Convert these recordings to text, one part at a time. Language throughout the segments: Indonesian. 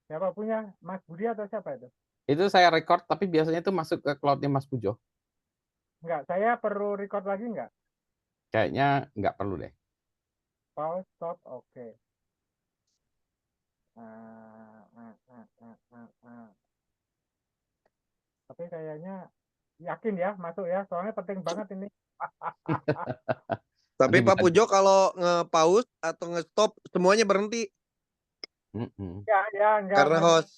Siapa punya? Mas Budi atau siapa itu? Itu saya record, tapi biasanya itu masuk ke cloud-nya Mas Pujo. Enggak, saya perlu record lagi enggak? Kayaknya nggak perlu deh. Pause, stop, oke. Ah, ah, ah, ah, ah, ah. Tapi kayaknya yakin ya masuk ya, soalnya penting banget ini. Tapi Nanti Pak bisa. Pujo kalau nge-pause atau nge-stop semuanya berhenti Ya, ya, enggak, karena Mas. host.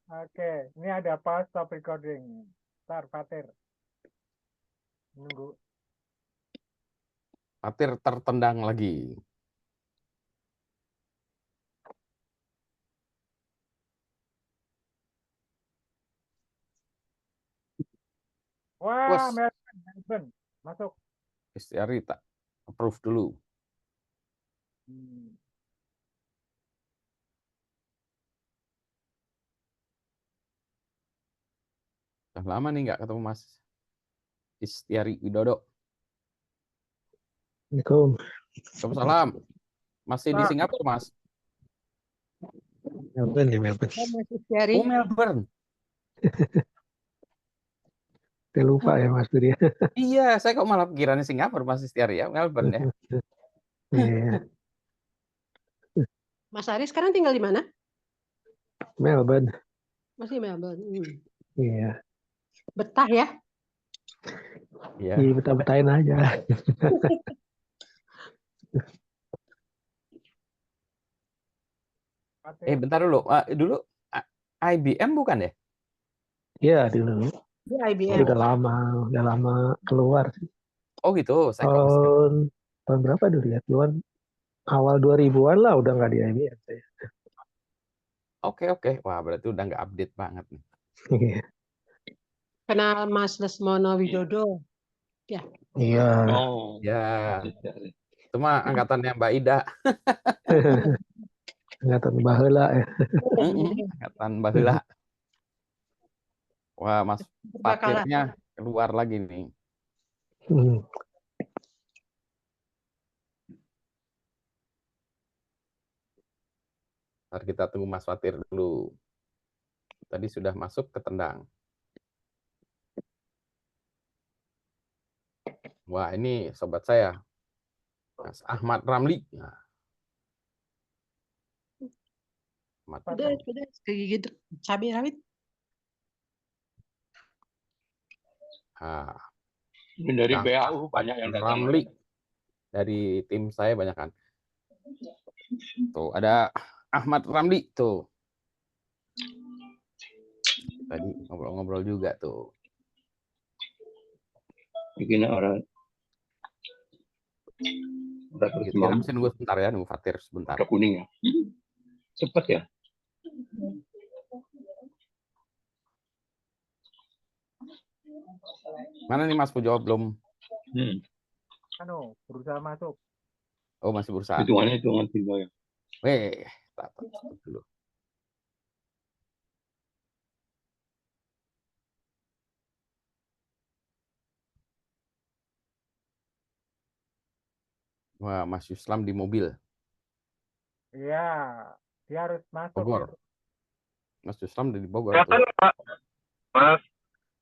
Oke, ini ada pause, stop recording. Ntar, Fatir. Nunggu. Fatir tertendang lagi. Wah, Bos, Melbourne. Masuk. Istiari tak approve dulu. Hmm. Udah lama nih nggak ketemu Mas Istiari Widodo. Assalamualaikum. Waalaikumsalam. Masih di Nah, Singapura, Mas? Melbourne ya Melbourne. Oh, Melbourne. Saya lupa ya Mas Budi. Iya, saya kok malah pikirannya Singapura, Mas Istiari ya, Melbourne ya. Iya, Mas Ari sekarang tinggal di mana? Melbourne. Masih Melbourne. Iya, Betah ya? Iya. di betah-betahin aja. Fatir. Bentar dulu. Dulu IBM bukan ya? Iya dulu. Di Tapi IBM. udah lama keluar sih. Oh gitu, saya kok masih. Tahun berapa dulu ya? Keluar awal 2000-an lah udah nggak di IBM saya. Oke. Wah, berarti udah nggak update banget nih. Iya. Kenal Mas Lesmono Widodo. Ya. Iya. Oh, Ya, cuma angkatannya Mbak Ida. Angkatan baheula ya. Angkatan Mbak Hula. Wah, Mas Bakalan. Fatirnya keluar lagi nih. Hmm. Ntar kita tunggu Mas Fatir dulu. Tadi sudah masuk ke tendang. Wah, ini sobat saya, Mas Ahmad Ramli. Nah, Ahmad Udah kegigit cabai rawit. Ah, ini dari Kang BAU Ahmad banyak yang datang. Ramli. Dari tim saya banyak kan. Tuh, ada Ahmad Ramli tuh. Tadi ngobrol-ngobrol juga tuh. Bikin orang udah terus Kita mesti nunggu sebentar ya, nunggu Fatir sebentar. udah kuning ya. Cepet ya. Mana nih Mas Pujo belum? Berusaha masuk. Oh, masih berusaha. Hitungan tinggal ya. Stop dulu. Wah, Mas Yuslam di mobil. Iya, dia harus masuk. Bogor. Itu. Mas Yuslam dari Bogor. Kelihatan Pak, Mas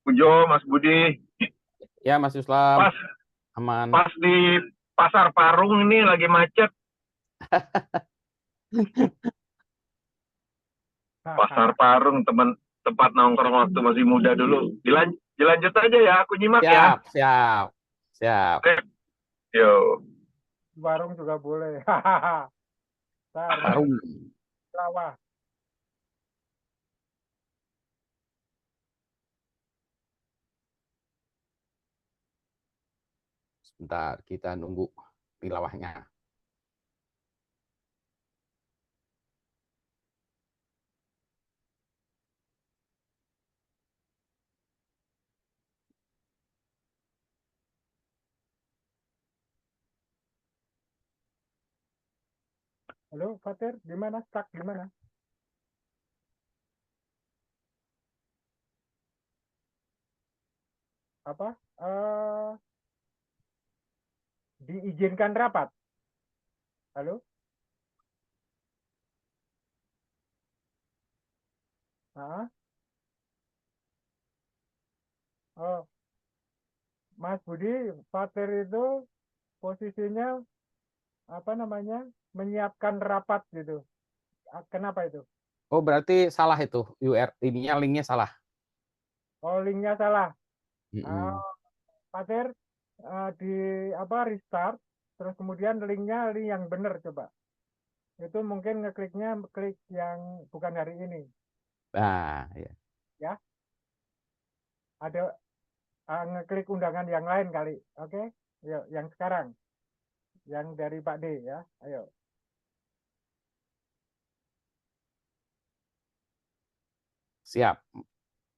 Pujo, Mas Budi, Ya, Mas Yuslam. pas Aman. pas di Pasar Parung ini lagi macet. Pasar Parung tempat nongkrong waktu masih muda dulu. Dilanjut aja ya, aku nyimak ya. Siap. Yo. Warung juga boleh. Parung. Rawa. Sebentar, kita nunggu tilawahnya. Halo, Fatir, gimana? Stuck gimana? Apa? Diizinkan rapat. Halo? Hah? Oh, Mas Budi, Fatir itu posisinya apa namanya? Menyiapkan rapat gitu. Kenapa itu? Oh, berarti salah itu. Ininya linknya salah. Oh, linknya salah. Mm-mm. Fatir, di apa restart, terus kemudian linknya link yang benar coba. Itu mungkin ngekliknya klik yang bukan hari ini, Nah, ya. ya. Ada ngeklik undangan yang lain kali. Oke? Yuk, yang sekarang. Yang dari Pak D ya. Ayo. Siap.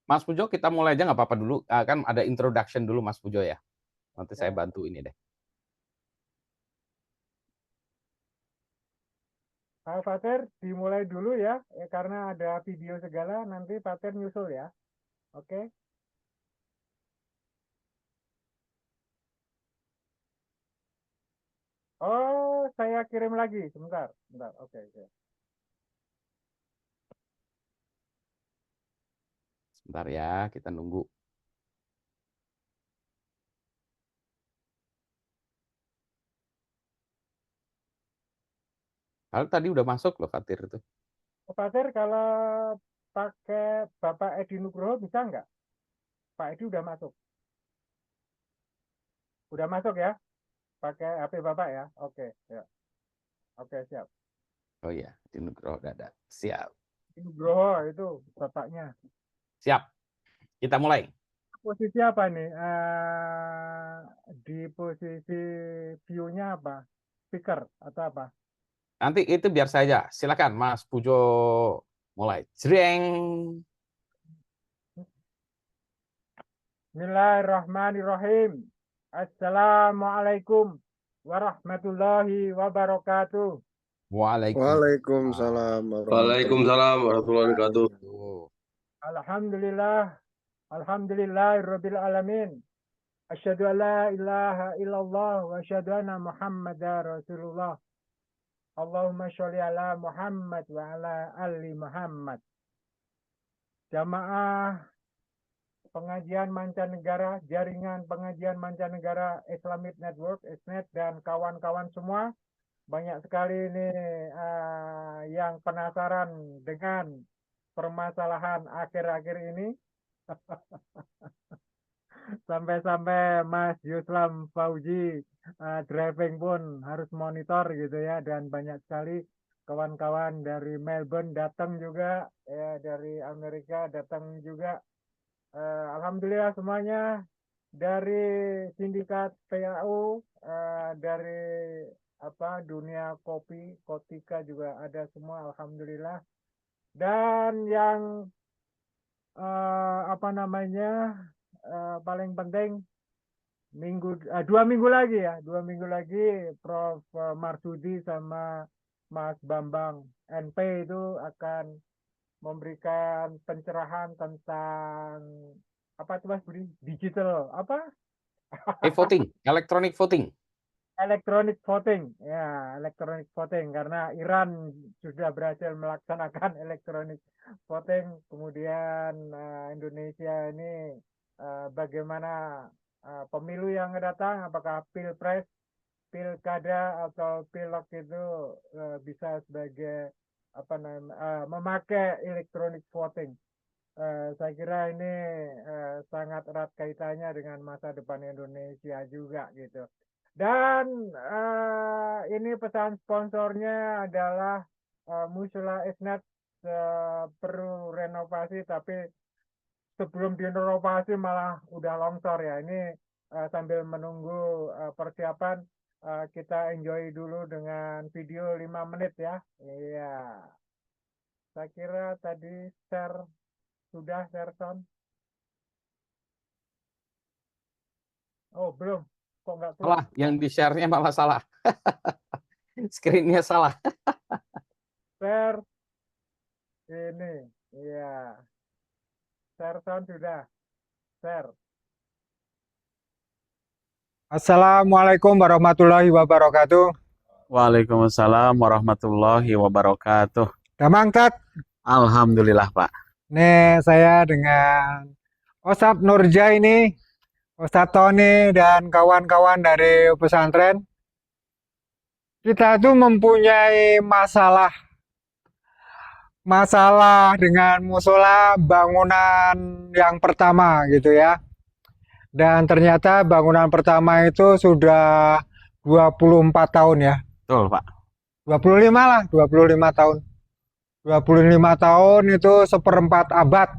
Mas Pujo, kita mulai aja nggak apa-apa dulu. Kan ada introduction dulu Mas Pujo ya. Nanti saya Ya. bantu ini deh. Fatir dimulai dulu ya, karena ada video segala, nanti Fatir nyusul ya. Oke? Oh, saya kirim lagi. Sebentar, sebentar. Oke, oke. Sebentar ya, kita nunggu. Kalau tadi udah masuk loh Fatir itu. Fatir kalau pakai Bapak Edi Nugroho bisa nggak? Pak Edi udah masuk. Udah masuk ya? Pakai HP Bapak ya? Oke, ya. Oke, siap. Oh iya, di Nugroho udah ada. Siap. Edi Nugroho itu bapaknya. Siap. Kita mulai. Posisi apa nih? Di posisi view-nya apa? Speaker atau apa? Nanti itu biar saja. Silakan Mas Pujo mulai. Jreng. Bismillahirrahmanirrahim. Assalamualaikum warahmatullahi wabarakatuh. Waalaikumsalam warahmatullahi Waalaikumsalam warahmatullahi wabarakatuh. Alhamdulillah. Alhamdulillahirabbil alamin. Asyhadu an la ilaha illallah wa asyhadu anna Muhammadar Rasulullah. Allahumma sholli ala Muhammad wa ala ali Muhammad. Jamaah pengajian mancanegara, jaringan pengajian mancanegara Islamic Network, ISNET, dan kawan-kawan semua. Banyak sekali ini yang penasaran dengan permasalahan akhir-akhir ini. Sampai-sampai Mas Yuslam Fauji driving pun harus monitor gitu ya, dan banyak sekali kawan-kawan dari Melbourne datang juga ya, dari Amerika datang juga. Alhamdulillah semuanya dari sindikat PAU, dari dunia kopi Kotika juga ada semua, alhamdulillah. Dan yang paling penting dua minggu lagi Prof Marsudi sama Mas Bambang NP itu akan memberikan pencerahan tentang apa itu Mas Budi? Digital apa? Voting, electronic voting. Electronic voting, ya, electronic voting, karena Iran sudah berhasil melaksanakan electronic voting. Kemudian Indonesia ini bagaimana pemilu yang datang, apakah pilpres, pilkada atau pilek itu bisa sebagai memakai electronic voting. Saya kira ini sangat erat kaitannya dengan masa depan Indonesia juga gitu. Dan ini pesan sponsornya adalah Musyola ISNET perlu renovasi, tapi sebelum direnovasi malah udah longsor ya. Ini sambil menunggu persiapan, kita enjoy dulu dengan video 5 menit ya. Iya. Saya kira tadi share sound. Oh, belum. Kok nggak keluar? Salah, yang di-share-nya malah salah. Screen-nya salah. Share ini, iya. Share sound sudah. Share. Assalamualaikum warahmatullahi wabarakatuh. Waalaikumsalam warahmatullahi wabarakatuh. Damang Tat, Alhamdulillah Pak. Nih saya dengan Ustadz Nurja ini, Ustadz Tony dan kawan-kawan dari pesantren. Kita tuh mempunyai masalah dengan musola bangunan yang pertama gitu ya. Dan ternyata bangunan pertama itu sudah 24 tahun ya. Betul, Pak. 25 lah, 25 tahun. 25 tahun itu seperempat abad.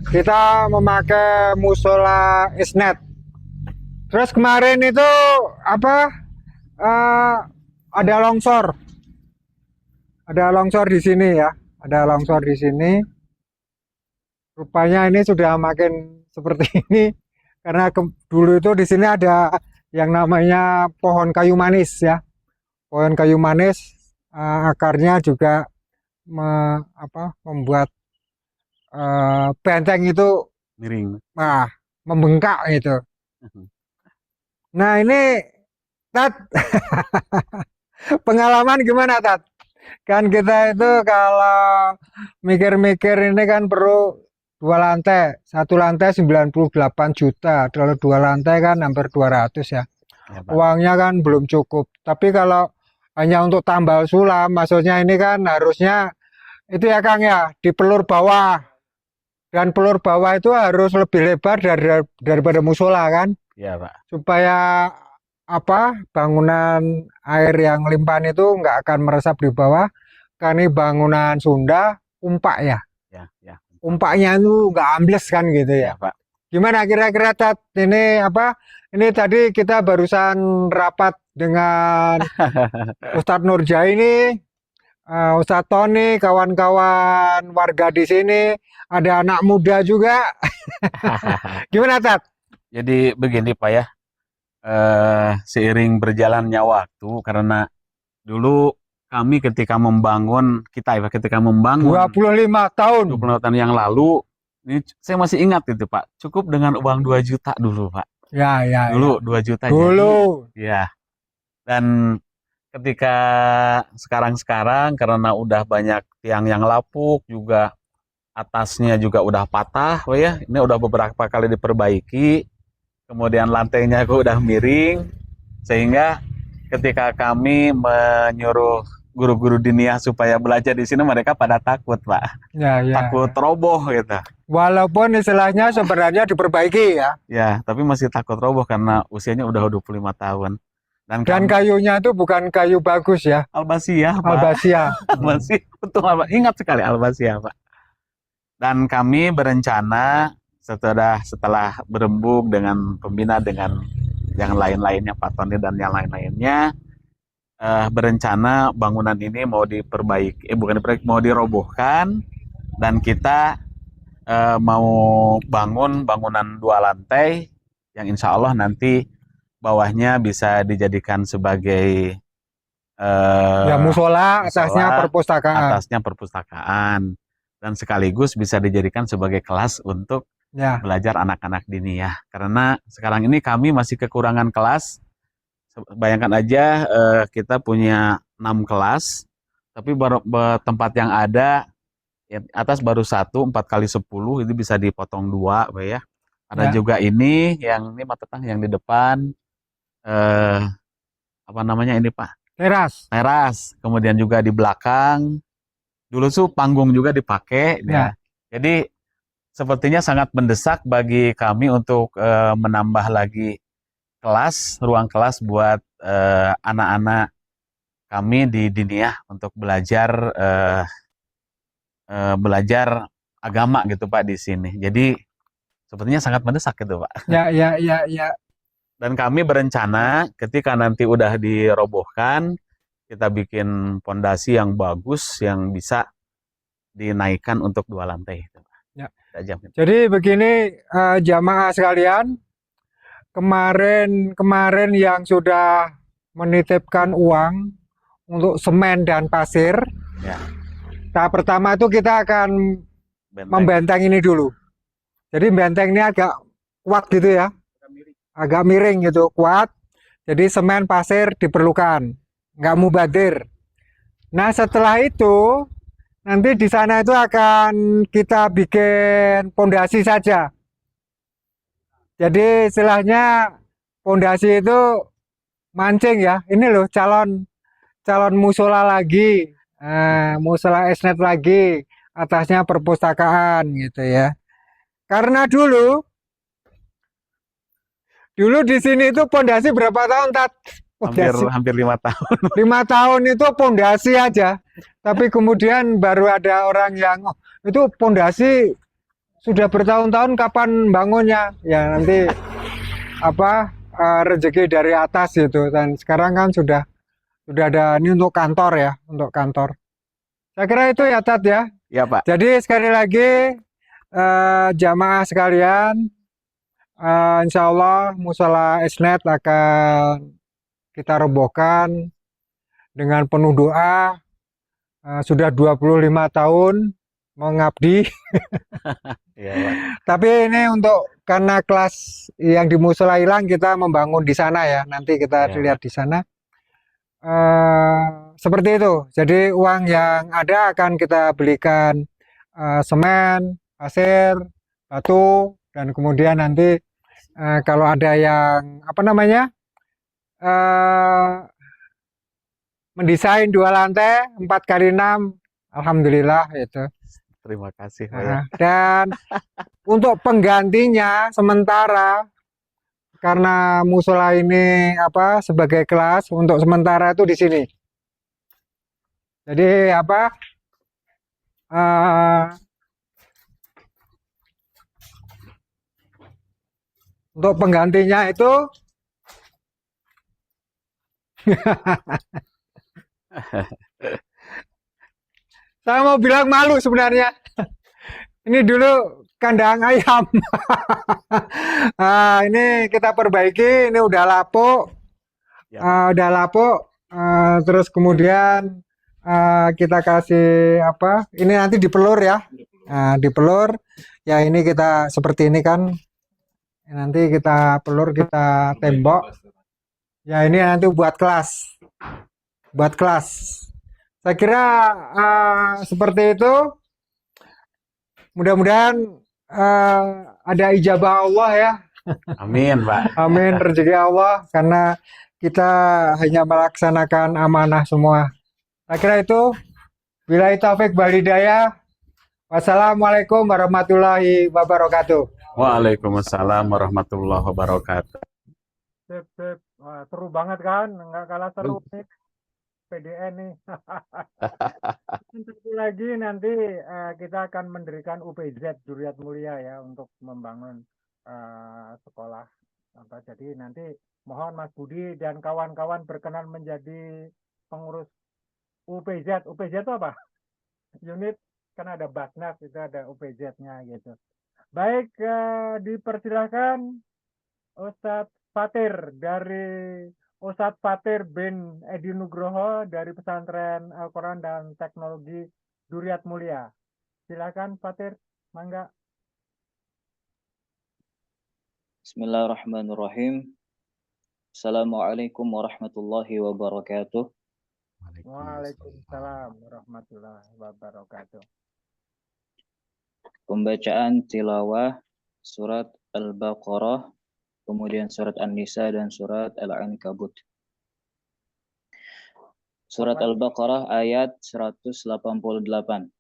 Kita memakai musola isnet. Terus kemarin itu ada longsor. Ada longsor di sini ya. Ada longsor di sini. Rupanya ini sudah makin seperti ini karena dulu itu di sini ada yang namanya pohon kayu manis ya. Pohon kayu manis akarnya juga membuat benteng itu Miring. membengkak gitu. Nah ini Tat, pengalaman gimana Tat? Kan kita itu kalau mikir-mikir ini kan perlu 2 lantai, 1 lantai 98 juta, kalau 2 lantai kan hampir 200 ya. Ya, Pak. Uangnya kan belum cukup. Tapi kalau hanya untuk tambal sulam, maksudnya ini kan harusnya itu ya Kang ya, di pelur bawah. Dan pelur bawah itu harus lebih lebar daripada musola kan, Iya, Pak. supaya bangunan air yang limpahan itu nggak akan meresap di bawah. Kan ini bangunan Sunda, umpak ya. Ya. Umpaknya itu nggak ambles kan gitu Ya, ya. Pak. Gimana kira-kira Tat? Ini tadi kita barusan rapat dengan Ustadz Nurja ini, Ustadz Tony, kawan-kawan warga di sini, ada anak muda juga. Gimana Tat? Jadi begini Pak ya, seiring berjalannya waktu, karena dulu kami ketika membangun 25 tahun. 20 tahun yang lalu, ini saya masih ingat itu Pak, cukup dengan uang 2 juta dulu Pak. Ya. Dulu 2 juta. Dulu. Jadi, ya. Dan ketika sekarang karena udah banyak tiang yang lapuk juga, atasnya juga udah patah Pak ya. Ini udah beberapa kali diperbaiki. Kemudian lantainya udah miring, sehingga ketika kami menyuruh guru-guru diniyah supaya belajar di sini, mereka pada takut Pak, Ya. takut roboh gitu. Walaupun istilahnya sebenarnya diperbaiki ya. Ya, tapi masih takut roboh karena usianya udah 25 tahun. Dan Dan kayunya itu bukan kayu bagus ya. Albasia, Pak. Albasia. Albasia, betul Pak. Ingat sekali Albasia Pak. Dan kami berencana setelah berembuk dengan pembina, dengan yang lain-lainnya, Pak Tony dan yang lain-lainnya, berencana bangunan ini mau diperbaiki, mau dirobohkan, dan kita mau bangun bangunan 2 lantai yang insya Allah nanti bawahnya bisa dijadikan sebagai Ya musola, atasnya perpustakaan, dan sekaligus bisa dijadikan sebagai kelas untuk belajar anak-anak diniyah. Karena sekarang ini kami masih kekurangan kelas. Bayangkan aja, kita punya 6 kelas, tapi tempat yang ada atas baru 1, 4 kali 10 itu bisa dipotong 2 ya. Ada juga ini yang yang di depan, apa namanya ini Pak? Teras. Kemudian juga di belakang dulu tuh panggung juga dipakai ya. Jadi sepertinya sangat mendesak bagi kami untuk menambah lagi ruang kelas buat anak-anak kami di diniyah untuk belajar agama gitu Pak di sini. Jadi sepertinya sangat mendesak gitu Pak. Ya. Dan kami berencana ketika nanti udah dirobohkan, kita bikin pondasi yang bagus yang bisa dinaikkan untuk 2 lantai. Ya. Jadi begini jamaah sekalian, kemarin yang sudah menitipkan uang untuk semen dan pasir, tahap pertama itu kita akan membenteng ini dulu. Jadi benteng ini agak kuat gitu ya, agak miring gitu, kuat. Jadi semen pasir diperlukan, nggak mubadir. Nah setelah itu nanti di sana itu akan kita bikin pondasi saja. Jadi istilahnya pondasi itu mancing ya. Ini loh calon musola lagi, musola esnet lagi, atasnya perpustakaan gitu ya. Karena dulu di sini itu pondasi berapa tahun, Tat? Hampir 5 tahun. 5 tahun itu pondasi aja. Tapi kemudian baru ada orang yang, oh, itu pondasi sudah bertahun-tahun, kapan bangunnya? Ya nanti rezeki dari atas gitu. Dan sekarang kan sudah ada, ini untuk kantor ya, untuk kantor. Saya kira itu ya, Tat ya. Ya, Pak. Jadi sekali lagi jamaah sekalian, insya Allah musola Esnet akan kita robohkan dengan penuh doa. Sudah 25 tahun mengabdi. Ya, Pak. Tapi ini karena kelas yang di musola hilang, kita membangun di sana ya. Nanti kita lihat di sana. Seperti itu. Jadi uang yang ada akan kita belikan semen, pasir, batu, dan kemudian nanti kalau ada yang mendesain 2 lantai 4x6, alhamdulillah itu. Terima kasih, Pak ya. Dan untuk penggantinya sementara, karena musola ini sebagai kelas, untuk sementara itu di sini. Jadi untuk penggantinya itu saya mau bilang malu sebenarnya. Ini dulu kandang ayam. Ini kita perbaiki, ini udah lapuk. Terus kemudian kita kasih ini nanti dipelur ya. Dipelur. Ya ini kita seperti ini kan. Nanti kita pelur, kita tembok. Ya ini nanti buat kelas. Saya kira seperti itu. Mudah-mudahan ada ijabah Allah ya. Amin, Pak. Amin, rezeki Allah, karena kita hanya melaksanakan amanah semua. Saya kira itu. Billahi taufik wal hidayah. Wassalamualaikum warahmatullahi wabarakatuh. Waalaikumsalam warahmatullahi wabarakatuh. Sip. Wah, seru banget kan? Nggak kalah seru nih. PDN nih. Satu lagi nanti kita akan mendirikan UPZ Dzurriyyat Mulia ya, untuk membangun sekolah. Jadi nanti mohon Mas Budi dan kawan-kawan berkenan menjadi pengurus UPZ. UPZ itu apa? Unit, kan ada Basnas, itu ada UPZ-nya gitu. Baik, dipersilakan Ustadz Fatir Ustadz Fatir bin Edi Nugroho dari Pesantren Al-Quran dan Teknologi Dzurriyyat Mulia. Silakan Fatir, mangga. Bismillahirrahmanirrahim. Assalamualaikum warahmatullahi wabarakatuh. Waalaikumsalam warahmatullahi wabarakatuh. Pembacaan tilawah surat Al-Baqarah, kemudian surat An-Nisa dan surat Al-Ankabut. Surat Al-Baqarah ayat 188.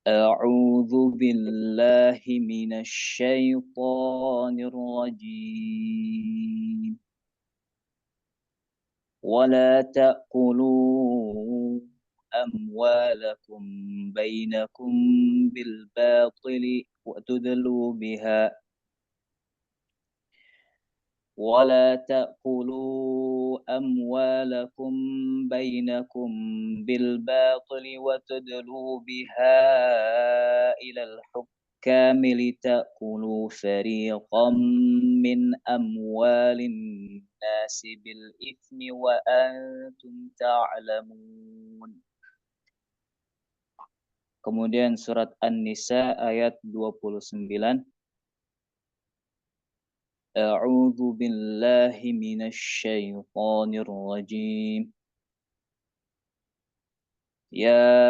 A'udzu billahi minasy syaithanir rajim. Wala ta'kulu أموالكم بينكم بالباطل وتدلوا بها ولا تأكلوا أموالكم بينكم بالباطل وتدلوا بها إلى الحكام لتأكلوا فريقا من أموال الناس بالإثم وأنتم تعلمون. Kemudian surat An-Nisa ayat 29. A'udzu billahi minasy syaithanir rajim. يا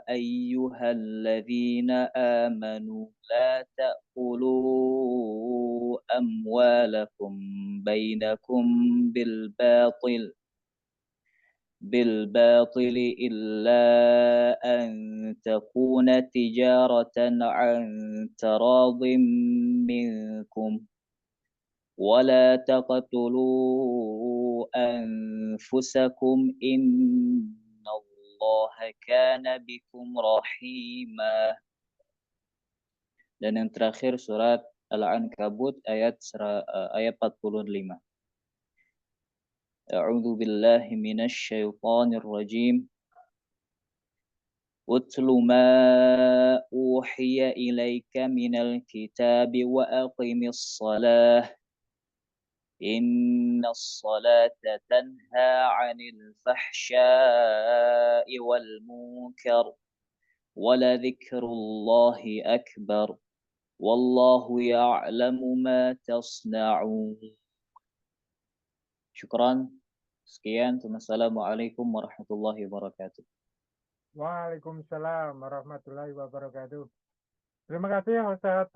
أيها الذين آمنوا لا تأكلوا أموالكم بينكم بالباطل إلا أن تكون تجارة عن تراض منكم ولا تقتلوا أنفسكم إن الله كان بكم رحيما. Dan yang terakhir surat Al-Ankabut ayat 45. A'udzu billahi minasy syaithanir rajim. Utlu ma uhiya ilaika minal kitabi wa aqimis shalah. Innas salata tanha 'anil fahsya'i wal munkar. Wala dzikrullahi akbar. Wallahu ya'lamu ma tasna'un. Syukran. Sekian. Wassalamualaikum warahmatullahi wabarakatuh. Waalaikumsalam warahmatullahi wabarakatuh. Terima kasih Ustadz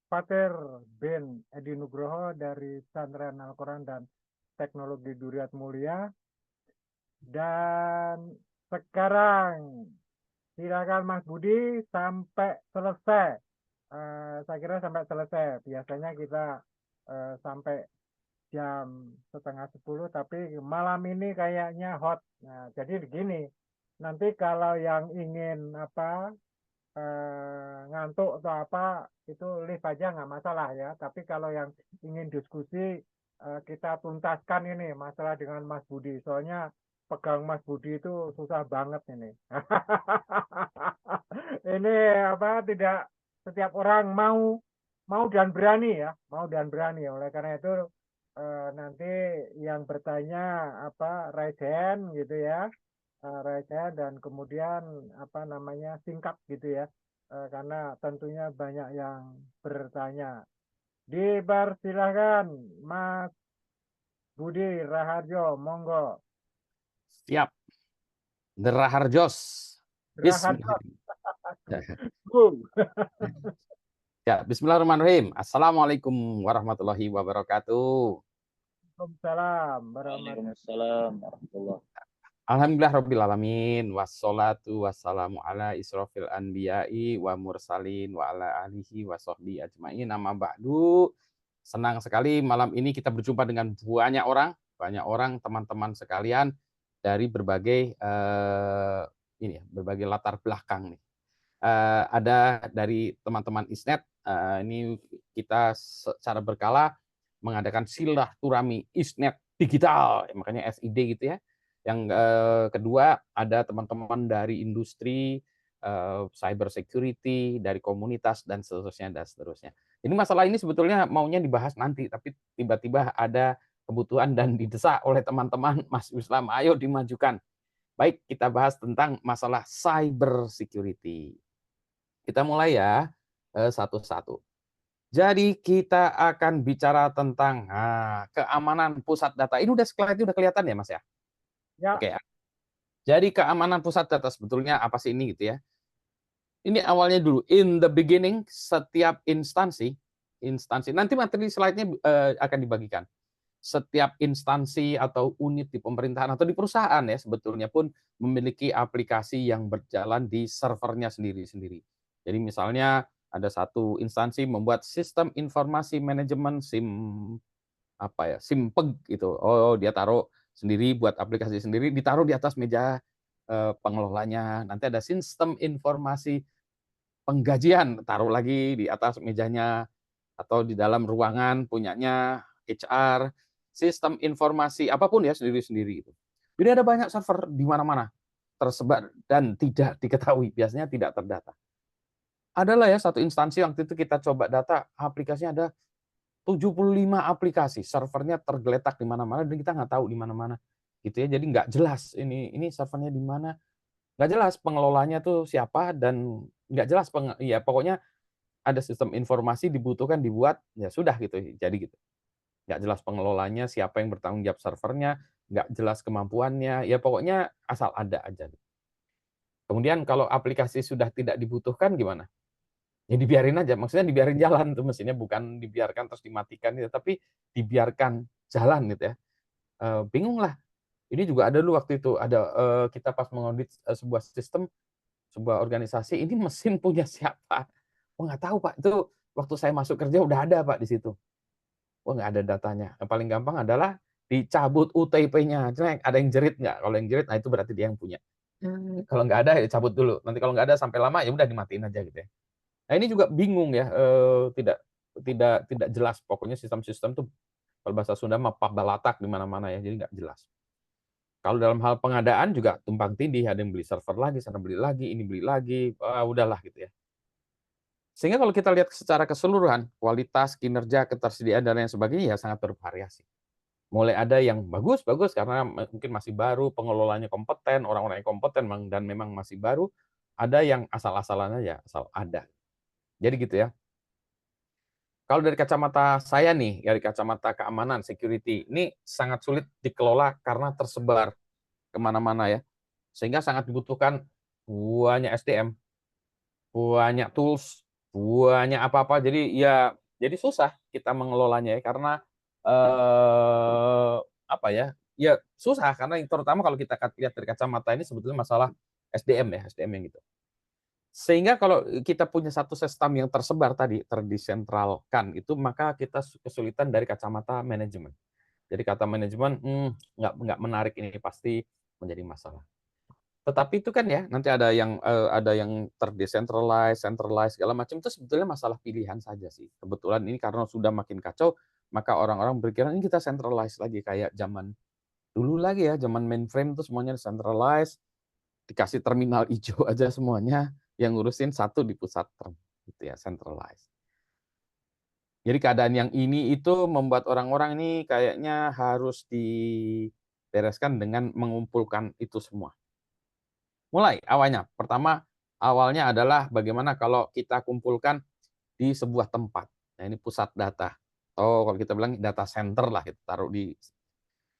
Fatir bin Edi Nugroho dari Pesantren Al-Quran dan Teknologi Duriyat Mulia. Dan sekarang silakan Mas Budi sampai selesai. Saya kira sampai selesai. Biasanya kita sampai jam 9:30, tapi malam ini kayaknya hot. Nah, jadi begini, nanti kalau yang ingin ngantuk atau apa, itu live aja nggak masalah ya. Tapi kalau yang ingin diskusi, kita tuntaskan ini masalah dengan Mas Budi. Soalnya pegang Mas Budi itu susah banget ini. Ini tidak setiap orang mau dan berani ya, mau dan berani. Oleh karena itu nanti yang bertanya raise hand gitu ya, raise hand dan kemudian singkat gitu ya, karena tentunya banyak yang bertanya. Dipersilahkan Mas Budi Raharjo, monggo. Siap. Raharjos. Raharjo. Ya, bismillahirrahmanirrahim. Assalamualaikum warahmatullahi wabarakatuh. Waalaikumsalam warahmatullahi. Alhamdulillah rabbil alamin, wassalatu wassalamu ala israfil anbiya'i wa mursalin wa ala alihi wa sahbihi ajma'in, amma ba'du. Senang sekali malam ini kita berjumpa dengan banyak orang teman-teman sekalian dari berbagai berbagai latar belakang nih. Ada dari teman-teman ISNET, ini kita secara berkala mengadakan silaturahmi ISNET digital, makanya SID gitu ya. Yang kedua ada teman-teman dari industri, cyber security, dari komunitas dan seterusnya. Ini masalah ini sebetulnya maunya dibahas nanti, tapi tiba-tiba ada kebutuhan dan didesak oleh teman-teman, Mas Islam, ayo dimajukan. Baik, kita bahas tentang masalah cyber security. Kita mulai ya satu-satu. Jadi kita akan bicara tentang keamanan pusat data. Ini udah slide-nya udah kelihatan ya, Mas ya? Ya. Oke. Jadi keamanan pusat data sebetulnya apa sih ini gitu ya? Ini awalnya dulu. In the beginning, setiap instansi nanti materi slide-nya akan dibagikan. Setiap instansi atau unit di pemerintahan atau di perusahaan ya sebetulnya pun memiliki aplikasi yang berjalan di servernya sendiri-sendiri. Jadi misalnya ada satu instansi membuat sistem informasi manajemen SIMPEG gitu. Oh, dia taruh sendiri, buat aplikasi sendiri, ditaruh di atas meja pengelolanya. Nanti ada sistem informasi penggajian, taruh lagi di atas mejanya, atau di dalam ruangan punyanya HR, sistem informasi apapun ya sendiri-sendiri itu. Jadi ada banyak server di mana-mana tersebar dan tidak diketahui, biasanya tidak terdata. Adalah ya satu instansi waktu itu kita coba data, aplikasinya ada 75 aplikasi, servernya tergeletak di mana-mana dan kita nggak tahu di mana-mana. Gitu ya. Jadi nggak jelas ini servernya di mana. Nggak jelas pengelolanya tuh siapa dan nggak jelas ya pokoknya ada sistem informasi dibutuhkan dibuat ya sudah gitu. Jadi gitu. Nggak jelas pengelolanya, siapa yang bertanggung jawab servernya, nggak jelas kemampuannya, ya pokoknya asal ada aja. Kemudian kalau aplikasi sudah tidak dibutuhkan gimana? Ya dibiarin aja, maksudnya dibiarin jalan tuh mesinnya, bukan dibiarkan terus dimatikan gitu, tapi dibiarkan jalan gitu ya. Bingung lah. Ini juga ada dulu waktu itu, ada kita pas mengaudit sebuah sistem, sebuah organisasi, ini mesin punya siapa? Oh nggak tahu Pak, itu waktu saya masuk kerja udah ada Pak di situ. Oh nggak ada datanya. Yang paling gampang adalah dicabut UTP-nya. Ada yang jerit nggak? Kalau yang jerit, nah itu berarti dia yang punya. Kalau nggak ada, ya cabut dulu. Nanti kalau nggak ada sampai lama, ya udah dimatiin aja gitu ya. Nah ini juga bingung ya, tidak jelas. Pokoknya sistem-sistem tuh kalau bahasa Sunda mah pabalatak di mana-mana ya, jadi nggak jelas. Kalau dalam hal pengadaan juga tumpang tindih, ada yang beli server lagi, sana beli lagi, ini beli lagi, udahlah gitu ya. Sehingga kalau kita lihat secara keseluruhan, kualitas, kinerja, ketersediaan dan lain sebagainya ya sangat bervariasi. Mulai ada yang bagus karena mungkin masih baru, pengelolanya kompeten, orang-orang yang kompeten dan memang masih baru. Ada yang asal-asalan aja, asal ada. Jadi gitu ya. Kalau dari kacamata saya nih, dari kacamata keamanan, security, ini sangat sulit dikelola karena tersebar kemana-mana ya. Sehingga sangat dibutuhkan banyak SDM, banyak tools, banyak apa-apa. Jadi susah kita mengelolanya ya, karena apa ya? Ya susah karena terutama kalau kita lihat dari kacamata ini sebetulnya masalah SDM ya, SDM yang gitu. Sehingga kalau kita punya satu sistem yang tersebar tadi, terdesentralkan itu, maka kita kesulitan dari kacamata manajemen. Jadi kata manajemen, nggak menarik, ini pasti menjadi masalah. Tetapi itu kan ya, nanti ada yang terdecentralize, centralize, segala macam, itu sebetulnya masalah pilihan saja sih. Kebetulan ini karena sudah makin kacau, maka orang-orang berkira ini kita centralize lagi, kayak zaman dulu lagi ya, zaman mainframe itu semuanya centralize, dikasih terminal hijau aja semuanya, yang ngurusin satu di pusat gitu ya, centralized. Jadi keadaan yang ini itu membuat orang-orang ini kayaknya harus dibereskan dengan mengumpulkan itu semua. Mulai awalnya, awalnya adalah bagaimana kalau kita kumpulkan di sebuah tempat. Nah ini pusat data, atau kalau kita bilang data center lah, kita taruh di.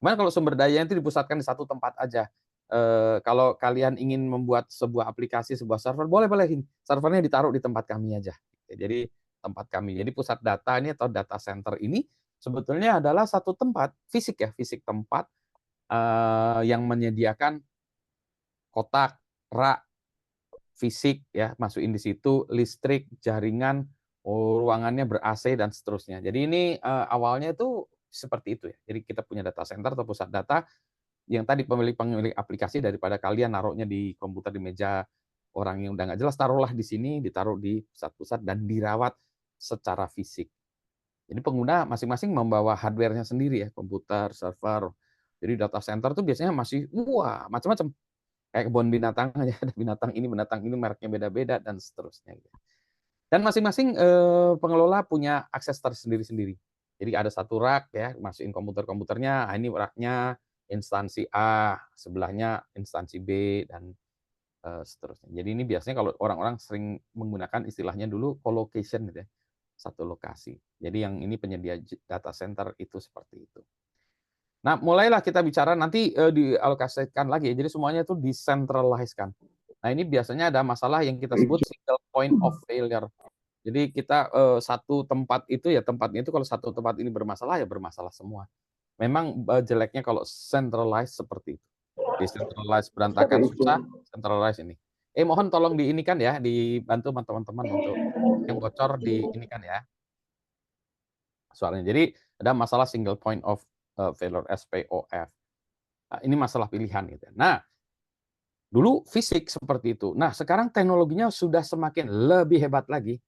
Gimana kalau sumber daya itu dipusatkan di satu tempat aja? Kalau kalian ingin membuat sebuah aplikasi, sebuah server, boleh servernya ditaruh di tempat kami aja. Jadi tempat kami. Jadi pusat data ini atau data center ini sebetulnya adalah satu tempat fisik ya, fisik tempat yang menyediakan kotak, rak, fisik ya, masukin di situ, listrik, jaringan, ruangannya ber-AC dan seterusnya. Jadi ini awalnya itu seperti itu ya. Jadi kita punya data center atau pusat data yang tadi pemilik aplikasi, daripada kalian naruhnya di komputer di meja orang yang udah nggak jelas, taruhlah di sini, ditaruh di pusat-pusat dan dirawat secara fisik. Jadi pengguna masing-masing membawa hardware-nya sendiri ya, komputer, server. Jadi data center tuh biasanya masih macam-macam. Kayak kebun binatang aja, ada binatang ini, mereknya beda-beda dan seterusnya. Dan masing-masing pengelola punya akses tersendiri-sendiri. Jadi ada satu rak ya, masukin komputer-komputernya, ini raknya instansi A, sebelahnya instansi B, dan seterusnya. Jadi ini biasanya kalau orang-orang sering menggunakan istilahnya dulu colocation gitu ya, satu lokasi. Jadi yang ini penyedia data center itu seperti itu. Nah, mulailah kita bicara nanti dialokasikan lagi. Jadi semuanya itu decentralize-kan. Nah, ini biasanya ada masalah yang kita sebut single point of failure. Jadi kita satu tempat itu ya, tempatnya itu kalau satu tempat ini bermasalah ya bermasalah semua. Memang jeleknya kalau centralized seperti itu. Decentralized berantakan susah, centralized ini. Mohon tolong diinikan ya, dibantu sama teman-teman untuk yang bocor diinikan ya. Soalnya jadi ada masalah single point of failure, SPOF. Nah, ini masalah pilihan gitu. Nah, dulu fisik seperti itu. Nah, sekarang teknologinya sudah semakin lebih hebat lagi.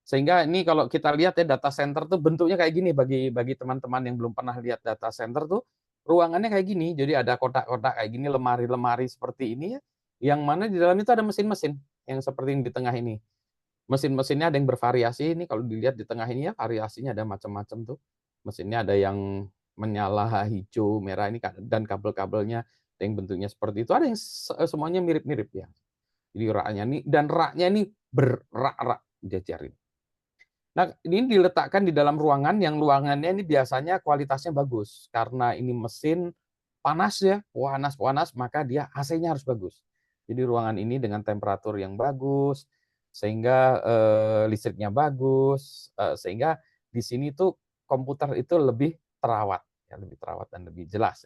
Sehingga ini kalau kita lihat ya, data center tuh bentuknya kayak gini, bagi teman-teman yang belum pernah lihat data center tuh ruangannya kayak gini. Jadi ada kotak-kotak kayak gini, lemari-lemari seperti ini ya, yang mana di dalam itu ada mesin-mesin yang seperti yang di tengah ini. Mesin-mesinnya ada yang bervariasi. Ini kalau dilihat di tengah ini ya, variasinya ada macam-macam tuh. Mesinnya ada yang menyala hijau, merah ini, dan kabel-kabelnya ada yang bentuknya seperti itu. Ada yang semuanya mirip-mirip ya. Jadi raknya ini, dan raknya ini berrak-rak jajarin. Nah, ini diletakkan di dalam ruangan yang ruangannya ini biasanya kualitasnya bagus karena ini mesin panas ya, panas, maka dia AC-nya harus bagus. Jadi ruangan ini dengan temperatur yang bagus, sehingga listriknya bagus, sehingga di sini tuh komputer itu lebih terawat, ya, lebih terawat dan lebih jelas.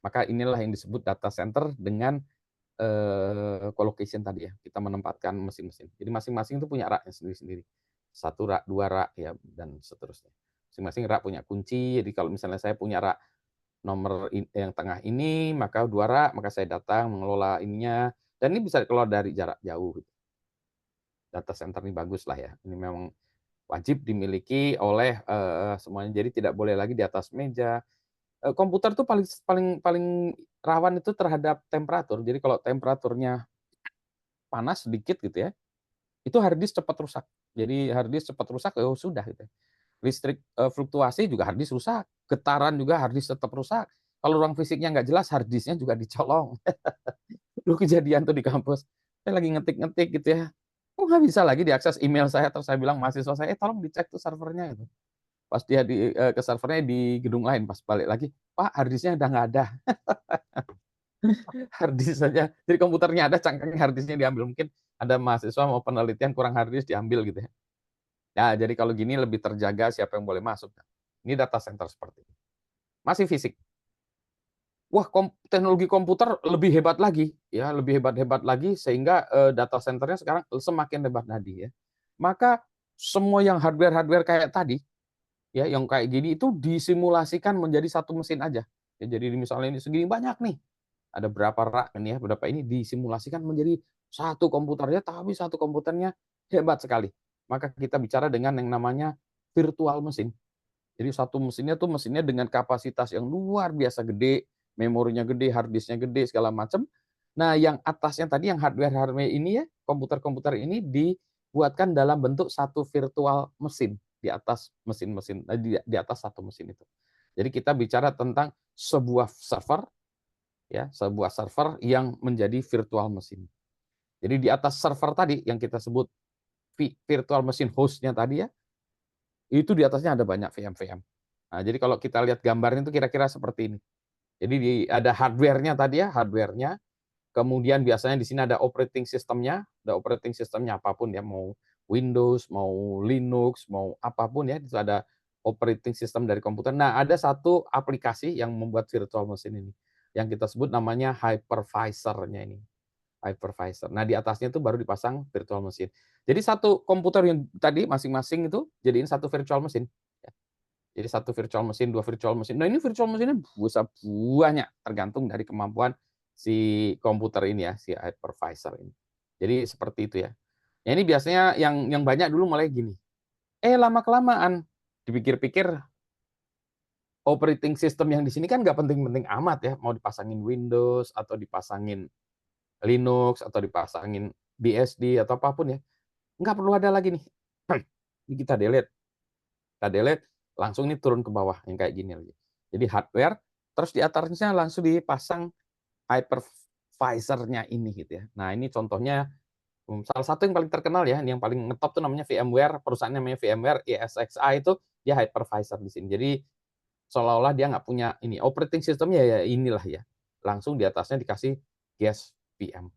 Maka inilah yang disebut data center dengan colocation tadi ya. Kita menempatkan mesin-mesin. Jadi masing-masing itu punya raknya sendiri-sendiri. 1 rak, 2 rak ya dan seterusnya. Masing-masing rak punya kunci. Jadi kalau misalnya saya punya rak nomor yang tengah ini, maka 2 rak, maka saya datang mengelola ininya. Dan ini bisa keluar dari jarak jauh. Data center ini bagus lah ya. Ini memang wajib dimiliki oleh semuanya. Jadi tidak boleh lagi di atas meja. Komputer tuh paling rawan itu terhadap temperatur. Jadi kalau temperaturnya panas sedikit gitu ya, itu hard disk cepat rusak. Jadi hard disk cepat rusak, ya sudah gitu. Listrik fluktuasi juga hard disk rusak, getaran juga hard disk tetap rusak. Kalau ruang fisiknya nggak jelas, hard disknya juga dicolong. Dulu kejadian tuh di kampus, saya lagi ngetik-ngetik gitu ya, kok nggak bisa lagi diakses email saya, terus saya bilang mahasiswa saya, tolong dicek tuh servernya gitu. Pas dia ke servernya di gedung lain, pas balik lagi, Pak, hard disknya udah nggak ada. Hard disk saja, jadi komputernya ada, cangkang hard disknya diambil. Mungkin ada mahasiswa mau penelitian kurang hard disk diambil gitu ya. Nah, jadi kalau gini lebih terjaga siapa yang boleh masuk. Ini data center seperti ini. Masih fisik. Wah, teknologi komputer lebih hebat lagi, ya, lebih hebat lagi sehingga data centernya sekarang semakin hebat tadi ya. Maka semua yang hardware kayak tadi, ya, yang kayak gini itu disimulasikan menjadi satu mesin aja. Ya, jadi misalnya ini segini banyak nih, ada berapa rak ini ya, berapa ini disimulasikan menjadi satu komputernya, tapi satu komputernya hebat sekali. Maka kita bicara dengan yang namanya virtual mesin. Jadi satu mesinnya tuh mesinnya dengan kapasitas yang luar biasa gede, memorinya gede, hard disknya gede, segala macam. Nah, yang atasnya tadi yang hardware ini ya, komputer-komputer ini dibuatkan dalam bentuk satu virtual mesin di atas mesin-mesin di atas satu mesin itu. Jadi kita bicara tentang sebuah server ya, sebuah server yang menjadi virtual mesin. Jadi di atas server tadi yang kita sebut virtual machine host-nya tadi ya, itu di atasnya ada banyak VM-VM. Nah, jadi kalau kita lihat gambarnya itu kira-kira seperti ini. Jadi ada hardware-nya tadi ya, hardware-nya. Kemudian biasanya di sini ada operating system-nya, apapun ya, mau Windows, mau Linux, mau apapun ya, itu ada operating system dari komputer. Nah, ada satu aplikasi yang membuat virtual machine ini, yang kita sebut namanya hypervisor-nya ini. Hypervisor. Nah, di atasnya itu baru dipasang virtual machine. Jadi satu komputer yang tadi masing-masing itu jadiin satu virtual machine. Jadi satu virtual machine, 2 virtual machine. Nah, ini virtual machine-nya banyak tergantung dari kemampuan si komputer ini ya, si hypervisor ini. Jadi seperti itu ya. Ya ini biasanya yang banyak dulu mulai gini. Lama-kelamaan dipikir-pikir operating system yang di sini kan nggak penting-penting amat ya, mau dipasangin Windows atau dipasangin Linux atau dipasangin BSD atau apapun ya, nggak perlu ada lagi nih. Ini kita delete, langsung ini turun ke bawah yang kayak gini lagi. Jadi hardware, terus di atasnya langsung dipasang hypervisor-nya ini gitu ya. Nah ini contohnya salah satu yang paling terkenal ya, yang paling ngetop tuh namanya VMware, perusahaannya namanya VMware ESXi itu dia hypervisor di sini. Jadi seolah-olah dia nggak punya ini operating systemnya ya inilah ya, langsung di atasnya dikasih guest VM.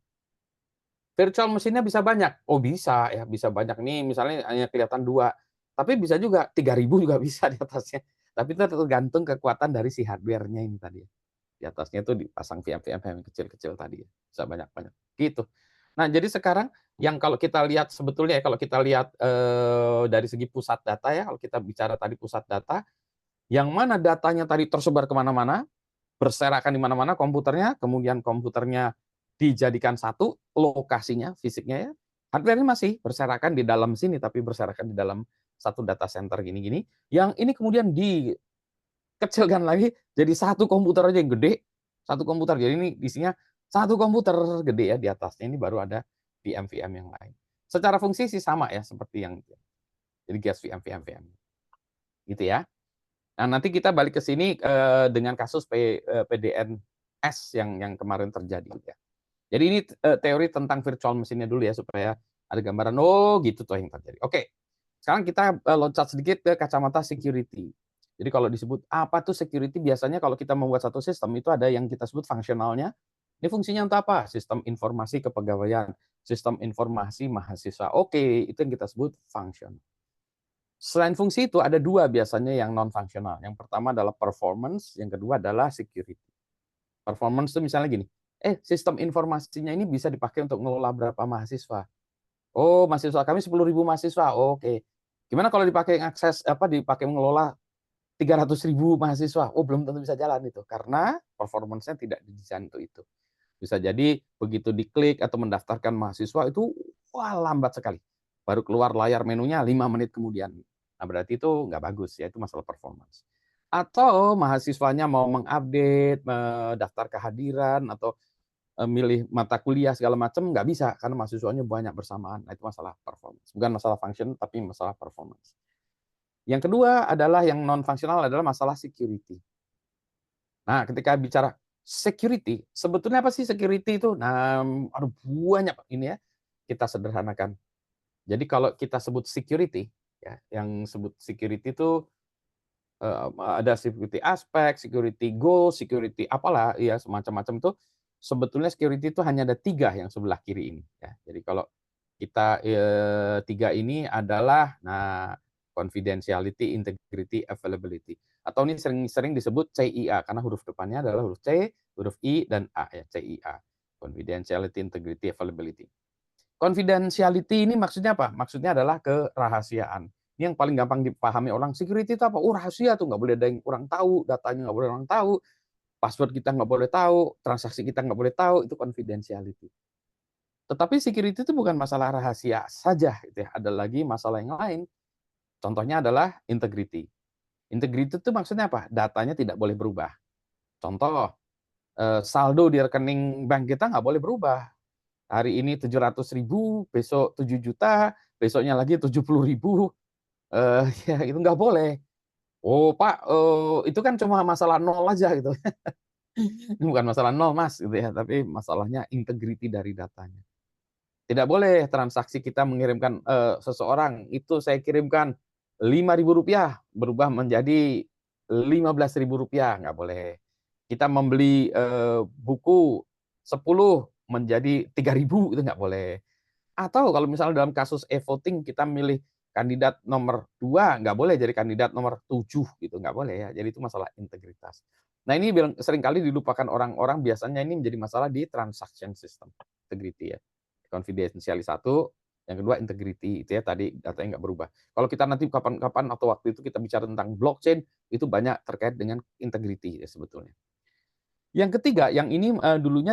Virtual mesinnya bisa banyak. Oh bisa ya, bisa banyak. Nih misalnya hanya kelihatan 2. Tapi bisa juga 3.000 juga bisa di atasnya. Tapi itu tergantung kekuatan dari si hardware-nya ini tadi. Di atasnya itu dipasang VM-VM kecil-kecil tadi. Bisa banyak-banyak. Gitu. Nah jadi sekarang yang kalau kita lihat sebetulnya kalau kita lihat dari segi pusat data ya, kalau kita bicara tadi pusat data, yang mana datanya tadi tersebar kemana-mana, berserakan di mana-mana komputernya, kemudian komputernya dijadikan satu lokasinya, fisiknya ya. Hardware-nya masih berserakan di dalam sini, tapi berserakan di dalam satu data center gini-gini. Yang ini kemudian dikecilkan lagi jadi satu komputer aja yang gede, satu komputer. Jadi ini isinya satu komputer gede ya, di atasnya ini baru ada VM-VM yang lain. Secara fungsi sih sama ya, seperti yang jadi guest VM. Gitu ya. Nah, nanti kita balik ke sini dengan kasus PDNS yang kemarin terjadi ya. Jadi ini teori tentang virtual machine-nya dulu ya, supaya ada gambaran, oh gitu tuh yang terjadi. Oke, sekarang kita loncat sedikit ke kacamata security. Jadi kalau disebut apa tuh security, biasanya kalau kita membuat satu sistem itu ada yang kita sebut fungsionalnya. Ini fungsinya untuk apa? Sistem informasi kepegawaian, sistem informasi mahasiswa. Oke, itu yang kita sebut function. Selain fungsi itu ada dua biasanya yang non-fungsional. Yang pertama adalah performance, yang kedua adalah security. Performance itu misalnya gini, sistem informasinya ini bisa dipakai untuk ngelola berapa mahasiswa. Oh, mahasiswa kami 10.000 mahasiswa. Oke. Gimana kalau dipakai dipakai mengelola 300.000 mahasiswa? Oh, belum tentu bisa jalan itu karena performance-nya tidak didesain untuk itu. Bisa jadi begitu diklik atau mendaftarkan mahasiswa itu lambat sekali. Baru keluar layar menunya 5 menit kemudian. Nah, berarti itu nggak bagus ya, itu masalah performance. Atau mahasiswanya mau mengupdate, mendaftar kehadiran atau milih mata kuliah segala macam nggak bisa karena mahasiswanya banyak bersamaan. Nah, itu masalah performance. Bukan masalah function tapi masalah performance. Yang kedua adalah yang non fungsional adalah masalah security. Nah, ketika bicara security, sebetulnya apa sih security itu? Nah, banyak ini ya. Kita sederhanakan. Jadi kalau kita sebut security ya, yang sebut security itu ada security aspek, security goal, security apalah ya semacam-macam itu. Sebetulnya security itu hanya ada 3 yang sebelah kiri ini. Ya. Jadi kalau kita 3 ini adalah confidentiality, integrity, availability. Atau ini sering disebut CIA karena huruf depannya adalah huruf C, huruf I, dan A ya, CIA. Confidentiality, integrity, availability. Confidentiality ini maksudnya apa? Maksudnya adalah kerahasiaan. Ini yang paling gampang dipahami orang. Security itu apa? Oh, rahasia tuh, nggak boleh ada yang orang tahu, datanya nggak boleh orang tahu, password kita nggak boleh tahu, transaksi kita nggak boleh tahu, itu confidentiality. Tetapi security itu bukan masalah rahasia saja, gitu ya. Ada lagi masalah yang lain. Contohnya adalah integrity. Integrity itu maksudnya apa? Datanya tidak boleh berubah. Contoh, saldo di rekening bank kita nggak boleh berubah. Hari ini 700.000, besok 7 juta, besoknya lagi 70.000. Ya itu nggak boleh. Oh Pak, itu kan cuma masalah nol aja gitu. Ini bukan masalah nol Mas, gitu ya, tapi masalahnya integrity dari datanya. Tidak boleh transaksi kita mengirimkan seseorang itu saya kirimkan Rp5.000 berubah menjadi Rp15.000, nggak boleh. Kita membeli buku 10 menjadi 3.000 itu nggak boleh. Atau kalau misalnya dalam kasus e-voting kita milih kandidat nomor 2 nggak boleh jadi kandidat nomor 7 gitu, nggak boleh ya. Jadi itu masalah integritas. Nah ini seringkali dilupakan orang-orang, biasanya ini menjadi masalah di transaction system integrity ya. Confidentiality 1, yang kedua integrity itu ya, tadi datanya nggak berubah. Kalau kita nanti kapan-kapan atau waktu itu kita bicara tentang blockchain, itu banyak terkait dengan integrity ya sebetulnya. Yang ketiga, yang ini dulunya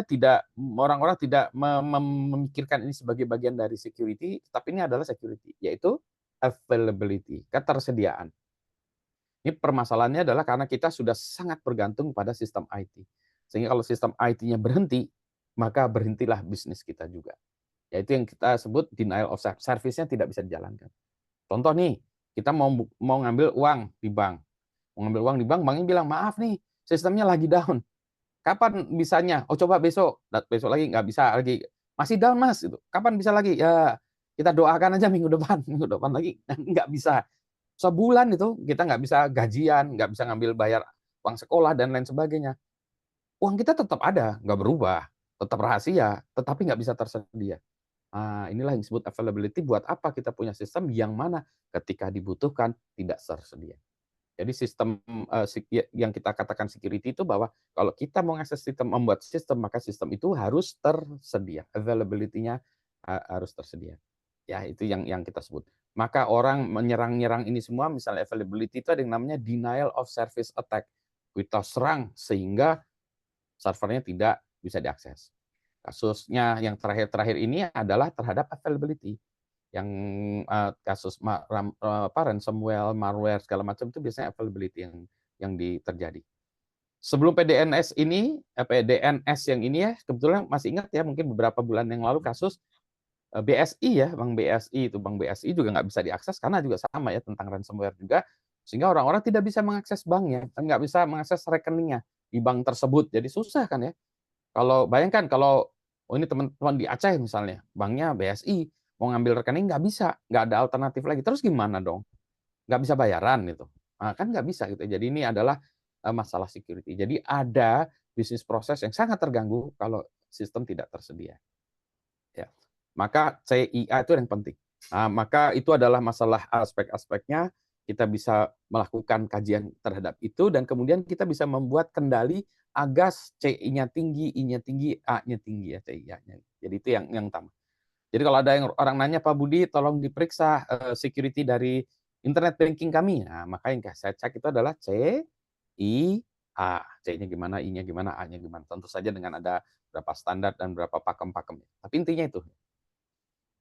orang-orang tidak memikirkan ini sebagai bagian dari security, tapi ini adalah security, yaitu availability, ketersediaan. Ini permasalahannya adalah karena kita sudah sangat bergantung pada sistem IT. Sehingga kalau sistem IT-nya berhenti, maka berhentilah bisnis kita juga. Yaitu yang kita sebut denial of service. Service-nya tidak bisa dijalankan. Contoh nih, kita mau ngambil uang di bank. Mau ngambil uang di bank, banknya bilang, maaf nih, sistemnya lagi down. Kapan bisanya? Oh coba besok. Besok lagi nggak bisa lagi. Masih down Mas. Kapan bisa lagi? Ya kita doakan aja minggu depan. Minggu depan lagi nggak bisa. Sebulan itu kita nggak bisa gajian, nggak bisa ngambil bayar uang sekolah dan lain sebagainya. Uang kita tetap ada, nggak berubah. Tetap rahasia, tetapi nggak bisa tersedia. Nah, inilah yang disebut availability. Buat apa kita punya sistem yang mana ketika dibutuhkan tidak tersedia. Jadi sistem yang kita katakan security itu bahwa kalau kita mau mengakses sistem, membuat sistem, maka sistem itu harus tersedia. Availability-nya harus tersedia. Ya, itu yang kita sebut. Maka orang menyerang-nyerang ini semua, misalnya availability itu ada yang namanya denial of service attack. Kita serang sehingga servernya tidak bisa diakses. Kasusnya yang terakhir ini adalah terhadap availability. Yang kasus ransomware, malware segala macam itu biasanya availability yang terjadi. Sebelum PDNS ini, PDNS yang ini ya, kebetulan masih ingat ya, mungkin beberapa bulan yang lalu kasus BSI ya, Bank BSI juga nggak bisa diakses karena juga sama ya tentang ransomware juga, sehingga orang-orang tidak bisa mengakses banknya, nggak bisa mengakses rekeningnya di bank tersebut, jadi susah kan ya. Kalau bayangkan kalau ini teman-teman di Aceh misalnya, banknya BSI, mau ngambil rekening nggak bisa, nggak ada alternatif lagi. Terus gimana dong? Nggak bisa bayaran gitu. Nah, kan nggak bisa gitu. Jadi ini adalah masalah security. Jadi ada bisnis proses yang sangat terganggu kalau sistem tidak tersedia. Ya. Maka CIA itu yang penting. Nah, maka itu adalah masalah aspek-aspeknya. Kita bisa melakukan kajian terhadap itu dan kemudian kita bisa membuat kendali agar CI-nya tinggi, I-nya tinggi, A-nya tinggi ya CIA-nya. Jadi itu yang utama. Jadi kalau ada yang orang nanya, Pak Budi, tolong diperiksa security dari internet banking kami. Nah, maka yang saya cek itu adalah C, I, A. C-nya gimana, I-nya gimana, A-nya gimana. Tentu saja dengan ada berapa standar dan berapa pakem-pakemnya. Tapi intinya itu.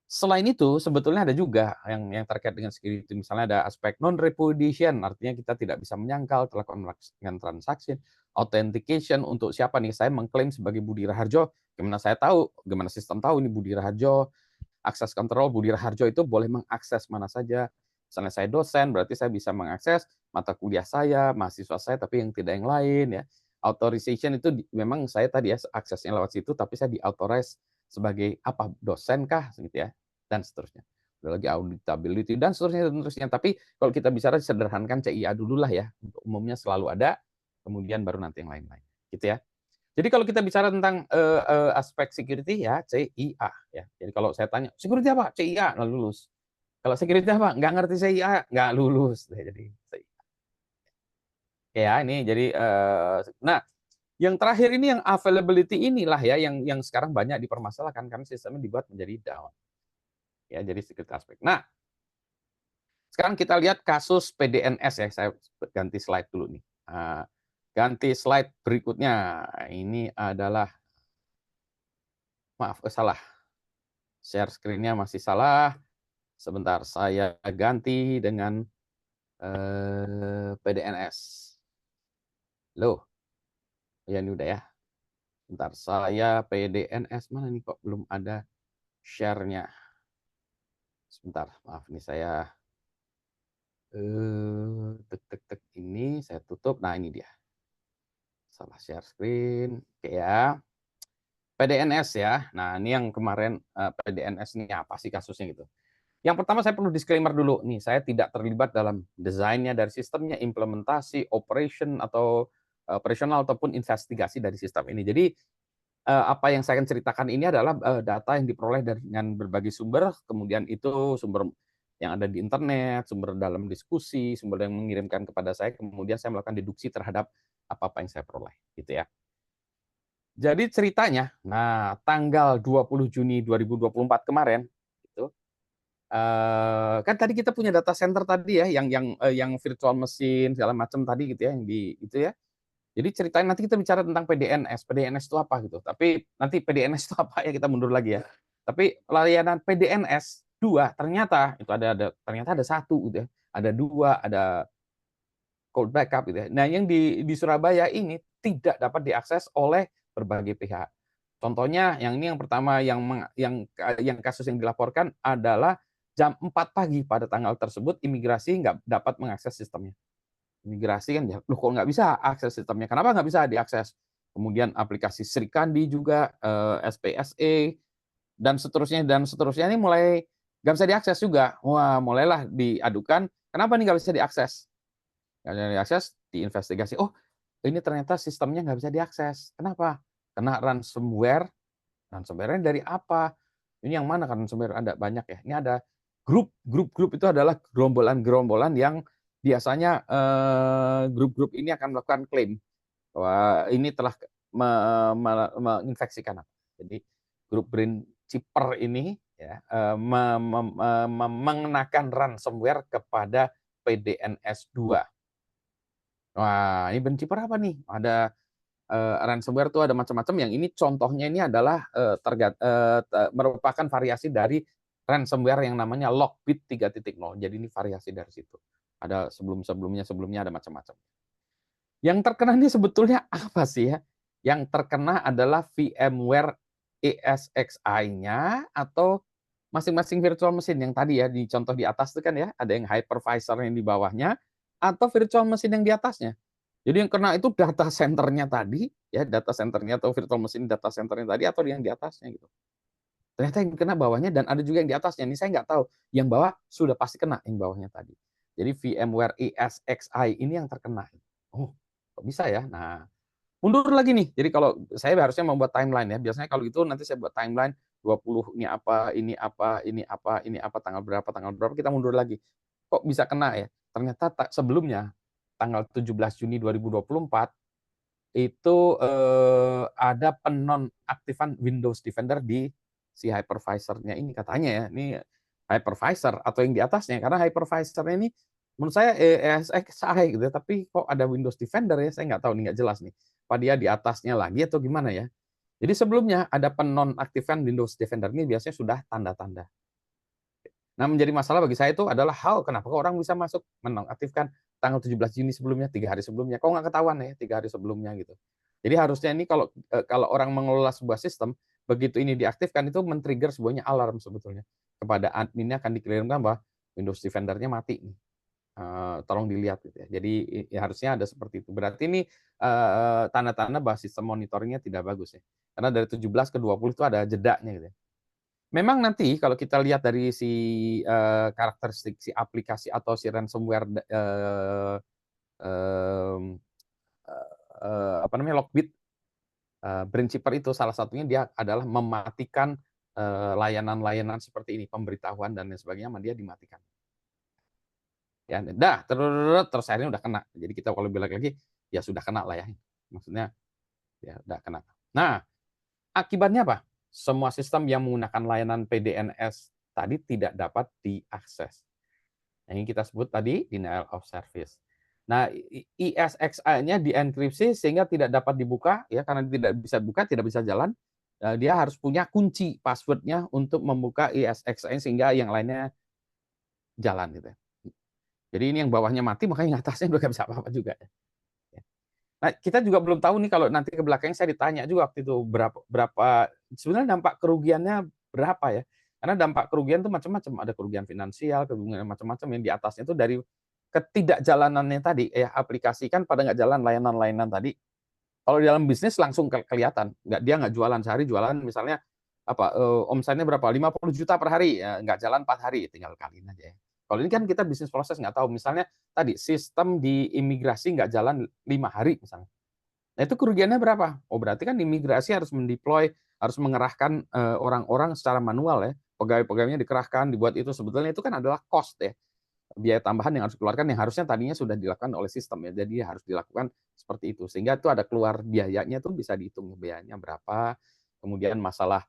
Selain itu, sebetulnya ada juga yang terkait dengan security. Misalnya ada aspek non-repudiation, artinya kita tidak bisa menyangkal, telah melakukan transaksi, authentication untuk siapa nih, saya mengklaim sebagai Budi Raharjo, gimana saya tahu, gimana sistem tahu ini Budi Raharjo, akses control, Budi Raharjo itu boleh mengakses mana saja. Misalnya saya dosen, berarti saya bisa mengakses mata kuliah saya, mahasiswa saya, tapi yang tidak yang lain. Ya. Authorization itu memang saya tadi ya aksesnya lewat situ, tapi saya di-authorize sebagai apa, dosen kah, gitu ya, dan seterusnya. Ada lagi auditability, dan seterusnya. Tapi kalau kita bicara sederhanakan CIA dulu lah ya, untuk umumnya selalu ada, kemudian baru nanti yang lain-lain. Gitu ya. Jadi kalau kita bicara tentang aspek security ya CIA ya. Jadi kalau saya tanya security apa? CIA nggak lulus. Kalau security apa? Nggak ngerti CIA nggak lulus. Jadi CIA. Ya ini jadi nah yang terakhir ini yang availability inilah ya yang sekarang banyak dipermasalahkan karena sistemnya dibuat menjadi down. Ya jadi security aspek. Nah sekarang kita lihat kasus PDNS ya. Saya ganti slide dulu nih. Ganti slide berikutnya. Ini adalah, maaf, salah. Share screen-nya masih salah. Sebentar, saya ganti dengan PDNS. Loh, ya ini udah ya. Bentar, saya PDNS, mana nih kok belum ada share-nya. Sebentar, maaf nih saya ini saya tutup. Nah, ini dia. Salah share screen. Oke ya. PDNS ya. Nah, ini yang kemarin PDNS ini apa sih kasusnya gitu. Yang pertama saya perlu disclaimer dulu. Nih, saya tidak terlibat dalam desainnya dari sistemnya, implementasi, operasional ataupun investigasi dari sistem ini. Jadi apa yang saya akan ceritakan ini adalah data yang diperoleh dengan berbagai sumber, kemudian itu sumber yang ada di internet, sumber dalam diskusi, sumber yang mengirimkan kepada saya, kemudian saya melakukan deduksi terhadap apa-apa yang saya peroleh, gitu ya. Jadi ceritanya, nah tanggal 20 Juni 2024 kemarin, gitu, kan tadi kita punya data center tadi ya, yang virtual machine segala macam tadi gitu ya, yang di itu ya. Jadi ceritain nanti kita bicara tentang PDNS. PDNS itu apa gitu. Tapi nanti PDNS itu apa ya, kita mundur lagi ya. Tapi layanan PDNS 2 ternyata itu ternyata ada 1 gitu ya. Ada 2, ada cold backup gitu ya. Nah, yang di Surabaya ini tidak dapat diakses oleh berbagai pihak. Contohnya yang ini yang pertama yang kasus yang dilaporkan adalah jam 4 pagi pada tanggal tersebut imigrasi nggak dapat mengakses sistemnya. Imigrasi kan ya, loh kok nggak bisa akses sistemnya? Kenapa nggak bisa diakses? Kemudian aplikasi Srikandi juga, SPSE dan seterusnya ini mulai nggak bisa diakses juga. Wah, mulailah diadukan. Kenapa nih nggak bisa diakses? Nggak bisa diakses, diinvestigasi. Oh, ini ternyata sistemnya nggak bisa diakses. Kenapa? Kena ransomware. Ransomware-nya dari apa? Ini yang mana kan ransomware? Ada banyak ya. Ini ada grup itu adalah gerombolan yang biasanya grup-grup ini akan melakukan klaim bahwa ini telah menginfeksikan apa. Jadi grup Brain Chipper ini ya mengenakan ransomware kepada PDNS 2. Wah, ini Brain Chipper apa nih? Ada ransomware tuh ada macam-macam. Yang ini contohnya ini adalah merupakan variasi dari ransomware yang namanya Lockbit 3.0. Jadi ini variasi dari situ. Ada sebelumnya ada macam-macam. Yang terkena ini sebetulnya apa sih ya? Yang terkena adalah VMware ESXi-nya atau masing-masing virtual machine yang tadi ya di contoh di atas itu kan ya, ada yang hypervisor yang di bawahnya atau virtual machine yang di atasnya. Jadi yang kena itu data centernya tadi, ya data centernya atau virtual machine data centernya tadi atau yang di atasnya gitu. Ternyata yang kena bawahnya dan ada juga yang di atasnya. Ini saya nggak tahu. Yang bawah sudah pasti kena yang bawahnya tadi. Jadi VMware ESXi ini yang terkena. Oh, kok bisa ya? Nah, mundur lagi nih. Jadi kalau saya harusnya membuat timeline ya. Biasanya kalau itu nanti saya buat timeline 20 ini apa, ini apa, ini apa, ini apa, tanggal berapa, kita mundur lagi. Kok bisa kena ya? Ternyata sebelumnya tanggal 17 Juni 2024 itu ada penonaktifan Windows Defender di si hypervisor-nya ini katanya ya. Ini hypervisor atau yang di atasnya, karena hypervisor-nya ini menurut saya ESXi gitu ya, tapi kok ada Windows Defender ya, saya nggak tahu nih, nggak jelas nih. Apa dia di atasnya lagi atau gimana ya? Jadi sebelumnya ada penonaktifan Windows Defender ini biasanya sudah tanda-tanda. Nah, menjadi masalah bagi saya itu adalah kenapa kok orang bisa masuk menonaktifkan tanggal 17 Juni sebelumnya, 3 hari sebelumnya, kok nggak ketahuan ya 3 hari sebelumnya gitu. Jadi harusnya ini kalau orang mengelola sebuah sistem, begitu ini diaktifkan itu men-trigger sebuahnya alarm sebetulnya. Kepada adminnya akan dikirimkan bahwa Windows Defender-nya mati nih. Tolong dilihat gitu ya. Jadi harusnya ada seperti itu. Berarti ini tanda-tanda bahwa sistem monitoringnya tidak bagus ya. Karena dari 17 ke 20 itu ada jedanya gitu ya. Memang nanti kalau kita lihat dari si karakteristik si aplikasi atau si ransomware apa namanya Lockbit Brainchipper itu salah satunya dia adalah mematikan layanan-layanan seperti ini, pemberitahuan dan lain sebagainya, dia dimatikan. Ya, terus akhirnya udah kena. Jadi kita kalau bilang lagi, ya sudah kena lah ya. Maksudnya, ya udah kena. Nah, akibatnya apa? Semua sistem yang menggunakan layanan PDNS tadi tidak dapat diakses. Yang kita sebut tadi denial of service. Nah, ESXi-nya dienkripsi sehingga tidak dapat dibuka, ya karena tidak bisa buka, tidak bisa jalan. Dia harus punya kunci password-nya untuk membuka ESXi sehingga yang lainnya jalan gitu. Jadi ini yang bawahnya mati, makanya yang atasnya udah nggak bisa apa-apa juga. Nah, kita juga belum tahu nih kalau nanti ke belakangnya saya ditanya juga waktu itu berapa sebenarnya dampak kerugiannya berapa ya? Karena dampak kerugian itu macam-macam, ada kerugian finansial, kerugian macam-macam yang di atasnya itu dari ketidakjalanannya tadi, ya aplikasi kan pada nggak jalan layanan-layanan tadi. Kalau di dalam bisnis langsung kelihatan, dia nggak jualan sehari, jualan misalnya apa omsetnya berapa? 50 juta per hari, ya, nggak jalan 4 hari, tinggal kaliin aja ya. Kalau ini kan kita bisnis proses nggak tahu, misalnya tadi sistem di imigrasi nggak jalan 5 hari misalnya. Nah itu kerugiannya berapa? Oh berarti kan imigrasi harus mendeploy, harus mengerahkan orang-orang secara manual ya, pegawai-pegawainya dikerahkan, dibuat itu sebetulnya itu kan adalah cost ya, biaya tambahan yang harus dikeluarkan yang harusnya tadinya sudah dilakukan oleh sistem ya, jadi harus dilakukan seperti itu sehingga itu ada keluar biayanya tuh bisa dihitung biayanya berapa, kemudian masalah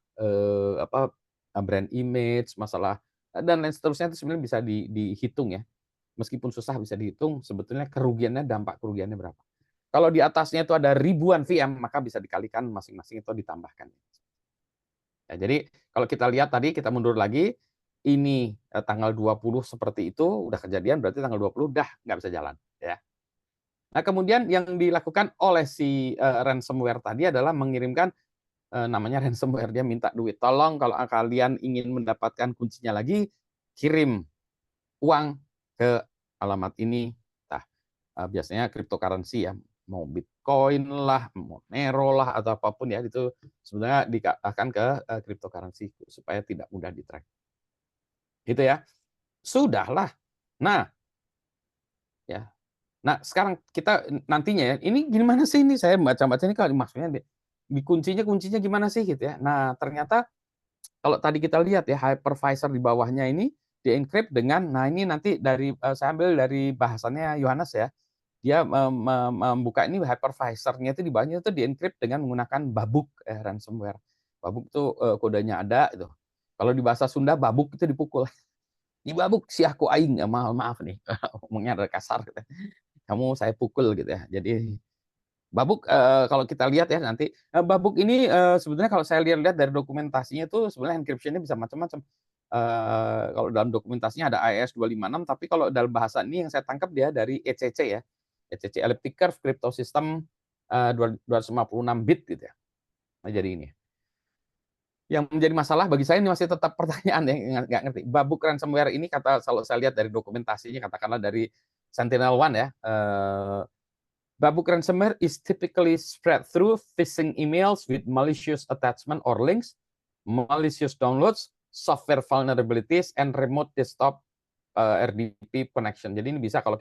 brand image, masalah dan lain seterusnya itu sebenarnya bisa dihitung ya, meskipun susah bisa dihitung sebetulnya kerugiannya, dampak kerugiannya berapa. Kalau di atasnya itu ada ribuan VM maka bisa dikalikan masing-masing itu ditambahkan. Ya, jadi kalau kita lihat tadi kita mundur lagi. Ini tanggal 20 seperti itu udah kejadian berarti tanggal 20 udah nggak bisa jalan ya. Nah, kemudian yang dilakukan oleh si ransomware tadi adalah mengirimkan namanya ransomware, dia minta duit. Tolong kalau kalian ingin mendapatkan kuncinya lagi kirim uang ke alamat ini. Nah, biasanya cryptocurrency ya, mau Bitcoin lah, mau Monero lah atau apapun ya itu sebenarnya akan ke cryptocurrency supaya tidak mudah di-track. Gitu ya. Sudahlah. Nah, ya. Nah, sekarang kita nantinya ya, ini gimana sih ini saya baca-baca ini kalau maksudnya di kuncinya gimana sih gitu ya. Nah, ternyata kalau tadi kita lihat ya hypervisor di bawahnya ini di-encrypt dengan nah ini nanti dari saya ambil dari bahasannya Yohanes ya. Dia membuka ini hypervisor-nya itu di bawahnya itu di-encrypt dengan menggunakan babuk ransomware. Babuk itu kodenya ada itu. Kalau di bahasa Sunda babuk itu dipukul. Dibabuk si aku aing, maaf nih. Ngomongnya ada kasar gitu. Kamu saya pukul gitu ya. Jadi babuk kalau kita lihat ya nanti babuk ini sebetulnya kalau saya lihat dari dokumentasinya itu sebenarnya encryption-nya bisa macam-macam. Kalau dalam dokumentasinya ada AES 256 tapi kalau dalam bahasa ini yang saya tangkap dia dari ECC ya. ECC Elliptic Curve Crypto System 256 bit gitu ya. Nah, jadi ini. Yang menjadi masalah bagi saya ini masih tetap pertanyaan ya, nggak ngerti. Babuk ransomware ini kalau saya lihat dari dokumentasinya, katakanlah dari SentinelOne ya, babuk ransomware is typically spread through phishing emails with malicious attachment or links, malicious downloads, software vulnerabilities, and remote desktop RDP connection. Jadi ini bisa kalau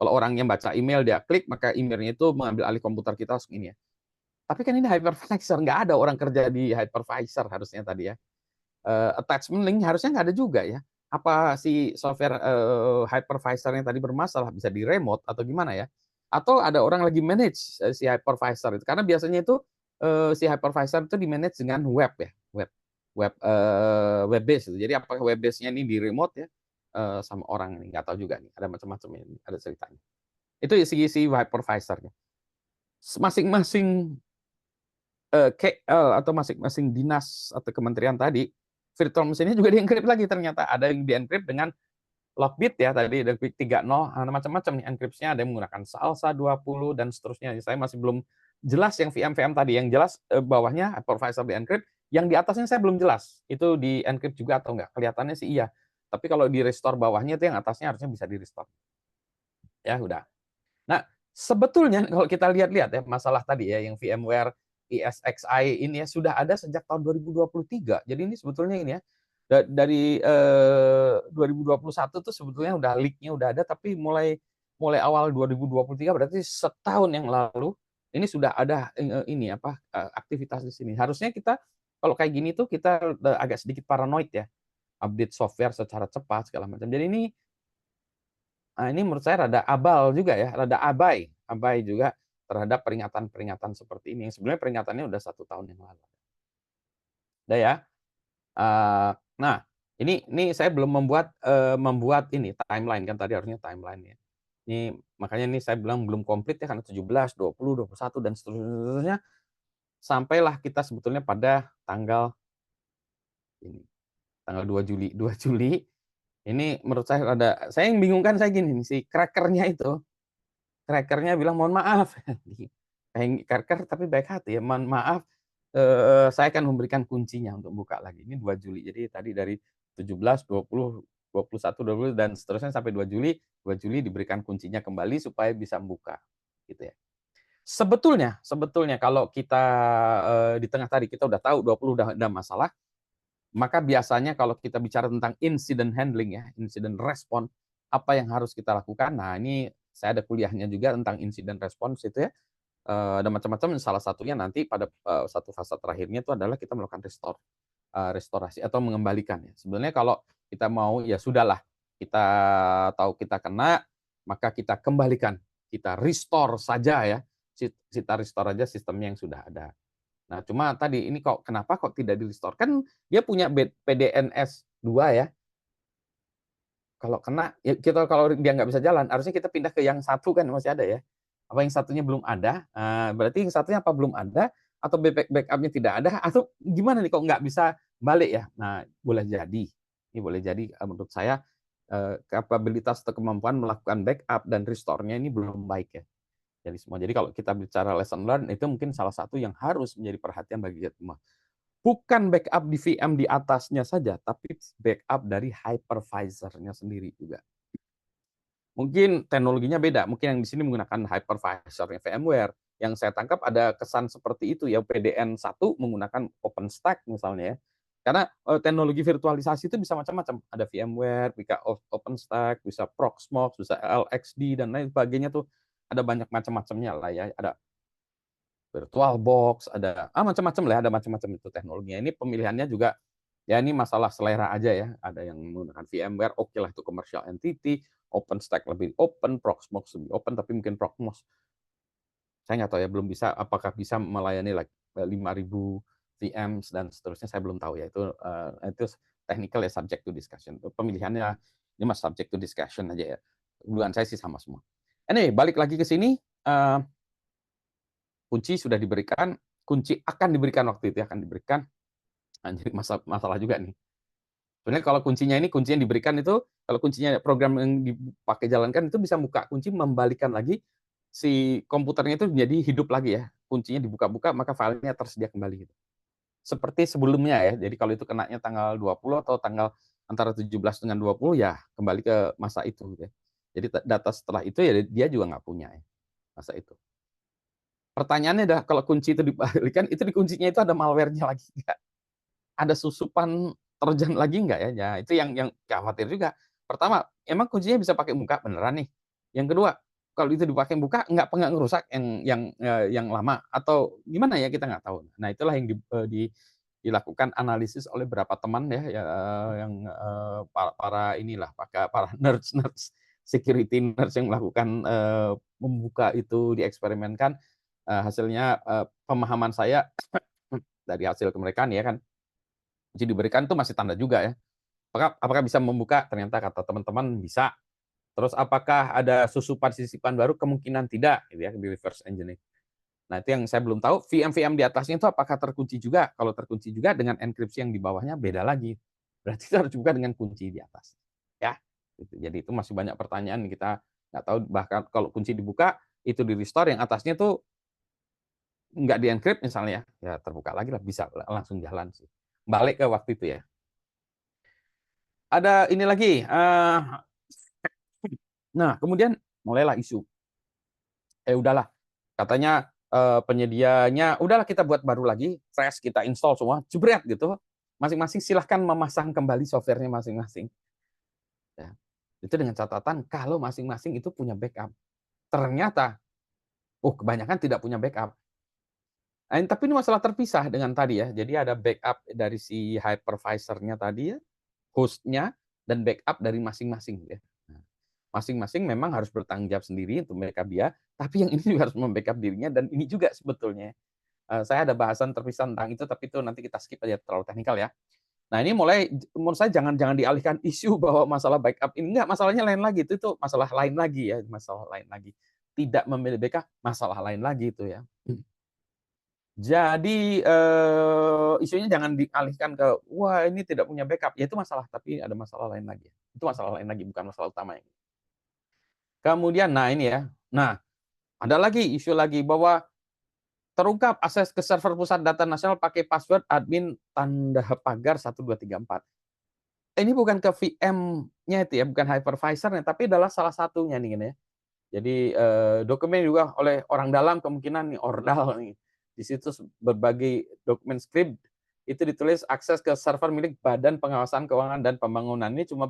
orang yang baca email dia klik, maka emailnya itu mengambil alih komputer kita langsung ini ya. Tapi kan ini hypervisor, nggak ada orang kerja di hypervisor harusnya tadi ya. Attachment link harusnya nggak ada juga ya. Apa si software hypervisor yang tadi bermasalah bisa di remote atau gimana ya? Atau ada orang lagi manage si hypervisor itu, karena biasanya itu si hypervisor itu di manage dengan web ya, web base. Jadi apakah web base-nya ini di remote ya sama orang ini, nggak tahu juga nih, ada macam-macam ini, ada ceritanya. Itu si hypervisor-nya. Masing-masing KL atau masing-masing dinas atau kementerian tadi, virtual machine-nya juga di-encrypt lagi ternyata. Ada yang di-encrypt dengan Lockbit ya tadi, ada 3.0, ada macam-macam nih encryption-nya, ada yang menggunakan Salsa 20 dan seterusnya. Saya masih belum jelas yang VM tadi, yang jelas bawahnya hypervisor di-encrypt, yang di atasnya saya belum jelas. Itu di-encrypt juga atau enggak? Kelihatannya sih iya. Tapi kalau di-restore bawahnya itu yang atasnya harusnya bisa di-restore. Ya, udah. Nah, sebetulnya kalau kita lihat-lihat ya masalah tadi ya yang VMware ESXi ini ya sudah ada sejak tahun 2023. Jadi ini sebetulnya ini ya dari 2021 tuh sebetulnya udah leak-nya udah ada, tapi mulai awal 2023 berarti setahun yang lalu ini sudah ada ini apa aktivitas di sini. Harusnya kita kalau kayak gini tuh kita agak sedikit paranoid ya, update software secara cepat segala macam. Jadi ini menurut saya rada abal juga ya, rada abai juga terhadap peringatan-peringatan seperti ini. Sebenarnya peringatannya udah 1 tahun yang lalu. Udah ya. Nah, ini saya belum membuat ini timeline kan tadi harusnya timeline ya. Ini makanya ini saya bilang belum komplit ya karena 17, 20, 21 dan seterusnya sampailah kita sebetulnya pada tanggal 2 Juli. 2 Juli ini menurut saya saya yang bingungkan saya gini si crackernya bilang mohon maaf. Cracker tapi baik hati ya, mohon maaf saya akan memberikan kuncinya untuk buka lagi. Ini 2 Juli. Jadi tadi dari 17, 20, 21, 20 dan seterusnya sampai 2 Juli. 2 Juli diberikan kuncinya kembali supaya bisa membuka gitu ya. Sebetulnya kalau kita di tengah tadi kita udah tahu 20 udah ada masalah, maka biasanya kalau kita bicara tentang incident handling ya, incident response, apa yang harus kita lakukan? Nah, ini saya ada kuliahnya juga tentang incident response itu ya. Ada macam-macam, salah satunya nanti pada satu fase terakhirnya itu adalah kita melakukan restorasi atau mengembalikan ya. Sebenarnya kalau kita mau ya sudahlah, kita tahu kita kena, maka kita kembalikan, kita restore saja ya. Kita restore aja sistemnya yang sudah ada. Nah, cuma tadi ini kenapa tidak di-restore? Kan dia punya PDNS 2 ya. Kalau kena, ya kalau dia nggak bisa jalan, harusnya kita pindah ke yang satu kan masih ada ya. Apa yang satunya belum ada? Berarti yang satunya apa belum ada? Atau backup-nya tidak ada? Atau gimana nih kok nggak bisa balik ya? Nah, boleh jadi. Ini boleh jadi menurut saya kapabilitas atau kemampuan melakukan backup dan restore-nya ini belum baik ya. Jadi semua. Jadi kalau kita bicara lesson learn itu mungkin salah satu yang harus menjadi perhatian bagi kita semua. Bukan backup di VM di atasnya saja, tapi backup dari hypervisor-nya sendiri juga. Mungkin teknologinya beda. Mungkin yang di sini menggunakan hypervisor-nya VMware. Yang saya tangkap ada kesan seperti itu ya, PDN1 menggunakan OpenStack misalnya ya. Karena teknologi virtualisasi itu bisa macam-macam. Ada VMware, bisa OpenStack, bisa Proxmox, bisa LXD dan lain sebagainya tuh. Ada banyak macam-macamnya lah ya. Ada VirtualBox, ada macam-macam lah, ada macam-macam itu teknologinya. Ini pemilihannya juga ya ini masalah selera aja ya. Ada yang menggunakan VMware, oke lah itu commercial entity, OpenStack lebih open, Proxmox lebih open, tapi mungkin Proxmox saya nggak tahu ya, belum bisa apakah bisa melayani 5.000 VMs dan seterusnya, saya belum tahu ya. Itu technical ya, subject to discussion. Pemilihannya ini mas subject to discussion aja ya. Dugaan saya sih sama semua. Ini balik lagi ke sini, kunci sudah diberikan, kunci akan diberikan waktu itu akan diberikan. Jadi masalah juga nih. Sebenarnya kalau kuncinya diberikan itu, kalau kuncinya program yang dipakai jalankan itu bisa buka kunci, membalikan lagi si komputernya itu menjadi hidup lagi ya. Kuncinya dibuka-buka maka filenya tersedia kembali gitu. Seperti sebelumnya ya. Jadi kalau itu kenanya tanggal 20 atau tanggal antara 17 dengan 20 ya kembali ke masa itu gitu ya. Jadi data setelah itu ya dia juga nggak punya ya masa itu. Pertanyaannya adalah kalau kunci itu dibalikan, itu di kuncinya itu ada malware-nya lagi nggak? Ada susupan Trojan lagi nggak ya? Ya itu yang khawatir juga. pertama, emang kuncinya bisa pakai muka beneran nih. Yang kedua, kalau itu dipakai muka nggak ngerusak yang lama atau gimana ya, kita nggak tahu. Nah itulah yang dilakukan analisis oleh beberapa teman ya, yang para inilah para nerds security nerds yang melakukan membuka itu dieksperimenkan. Hasilnya pemahaman saya dari hasil mereka ya kan, kunci diberikan itu masih tanda juga ya. Apakah bisa membuka? Ternyata kata teman-teman bisa. Terus apakah ada susupan sisipan baru? Kemungkinan tidak, gitu ya, di reverse engineering. Nah itu yang saya belum tahu. VM di atasnya itu apakah terkunci juga? Kalau terkunci juga dengan enkripsi yang di bawahnya beda lagi. Berarti itu harus juga dengan kunci di atas. Ya, gitu. Jadi itu masih banyak pertanyaan kita nggak tahu. Bahkan kalau kunci dibuka itu di restore, yang atasnya tuh nggak di encrypt misalnya, ya terbuka lagi lah, bisa langsung jalan sih. Balik ke waktu itu ya. Ada ini lagi. Nah, kemudian mulailah isu. Udahlah, katanya penyedianya, udahlah kita buat baru lagi, fresh, kita install semua, jebret gitu. Masing-masing silahkan memasang kembali softwarenya masing-masing. Ya. Itu dengan catatan kalau masing-masing itu punya backup. Ternyata, kebanyakan tidak punya backup. Nah, tapi ini masalah terpisah dengan tadi ya. Jadi ada backup dari si hypervisor-nya tadi ya, host-nya, dan backup dari masing-masing ya. Masing-masing memang harus bertanggung jawab sendiri untuk backup dia, tapi yang ini juga harus membackup dirinya, dan ini juga sebetulnya. Saya ada bahasan terpisah tentang itu, tapi itu nanti kita skip aja, terlalu teknikal ya. Nah ini mulai, menurut saya jangan dialihkan isu bahwa masalah backup ini, enggak, masalahnya lain lagi, itu masalah lain lagi ya, masalah lain lagi. Tidak memilih backup, masalah lain lagi itu ya. Jadi isunya jangan dialihkan ke, wah ini tidak punya backup, ya itu masalah, tapi ada masalah lain lagi. Itu masalah lain lagi, bukan masalah utamanya. Kemudian, nah ini ya, nah ada lagi isu lagi bahwa terungkap akses ke server pusat data nasional pakai password admin tanda pagar 1234. Ini bukan ke VM-nya itu ya, bukan hypervisor-nya, tapi adalah salah satunya nih ya. Jadi dokumen juga oleh orang dalam, kemungkinan nih ordal nih. Di situ berbagai dokumen script itu ditulis akses ke server milik Badan Pengawasan Keuangan dan Pembangunan. Ini cuma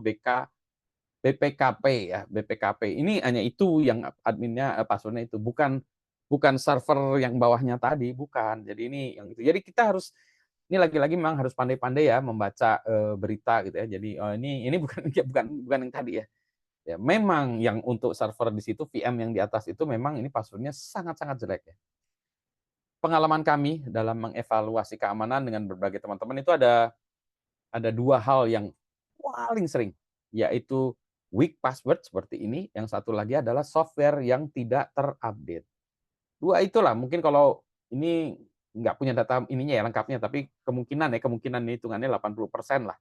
BPKP ya, BPKP. Ini hanya itu yang adminnya, passwordnya itu, bukan server yang bawahnya tadi, bukan. Jadi ini yang itu. Jadi kita harus, ini lagi-lagi memang harus pandai-pandai ya membaca berita gitu ya. Jadi ini bukan yang tadi ya. Ya memang yang untuk server di situ, VM yang di atas itu memang ini passwordnya sangat-sangat jelek ya. Pengalaman kami dalam mengevaluasi keamanan dengan berbagai teman-teman itu ada dua hal yang paling sering, yaitu weak password seperti ini, yang satu lagi adalah software yang tidak terupdate. Dua itulah, mungkin kalau ini nggak punya data ininya ya lengkapnya, tapi kemungkinan hitungannya 80% lah.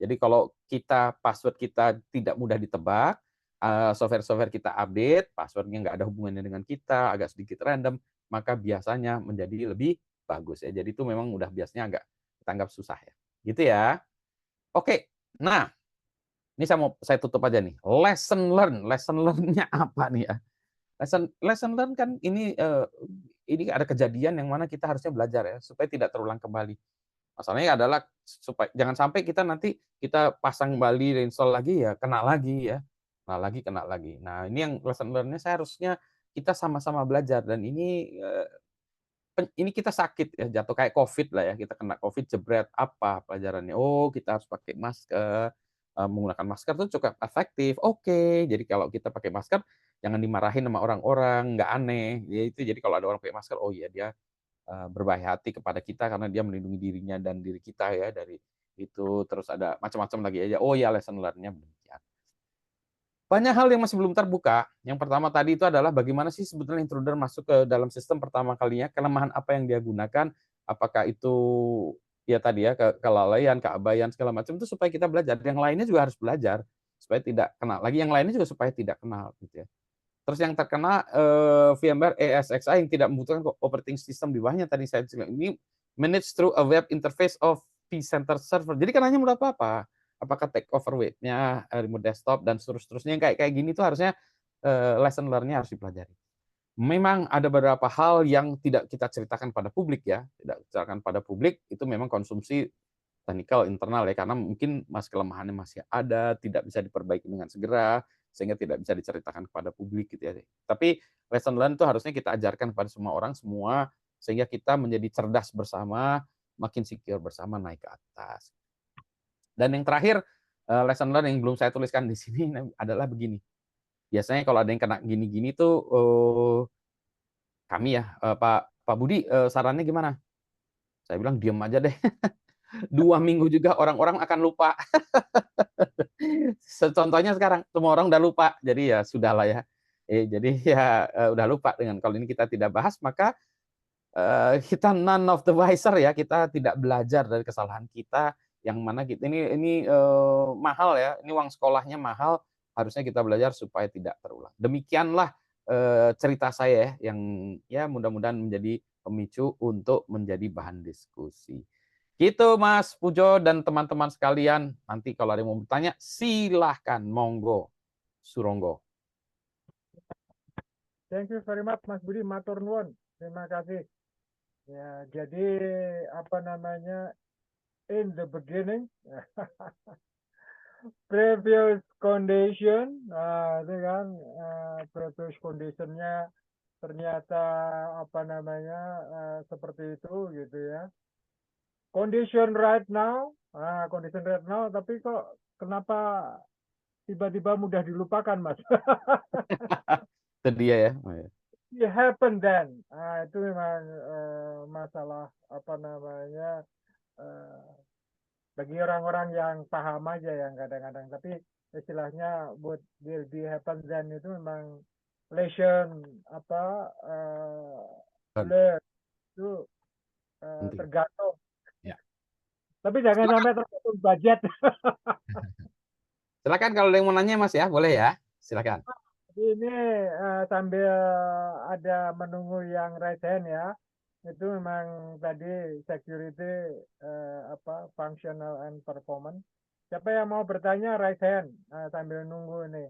Jadi kalau password kita tidak mudah ditebak, software kita update, passwordnya nggak ada hubungannya dengan kita, agak sedikit random, maka biasanya menjadi lebih bagus ya. Jadi itu memang udah biasanya agak kita anggap susah ya. Gitu ya. Oke, nah ini saya tutup aja nih. Lesson learn-nya apa nih ya? Lesson learn kan ini ada kejadian yang mana kita harusnya belajar ya, supaya tidak terulang kembali. Masalahnya adalah supaya jangan sampai kita nanti pasang kembali, reinstall lagi ya kena lagi ya. Kena lagi. Nah, ini yang lesson learn-nya saya harusnya kita sama-sama belajar, dan ini kita sakit ya, jatuh kayak COVID lah ya, kita kena COVID, jebret, apa pelajarannya? Oh, kita harus pakai masker, menggunakan masker itu cukup efektif. Oke, jadi kalau kita pakai masker jangan dimarahin sama orang-orang, nggak aneh. Ya itu, jadi kalau ada orang pakai masker, oh iya dia berbaik hati kepada kita karena dia melindungi dirinya dan diri kita ya dari itu. Terus ada macam-macam lagi aja. Oh ya, lesson learn-nya demikian. Banyak hal yang masih belum terbuka. Yang pertama tadi itu adalah bagaimana sih sebetulnya intruder masuk ke dalam sistem pertama kalinya, kelemahan apa yang dia gunakan, apakah itu ya tadi ya kelalaian, keabayan segala macam, itu supaya kita belajar. Yang lainnya juga harus belajar supaya tidak kena lagi. Yang lainnya juga supaya tidak kenal gitu ya. Terus yang terkena VMware ESXi yang tidak membutuhkan operating system di bawahnya, tadi saya bilang ini managed through a web interface of vCenter server. Jadi kan hanya mudah apa? Apakah take over weight-nya, remote desktop, dan seterusnya yang kayak gini tuh harusnya lesson learn-nya harus dipelajari. Memang ada beberapa hal yang tidak kita ceritakan pada publik ya, tidak ceritakan pada publik, itu memang konsumsi technical internal ya, karena mungkin kelemahannya masih ada, tidak bisa diperbaiki dengan segera, sehingga tidak bisa diceritakan kepada publik gitu ya. Tapi lesson learn itu harusnya kita ajarkan kepada semua orang semua, sehingga kita menjadi cerdas bersama, makin secure bersama naik ke atas. Dan yang terakhir, lesson learn yang belum saya tuliskan di sini adalah begini. Biasanya kalau ada yang kena gini-gini tuh, kami ya, Pak Budi, sarannya gimana? Saya bilang diam aja deh. 2 minggu juga orang-orang akan lupa. Contohnya sekarang, semua orang udah lupa. Jadi ya sudahlah ya. Jadi ya udah lupa dengan kalau ini kita tidak bahas, maka kita none of the wiser ya. Kita tidak belajar dari kesalahan kita. Yang mana kita ini mahal ya. Ini uang sekolahnya mahal. Harusnya kita belajar supaya tidak terulang. Demikianlah cerita saya yang ya mudah-mudahan menjadi pemicu untuk menjadi bahan diskusi. Gitu Mas Pujo dan teman-teman sekalian. Nanti kalau ada yang mau bertanya, silahkan, monggo, Suronggo. Thank you very much Mas Budi, matur nuwun. Terima kasih. Ya, jadi apa namanya, in the beginning, previous condition, itu kan previous conditionnya ternyata apa namanya seperti itu gitu ya. Condition right now, tapi kok kenapa tiba-tiba mudah dilupakan, Mas? Itu dia ya. Oh, ya. It happened then. Itu memang masalah apa namanya bagi orang-orang yang paham aja yang kadang-kadang. Tapi istilahnya what will be happen then itu memang lesson apa learn itu tergantung. Ya. Tapi jangan sampai tergantung budget. Silakan kalau ada yang mau nanya Mas ya, boleh ya. Silakan. Ini sambil ada menunggu yang right hand ya. Itu memang tadi security apa functional and performance. Siapa yang mau bertanya right hand sambil nunggu ini.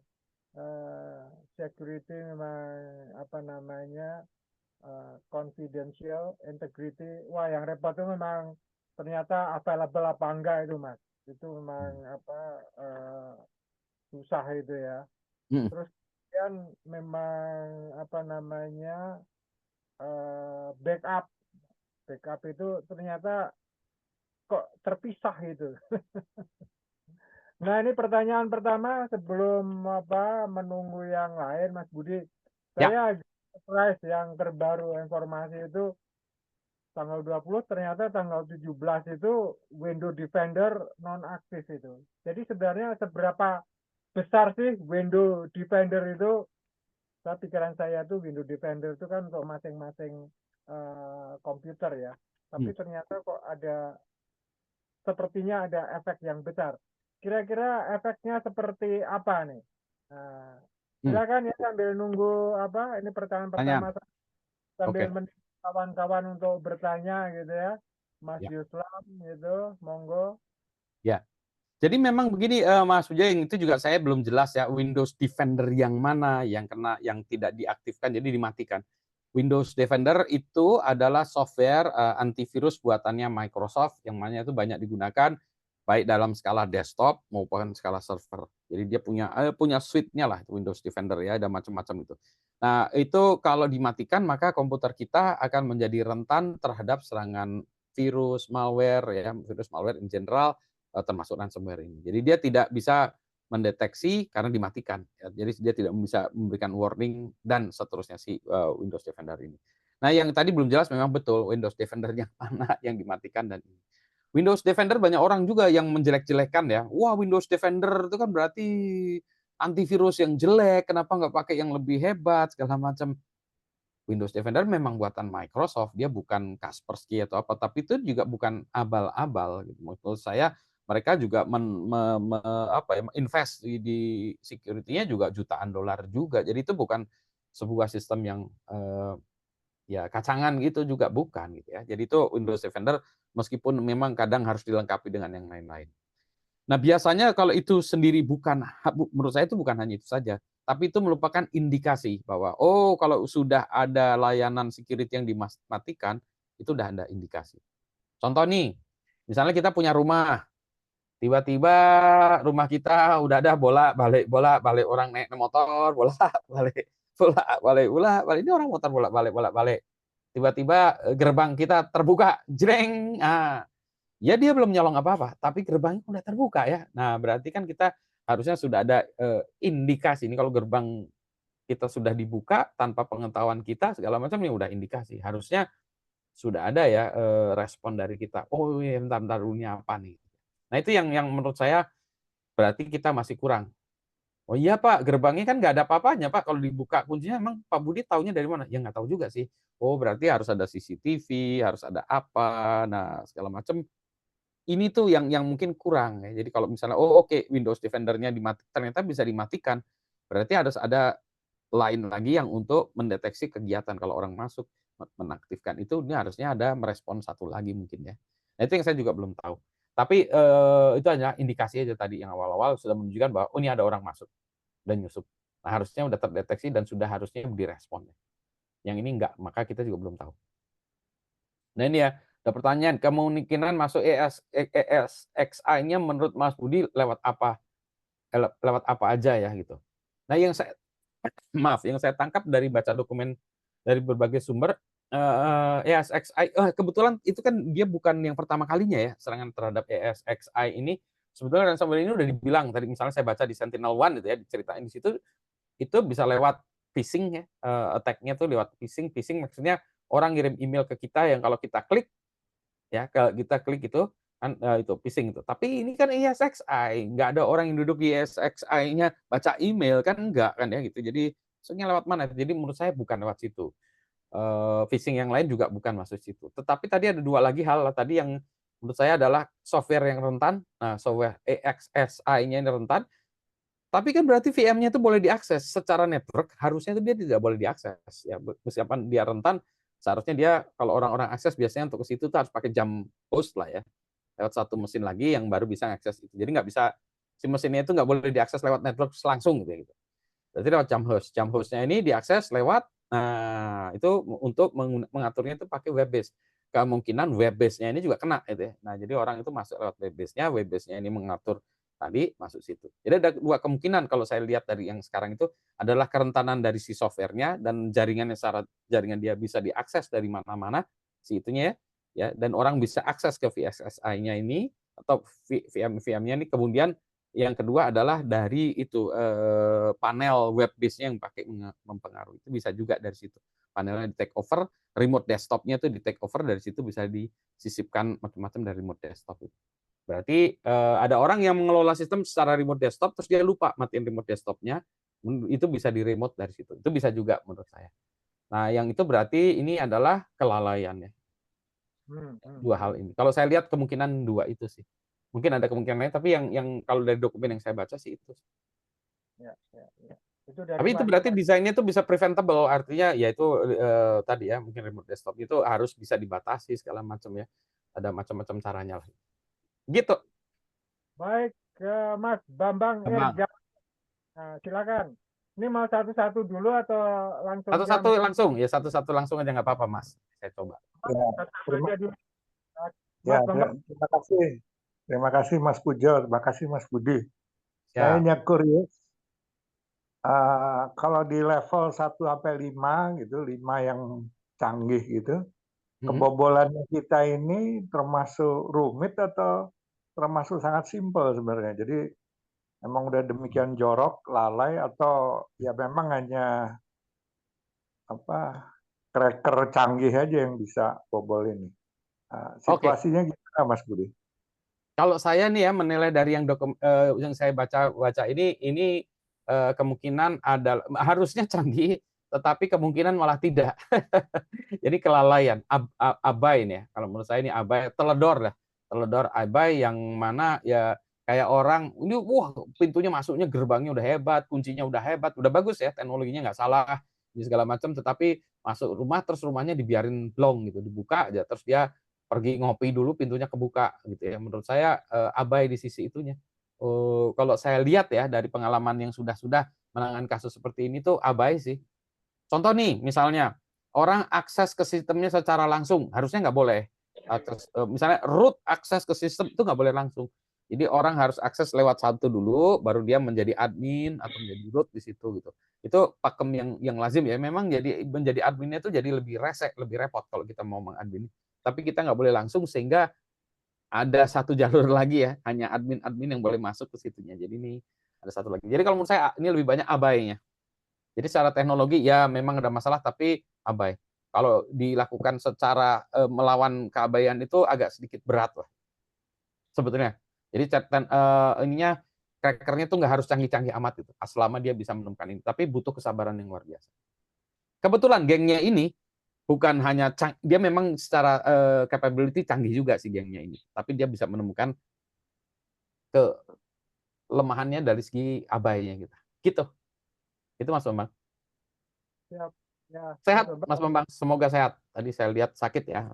Security memang apa namanya confidential, integrity. Wah, yang repot itu memang ternyata available apa enggak itu Mas. Itu memang apa susah itu ya. Terus kemudian memang apa namanya backup itu ternyata kok terpisah gitu. Nah, ini pertanyaan pertama sebelum apa menunggu yang lain Mas Budi. Saya surprise yang terbaru informasi itu tanggal 20 ternyata tanggal 17 itu Windows Defender nonaktif itu. Jadi sebenarnya seberapa besar sih Windows Defender itu? Pikiran saya tuh Windows Defender itu kan untuk masing-masing komputer ya. Tapi ternyata kok ada sepertinya ada efek yang besar. Kira-kira efeknya seperti apa nih? Silakan ya sambil nunggu apa ini pertanyaan pertama sambil kawan-kawan untuk bertanya gitu ya. Mas Yuslam gitu, monggo. Ya. Jadi memang begini Mas Pujo, yang itu juga saya belum jelas ya Windows Defender yang mana yang kena yang tidak diaktifkan jadi dimatikan. Windows Defender itu adalah software antivirus buatannya Microsoft yang mana itu banyak digunakan baik dalam skala desktop maupun skala server. Jadi dia punya suite-nya lah Windows Defender ya, ada macam-macam itu. Nah, itu kalau dimatikan maka komputer kita akan menjadi rentan terhadap serangan virus, malware ya, virus malware in general termasuk ransomware ini. Jadi dia tidak bisa mendeteksi karena dimatikan. Ya. Jadi dia tidak bisa memberikan warning dan seterusnya si Windows Defender ini. Nah, yang tadi belum jelas memang betul Windows Defender yang mana yang dimatikan dan ini. Windows Defender banyak orang juga yang menjelek-jelekan ya. Wah, Windows Defender itu kan berarti antivirus yang jelek, kenapa nggak pakai yang lebih hebat, segala macam. Windows Defender memang buatan Microsoft, dia bukan Kaspersky atau apa, tapi itu juga bukan abal-abal. Gitu. Menurut saya mereka juga invest di security-nya juga jutaan dolar juga. Jadi itu bukan sebuah sistem yang ya kacangan gitu juga bukan gitu ya. Jadi itu Windows Defender meskipun memang kadang harus dilengkapi dengan yang lain-lain. Nah, biasanya kalau itu sendiri menurut saya itu bukan hanya itu saja, tapi itu merupakan indikasi bahwa kalau sudah ada layanan security yang dimatikan, itu udah ada indikasi. Contoh nih, Misalnya kita punya rumah, tiba-tiba rumah kita udah ada bolak-balik orang naik motor, bolak-balik, bolak-balik. Ini orang motor bolak-balik. Tiba-tiba gerbang kita terbuka, jreng. Nah, ya dia belum nyolong apa-apa, tapi gerbangnya udah terbuka ya. Nah, berarti kan kita harusnya sudah ada indikasi. Ini kalau gerbang kita sudah dibuka tanpa pengetahuan kita, segala macam ini udah indikasi. Harusnya sudah ada ya respon dari kita. Oh iya, bentar dulu ini apa nih? Nah itu yang menurut saya berarti kita masih kurang. Oh iya Pak, gerbangnya kan nggak ada apa-apanya Pak. Kalau dibuka kuncinya emang Pak Budi taunya dari mana? Ya nggak tahu juga sih. Oh berarti harus ada CCTV, harus ada apa, nah segala macam. Ini tuh yang mungkin kurang ya. Jadi kalau misalnya oke, Windows Defender-nya ternyata bisa dimatikan, berarti harus ada lain lagi yang untuk mendeteksi kegiatan kalau orang masuk menaktifkan itu, ini harusnya ada merespon satu lagi mungkin ya. Nah itu yang saya juga belum tahu. Tapi itu hanya indikasi aja tadi yang awal-awal sudah menunjukkan bahwa ini ada orang masuk dan nyusup. Nah harusnya sudah terdeteksi dan sudah harusnya direspon. Yang ini enggak, maka kita juga belum tahu. Nah ini ya, ada pertanyaan, kemungkinan masuk ESXi-nya menurut Mas Budi lewat apa? Lewat apa aja ya gitu. Nah yang saya tangkap dari baca dokumen dari berbagai sumber, ESXi, kebetulan itu kan dia bukan yang pertama kalinya ya serangan terhadap ESXi ini. Sebetulnya ransomware ini udah dibilang tadi, misalnya saya baca di Sentinel-1 itu ya, diceritain di situ, itu bisa lewat phishing ya, attack-nya tuh lewat phishing. Phishing maksudnya orang ngirim email ke kita yang kalau kita klik ya, kalau kita klik itu kan itu phishing itu. Tapi ini kan ESXi, nggak ada orang yang duduk di ESXi-nya baca email kan, enggak kan ya gitu. Jadi maksudnya lewat mana? Jadi menurut saya bukan lewat situ. Phishing yang lain juga bukan masuk situ. Tetapi tadi ada dua lagi hal tadi yang menurut saya adalah software yang rentan. Nah, software EXSI-nya ini rentan. Tapi kan berarti VM-nya itu boleh diakses secara network, harusnya itu dia tidak boleh diakses ya. Meskipun dia rentan, seharusnya dia kalau orang-orang akses biasanya untuk ke situ tuh harus pakai jam host lah ya. Lewat satu mesin lagi yang baru bisa akses itu. Jadi nggak bisa, si mesinnya itu nggak boleh diakses lewat network langsung gitu. Berarti lewat jam host. Jam hostnya ini diakses lewat, nah itu untuk mengaturnya itu pakai web base. Kemungkinan web base-nya ini juga kena gitu ya. Nah jadi orang itu masuk lewat web base-nya ini mengatur tadi masuk situ. Jadi ada dua kemungkinan kalau saya lihat dari yang sekarang itu adalah kerentanan dari si softwarenya dan jaringannya, syarat jaringan dia bisa diakses dari mana-mana si itunya ya, dan orang bisa akses ke VSSI-nya ini atau VM-nya ini. Kemudian yang kedua adalah dari itu panel web base-nya yang pakai mempengaruhi, itu bisa juga dari situ. Panelnya di take over, remote desktop-nya itu di take over, dari situ bisa disisipkan macam-macam dari remote desktop itu. Berarti ada orang yang mengelola sistem secara remote desktop terus dia lupa matiin remote desktop-nya, itu bisa di remote dari situ. Itu bisa juga menurut saya. Nah, yang itu berarti ini adalah kelalaian ya. Dua hal ini. Kalau saya lihat kemungkinan dua itu sih. Mungkin ada kemungkinan lain, tapi yang kalau dari dokumen yang saya baca sih itu. Ya. Itu dari Tapi itu berarti desainnya itu bisa preventable, artinya ya itu tadi ya, mungkin remote desktop itu harus bisa dibatasi segala macam ya. Ada macam-macam caranya lah. Gitu. Baik, Mas Bambang Erja. Nah, silakan. Ini mau satu-satu dulu atau langsung? Satu-satu langsung, ya satu-satu langsung aja nggak apa-apa Mas. Saya coba. Terima kasih. Terima kasih Mas Pujo, terima kasih Mas Budi. Saya curious. Kalau di level 1-5 gitu, 5 yang canggih gitu, kebobolannya kita ini termasuk rumit atau termasuk sangat simpel sebenarnya. Jadi emang udah demikian jorok, lalai, atau ya memang hanya cracker canggih aja yang bisa bobol ini. Situasinya gimana Mas Budi? Kalau saya nih ya menilai dari yang saya baca ini kemungkinan ada, harusnya canggih, tetapi kemungkinan malah tidak. Jadi kelalaian, abai nih ya. Kalau menurut saya ini abai, teledor abai, yang mana ya kayak orang ini pintunya masuknya, gerbangnya udah hebat, kuncinya udah hebat, udah bagus ya, teknologinya nggak salah ini segala macam, tetapi masuk rumah terus rumahnya dibiarin blong gitu, dibuka aja terus dia pergi ngopi dulu, pintunya kebuka gitu ya. Menurut saya abai di sisi itunya. Kalau saya lihat ya dari pengalaman yang sudah menangani kasus seperti ini tuh abai sih. Contoh nih, misalnya orang akses ke sistemnya secara langsung, harusnya nggak boleh. misalnya root akses ke sistem itu nggak boleh langsung. Jadi orang harus akses lewat satu dulu, baru dia menjadi admin atau menjadi root di situ gitu. Itu pakem yang lazim ya. Memang jadi menjadi adminnya itu jadi lebih resek, lebih repot kalau kita mau mengadmin. Tapi kita nggak boleh langsung sehingga ada satu jalur lagi ya, hanya admin-admin yang boleh masuk ke situnya. Jadi ini ada satu lagi. Jadi kalau menurut saya ini lebih banyak abainya. Jadi secara teknologi ya memang ada masalah tapi abai. Kalau dilakukan secara melawan keabaian itu agak sedikit berat lah sebetulnya. Jadi ininya crackernya tuh nggak harus canggih-canggih amat itu, selama dia bisa menemukan ini. Tapi butuh kesabaran yang luar biasa. Kebetulan gengnya ini bukan hanya dia memang secara capability canggih juga sih gengnya ini, tapi dia bisa menemukan kelemahannya dari segi abainya gitu. Gitu. Itu Mas Bambang. Siap. Ya, Sehat Mas Mas Bambang, semoga sehat. Tadi saya lihat sakit ya.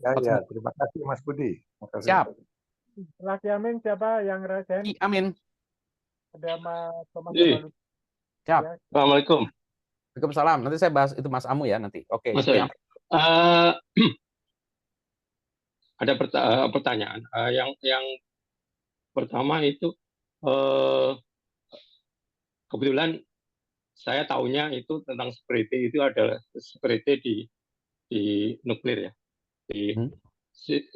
Ya, terima kasih Mas Budi. Makasih. Siap. Setelah Ki Amin siapa yang ngerasain? Ki Amin. Ada Mas Thomas Ih. Abalu. Siap. Ya. Assalamualaikum. Waalaikumsalam. Nanti saya bahas itu Mas Amu ya nanti. Oke. Mas Ki Oi. Amin. Ada pertanyaan. Yang pertama itu kebetulan saya tahunya itu tentang security itu adalah security di nuklir ya. Di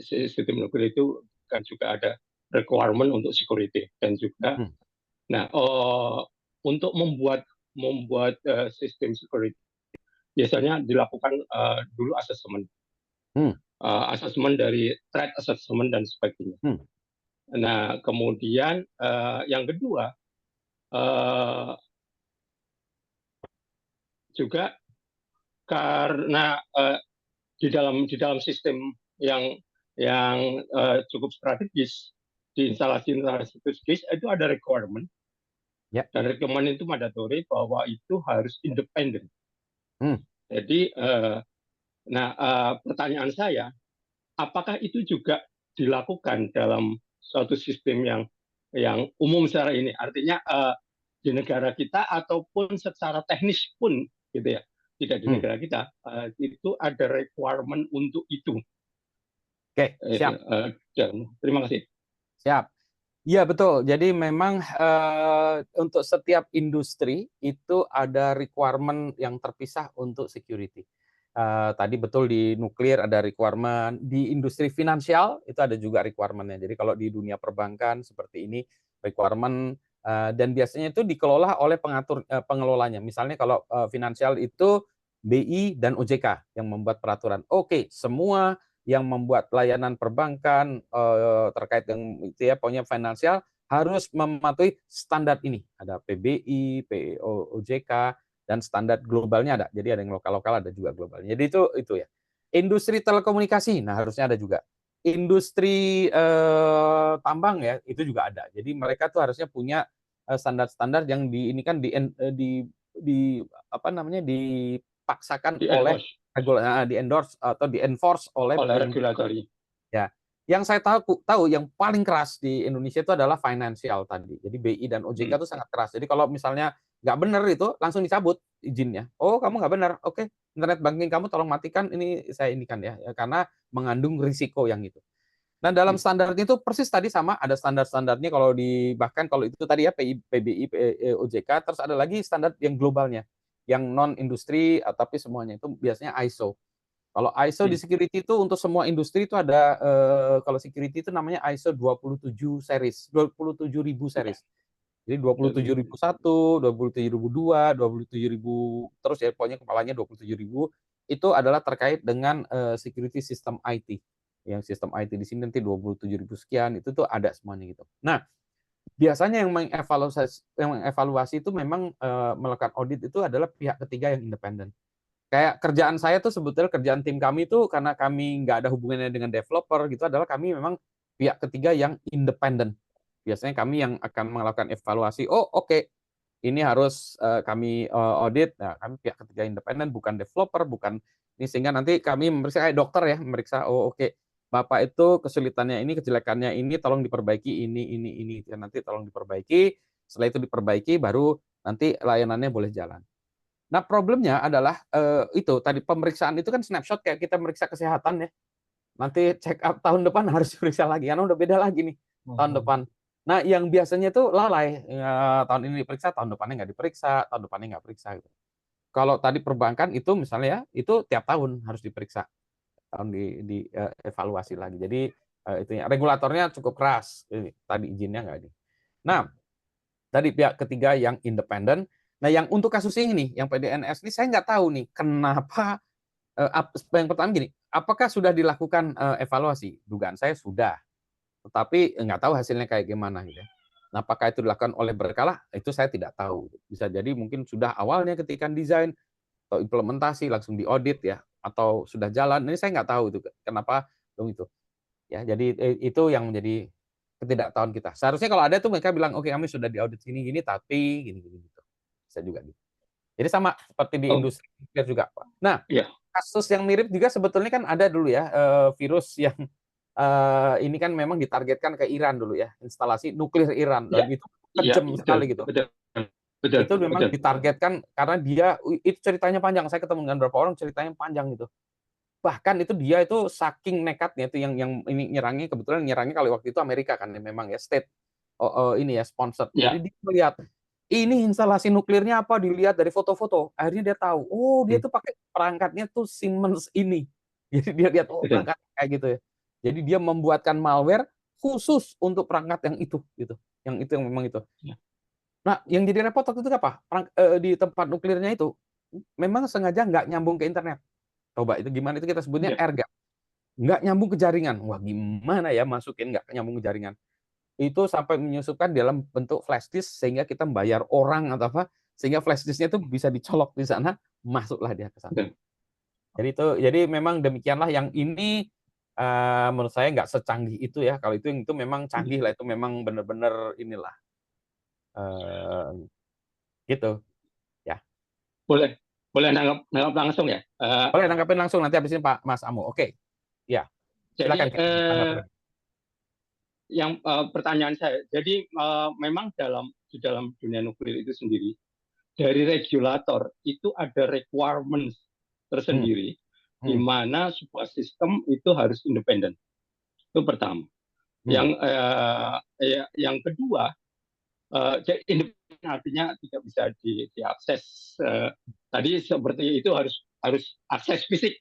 sistem nuklir itu kan juga ada requirement untuk security dan juga nah untuk membuat sistem security biasanya dilakukan dulu assessment. Assessment dari threat assessment dan sebagainya. Nah, kemudian yang kedua juga karena di dalam sistem yang cukup strategis di instalasi strategis itu ada requirement dan requirement itu mandatory bahwa itu harus independen. Jadi pertanyaan saya, apakah itu juga dilakukan dalam suatu sistem yang umum secara ini? Artinya di negara kita ataupun secara teknis pun gitu ya, tidak di negara kita itu ada requirement untuk itu. Oke, siap. Terima kasih. Siap. Iya betul. Jadi memang untuk setiap industri itu ada requirement yang terpisah untuk security. Tadi betul di nuklir ada requirement, di industri finansial itu ada juga requirement-nya. Jadi kalau di dunia perbankan seperti ini requirement dan biasanya itu dikelola oleh pengelolanya. Misalnya kalau finansial itu BI dan OJK yang membuat peraturan. Oke, semua yang membuat layanan perbankan terkait dengan itu ya, pokoknya finansial harus mematuhi standar ini. Ada PBI, OJK, dan standar globalnya ada. Jadi ada yang lokal-lokal, ada juga globalnya. Jadi itu ya. Industri telekomunikasi, nah harusnya ada juga. Industri tambang ya, itu juga ada. Jadi mereka tuh harusnya punya standar-standar yang dipaksakan oleh di endorse atau di enforce oleh regulatori. Ya, yang saya tahu yang paling keras di Indonesia itu adalah financial tadi. Jadi BI dan OJK itu sangat keras. Jadi kalau misalnya nggak benar itu langsung dicabut izinnya. Oh, kamu nggak benar. Oke, internet banking kamu tolong matikan. Ini saya inikan ya, karena mengandung risiko yang itu. Nah, dalam standarnya itu persis tadi sama, ada standar-standarnya kalau bahkan kalau itu tadi ya PBI, OJK, terus ada lagi standar yang globalnya, yang non industri tapi semuanya itu biasanya ISO. Kalau ISO di security itu untuk semua industri itu ada kalau security itu namanya ISO 27 series, 27.000 series. Jadi 27.001, 27.002, 27.000 terus ya pokoknya kepalanya 27.000 itu adalah terkait dengan security system IT. Yang sistem IT di sini nanti 27.000 sekian itu tuh ada semuanya gitu. Nah, biasanya yang mengevaluasi itu memang melakukan audit itu adalah pihak ketiga yang independen. Kayak kerjaan saya tuh sebetulnya kerjaan tim kami tuh karena kami nggak ada hubungannya dengan developer gitu adalah kami memang pihak ketiga yang independen. Biasanya kami yang akan melakukan evaluasi. Oh oke, ini harus kami audit. Nah, kami pihak ketiga independen, bukan developer, bukan ini sehingga nanti kami memeriksa kayak dokter ya, memeriksa. Oh oke, Bapak itu kesulitannya ini, kejelekannya ini, tolong diperbaiki ini. Ya, nanti tolong diperbaiki. Setelah itu diperbaiki, baru nanti layanannya boleh jalan. Nah, problemnya adalah itu tadi pemeriksaan itu kan snapshot kayak kita meriksa kesehatan ya. nanti check up tahun depan harus diperiksa lagi, karena udah beda lagi nih tahun depan. Nah, yang biasanya itu lalai, tahun ini diperiksa, tahun depannya nggak diperiksa, tahun depannya nggak periksa gitu. Kalau tadi perbankan itu misalnya ya, itu tiap tahun harus diperiksa, tahun di evaluasi lagi. Jadi itu regulatornya cukup keras. Tadi izinnya nggak di. Nah, tadi pihak ketiga yang independen. Nah, yang untuk kasus ini nih, yang PDNS ini saya nggak tahu nih kenapa. Yang pertama gini, apakah sudah dilakukan evaluasi? Dugaan saya sudah, tetapi nggak tahu hasilnya kayak gimana gitu. Nah, apakah itu dilakukan oleh berkala? Itu saya tidak tahu. Bisa jadi mungkin sudah awalnya ketika desain atau implementasi langsung diaudit ya, atau sudah jalan. Ini saya nggak tahu itu kenapa dong itu. Ya, jadi itu yang menjadi ketidaktahuan kita. Seharusnya kalau ada tuh mereka bilang, oke kami sudah diaudit gini-gini, tapi gini-gini gitu. Bisa juga gitu. Jadi sama seperti di industri juga, Pak. Nah, kasus yang mirip juga sebetulnya kan ada dulu ya, virus yang ini kan memang ditargetkan ke Iran dulu ya, instalasi nuklir Iran, dan itu kejam sekali gitu. Itu memang ditargetkan karena dia, itu ceritanya panjang, saya ketemu dengan beberapa orang ceritanya panjang gitu. Bahkan itu dia itu saking nekatnya itu yang ini nyerangnya, kebetulan nyerangnya kalau waktu itu Amerika kan memang ya state ini ya sponsored. Jadi dia melihat ini instalasi nuklirnya apa, dilihat dari foto-foto, akhirnya dia tahu, oh dia tuh pakai perangkatnya tuh Siemens ini. Jadi dia lihat, oh perangkat kayak gitu ya. Jadi dia membuatkan malware khusus untuk perangkat yang itu gitu. Yang itu yang memang itu. Nah, yang jadi repot waktu itu apa? Di tempat nuklirnya itu memang sengaja nggak nyambung ke internet. Coba itu gimana, itu kita sebutnya air gap. Nggak nyambung ke jaringan. Wah, gimana ya masukin nggak nyambung ke jaringan? Itu sampai menyusupkan dalam bentuk flash disk sehingga kita membayar orang atau apa, sehingga flash disknya itu bisa dicolok di sana, masuklah dia ke sana. Jadi memang demikianlah yang ini menurut saya nggak secanggih itu ya. Kalau itu memang canggih lah, itu memang benar-benar inilah gitu ya. Boleh nanggap langsung ya. Boleh nanggapin langsung nanti habis ini Pak Mas Amo. Oke. Ya. Silakan. Yang pertanyaan saya, jadi memang di dalam dunia nuklir itu sendiri, dari regulator itu ada requirements tersendiri, di mana sebuah sistem itu harus independen. Itu pertama. Yang kedua, independen artinya tidak bisa diakses. Tadi seperti itu harus akses fisik.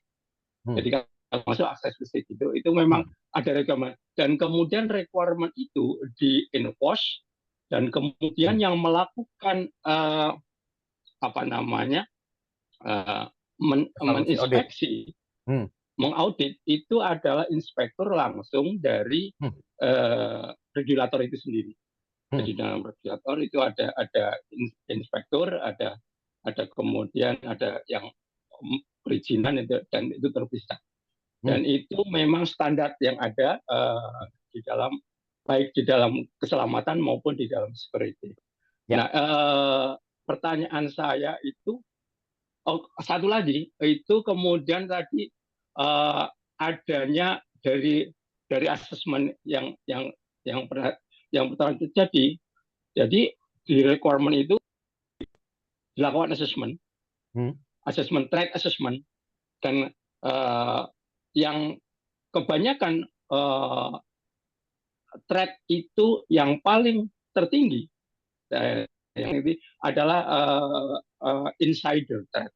Jadi kalau masuk akses fisik itu memang ada requirement, dan kemudian requirement itu di-enforce, dan kemudian yang melakukan meninspeksi, mengaudit itu adalah inspektur langsung dari regulator itu sendiri. Jadi dalam regulator itu ada inspektur, ada kemudian ada yang perizinan itu, dan itu terpisah. Dan itu memang standar yang ada di dalam, baik di dalam keselamatan maupun di dalam security. Nah, pertanyaan saya itu satu lagi, itu kemudian tadi adanya dari asesmen yang pernah terjadi. Jadi di requirement itu dilakukan assessment, threat assessment, dan yang kebanyakan threat itu yang paling tertinggi yang ini adalah insider threat.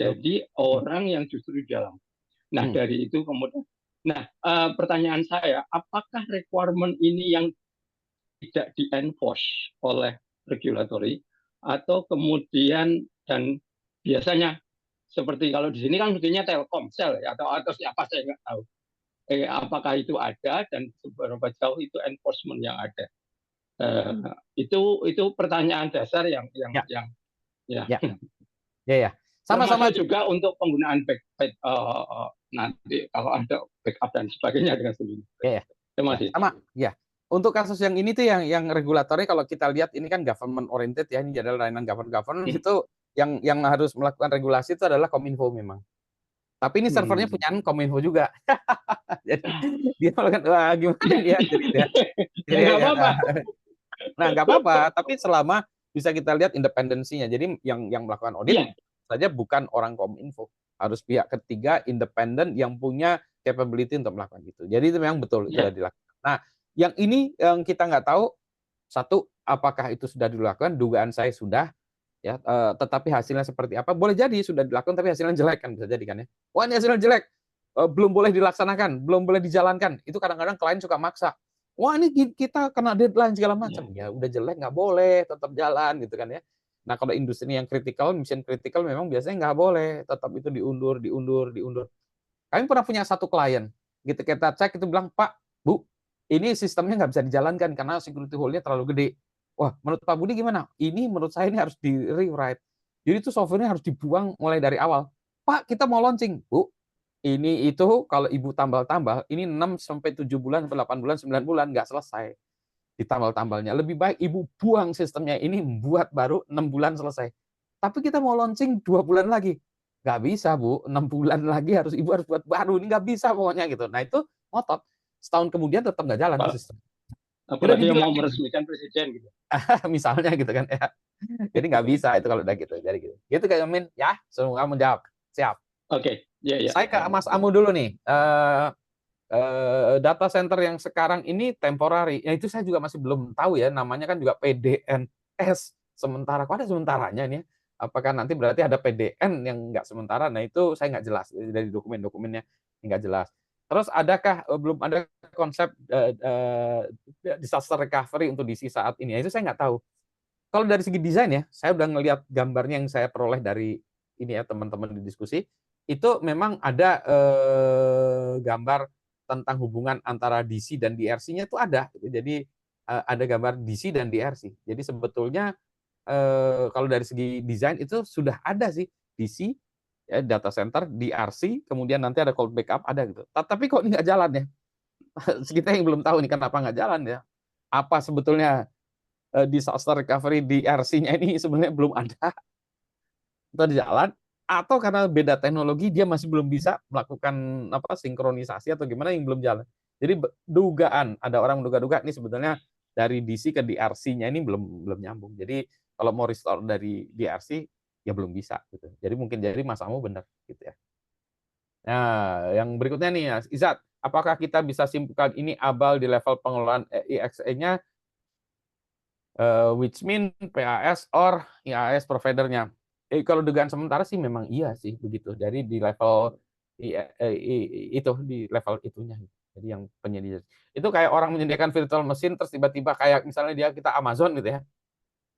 Jadi orang yang justru di dalam. Nah, dari itu kemudian, pertanyaan saya, apakah requirement ini yang tidak di-enforce oleh regulatory, atau kemudian, dan biasanya seperti kalau di sini kan mestinya Telkomsel ya, atau siapa saya nggak tahu. Apakah itu ada, dan seberapa jauh itu enforcement yang ada? Itu pertanyaan dasar yang sama-sama juga untuk penggunaan backup nanti kalau ada backup dan sebagainya dengan sendirinya. Terima kasih. Sama ya. Untuk kasus yang ini tuh yang regulatornya kalau kita lihat ini kan government oriented ya, ini adalah layanan government itu yang harus melakukan regulasi itu adalah Kominfo memang. Tapi ini servernya punya Kominfo juga. Jadi dia melakukan gimana ya? Jadi nggak apa-apa. Nah, nggak apa-apa. Tapi selama bisa kita lihat independensinya. Jadi yang melakukan audit saja bukan orang Kominfo, harus pihak ketiga independen yang punya capability untuk melakukan itu. Jadi itu memang betul Ya. sudah dilakukan. Nah, yang ini yang kita nggak tahu, satu, apakah itu sudah dilakukan? Dugaan saya sudah, ya. Tetapi hasilnya seperti apa? Boleh jadi sudah dilakukan, tapi hasilnya jelek kan, bisa jadi kan ya. Wah, ini hasilnya jelek, belum boleh dilaksanakan, belum boleh dijalankan. Itu kadang-kadang klien suka maksa. Wah, ini kita kena deadline segala macam. Ya udah jelek nggak boleh, tetap jalan gitu kan ya. Nah, kalau industri yang kritikal, mission kritikal memang biasanya nggak boleh, tetap itu diundur. Kami pernah punya satu klien, gitu kita cek itu bilang, Pak, Bu, ini sistemnya nggak bisa dijalankan karena security hole-nya terlalu gede. Wah, menurut Pak Budi gimana? Ini menurut saya ini harus di rewrite. Jadi itu software-nya harus dibuang mulai dari awal. Pak, kita mau launching. Bu, ini itu kalau Ibu tambal-tambal, ini 6 sampai 7 bulan, sampai 8 bulan, 9 bulan nggak selesai ditambal-tambalnya. Lebih baik Ibu buang sistemnya ini, buat baru 6 bulan selesai. Tapi kita mau launching 2 bulan lagi. Nggak bisa, Bu. 6 bulan lagi Ibu harus buat baru. Ini nggak bisa pokoknya gitu. Nah, itu ngotot. Setahun kemudian tetap nggak jalan sistem. Apalagi yang mau meresmikan presiden gitu. Misalnya gitu kan ya. Jadi nggak bisa itu kalau udah gitu. Jadi gitu. Gitu Kak Yamin, ya. Semoga menjawab. Siap. Oke. Ya. Saya ke Mas Amu dulu nih. Data center yang sekarang ini temporary. Ya itu saya juga masih belum tahu ya. Namanya kan juga PDNS sementara. Kok ada sementaranya nih? Apakah nanti berarti ada PDN yang nggak sementara? Nah itu saya nggak jelas dari dokumen-dokumennya, nggak jelas. Terus adakah belum ada konsep disaster recovery untuk DC saat ini? Itu saya nggak tahu. Kalau dari segi desain ya, saya udah ngelihat gambarnya yang saya peroleh dari ini ya teman-teman di diskusi, itu memang ada gambar tentang hubungan antara DC dan DRC-nya itu ada. Jadi ada gambar DC dan DRC. Jadi sebetulnya kalau dari segi desain itu sudah ada sih DC, ya, data center, DRC, kemudian nanti ada cold backup, ada gitu. Tapi kok ini nggak jalan ya? Kita yang belum tahu nih kenapa nggak jalan ya. Apa sebetulnya disaster recovery DRC-nya ini sebenarnya belum ada atau di jalan, atau karena beda teknologi dia masih belum bisa melakukan sinkronisasi atau gimana yang belum jalan. Jadi dugaan, ada orang menduga-duga ini sebetulnya dari DC ke DRC-nya ini belum nyambung. Jadi kalau mau restore dari DRC ya belum bisa gitu. Jadi mungkin jadi Mas Amu benar gitu ya. Nah, yang berikutnya nih Mas Izat, apakah kita bisa simpulkan ini abal di level pengelolaan EXE-nya which mean PAS or IaaS provider-nya? Kalau dugaan sementara sih memang iya sih begitu. Jadi di level itu di level itunya. Jadi yang penyedia itu kayak orang menyediakan virtual machine terus tiba-tiba kayak misalnya kita Amazon gitu ya.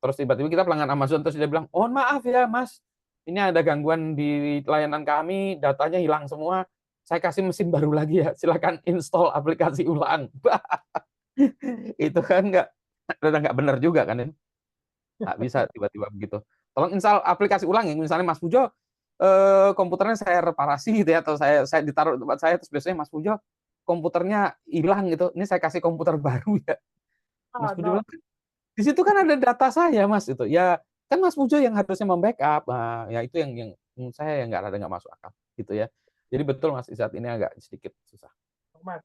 Terus tiba-tiba kita pelanggan Amazon terus dia bilang, "Oh, maaf ya, Mas. Ini ada gangguan di layanan kami, datanya hilang semua. Saya kasih mesin baru lagi ya. Silakan install aplikasi ulang." Itu kan udah nggak benar juga kan ya. Nggak bisa tiba-tiba begitu. Tolong install aplikasi ulang ya. Misalnya Mas Pujo komputernya saya reparasi gitu ya, atau saya ditaruh di tempat saya terus biasanya Mas Pujo komputernya hilang gitu. Ini saya kasih komputer baru ya. Mas Pujo bilang, di situ kan ada data saya Mas itu. Ya kan Mas Pujo yang harusnya membackup. Nah, ya itu yang menurut saya yang nggak masuk akal gitu ya. Jadi betul Mas Izat ini agak sedikit susah.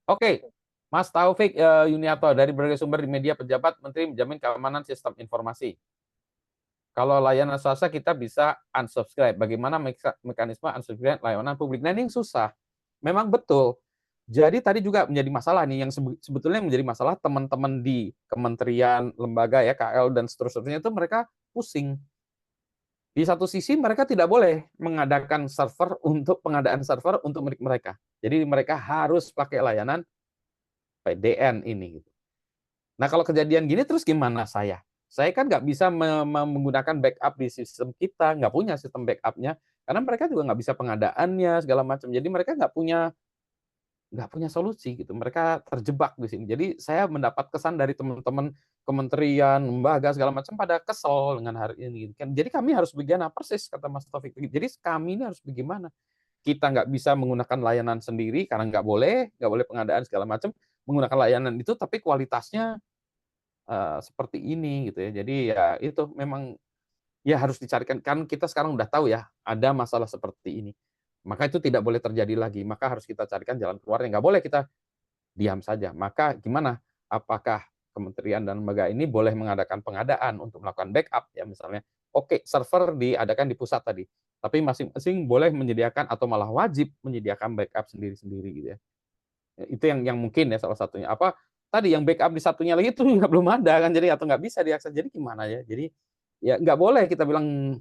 Oke. Mas Taufik Yuniarto dari berbagai sumber di media pejabat menteri menjamin keamanan sistem informasi. Kalau layanan swasta kita bisa unsubscribe. Bagaimana mekanisme unsubscribe layanan publik? Nah, ini yang susah. Memang betul. Jadi tadi juga menjadi masalah nih yang sebetulnya menjadi masalah teman-teman di kementerian, lembaga ya KL dan seterusnya itu mereka pusing. Di satu sisi mereka tidak boleh mengadakan server untuk pengadaan server untuk milik mereka. Jadi mereka harus pakai layanan PDN ini. Nah kalau kejadian gini terus gimana saya? Saya kan nggak bisa menggunakan backup di sistem kita, nggak punya sistem backupnya, karena mereka juga nggak bisa pengadaannya segala macam. Jadi mereka nggak punya solusi gitu. Mereka terjebak di sini. Jadi saya mendapat kesan dari teman-teman kementerian, lembaga segala macam pada kesel dengan hari ini. Jadi kami harus bagaimana persis kata Mas Taufik. Jadi kami ini harus bagaimana? Kita nggak bisa menggunakan layanan sendiri karena nggak boleh pengadaan segala macam menggunakan layanan itu, tapi kualitasnya seperti ini gitu ya. Jadi ya itu memang ya harus dicarikan, kan kita sekarang udah tahu ya ada masalah seperti ini. Maka itu tidak boleh terjadi lagi. Maka harus kita carikan jalan keluarnya. Nggak boleh kita diam saja. Maka gimana? Apakah kementerian dan lembaga ini boleh mengadakan pengadaan untuk melakukan backup ya misalnya? Oke, server diadakan di pusat tadi. Tapi masing-masing boleh menyediakan atau malah wajib menyediakan backup sendiri-sendiri gitu ya. Itu yang mungkin ya salah satunya. Apa tadi yang backup di satunya lagi itu nggak belum ada kan, jadi atau nggak bisa diakses. Jadi gimana ya? Jadi ya nggak boleh kita bilang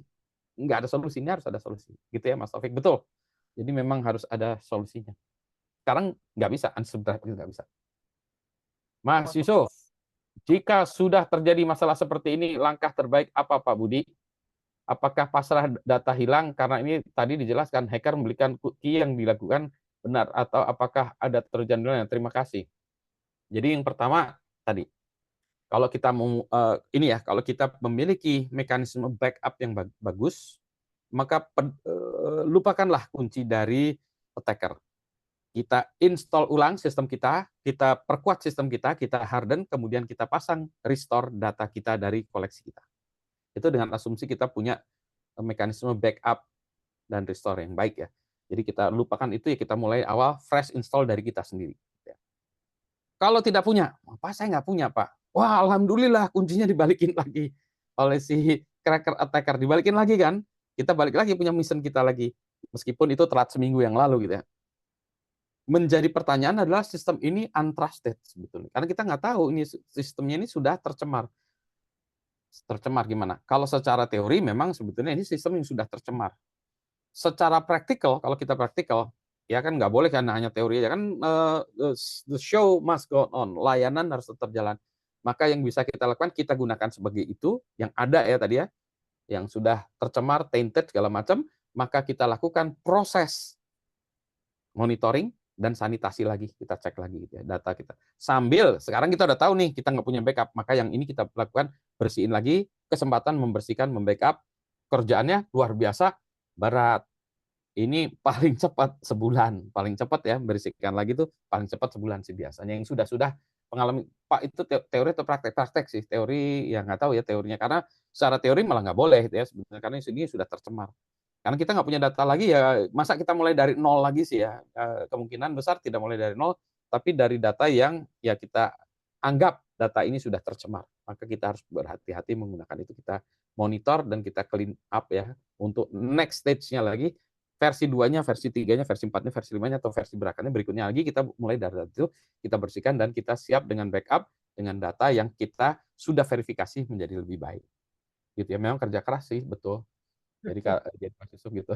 nggak ada solusi, ini harus ada solusi. Gitu ya Mas Taufik, betul. Jadi memang harus ada solusinya. Sekarang nggak bisa, unsubscribe nggak bisa. Mas Yusuf, jika sudah terjadi masalah seperti ini, langkah terbaik apa Pak Budi? Apakah pasrah data hilang? Karena ini tadi dijelaskan hacker memberikan key yang dilakukan benar, atau apakah ada trojan lain? Terima kasih. Jadi yang pertama tadi, kalau kita mau ini ya, kalau kita memiliki mekanisme backup yang bagus, maka lupakanlah kunci dari attacker. Kita install ulang sistem kita perkuat sistem kita harden, kemudian kita pasang restore data kita dari koleksi kita. Itu dengan asumsi kita punya mekanisme backup dan restore yang baik ya. Jadi kita lupakan itu ya, kita mulai awal fresh install dari kita sendiri. Kalau tidak punya, apa saya nggak punya Pak? Wah alhamdulillah kuncinya dibalikin lagi oleh si cracker attacker, dibalikin lagi kan? Kita balik lagi punya mission kita lagi, meskipun itu telat seminggu yang lalu gitu ya. Menjadi pertanyaan adalah sistem ini untrusted sebetulnya, karena kita nggak tahu ini sistemnya ini sudah tercemar. Tercemar gimana? Kalau secara teori memang sebetulnya ini sistem yang sudah tercemar. Secara praktikal, kalau kita praktikal, ya kan nggak boleh kan hanya teori aja kan, the show must go on, layanan harus tetap jalan. Maka yang bisa kita lakukan, kita gunakan sebagai itu yang ada ya tadi ya, yang sudah tercemar, tainted segala macam, maka kita lakukan proses monitoring dan sanitasi lagi, kita cek lagi gitu ya, data kita. Sambil sekarang kita udah tahu nih kita nggak punya backup, maka yang ini kita lakukan, bersihin lagi, kesempatan membersihkan, membackup, kerjaannya luar biasa berat. Ini paling cepat sebulan, paling cepat ya membersihkan lagi tuh paling cepat sebulan sih biasanya. Yang sudah pengalaman Pak itu teori atau praktek sih, teori ya nggak tahu ya teorinya, karena secara teori malah nggak boleh ya sebenarnya, karena ini sudah tercemar. Karena kita nggak punya data lagi ya, masa kita mulai dari nol lagi sih ya, kemungkinan besar tidak mulai dari nol, tapi dari data yang ya kita anggap data ini sudah tercemar. Maka kita harus berhati-hati menggunakan itu, kita monitor dan kita clean up ya, untuk next stage-nya lagi, versi 2-nya, versi 3-nya, versi 4-nya, versi 5-nya, atau versi berikutnya lagi, kita mulai dari itu, kita bersihkan dan kita siap dengan backup, dengan data yang kita sudah verifikasi menjadi lebih baik. Gitu ya, memang kerja keras sih, betul. Jadi Mas Yusuf gitu.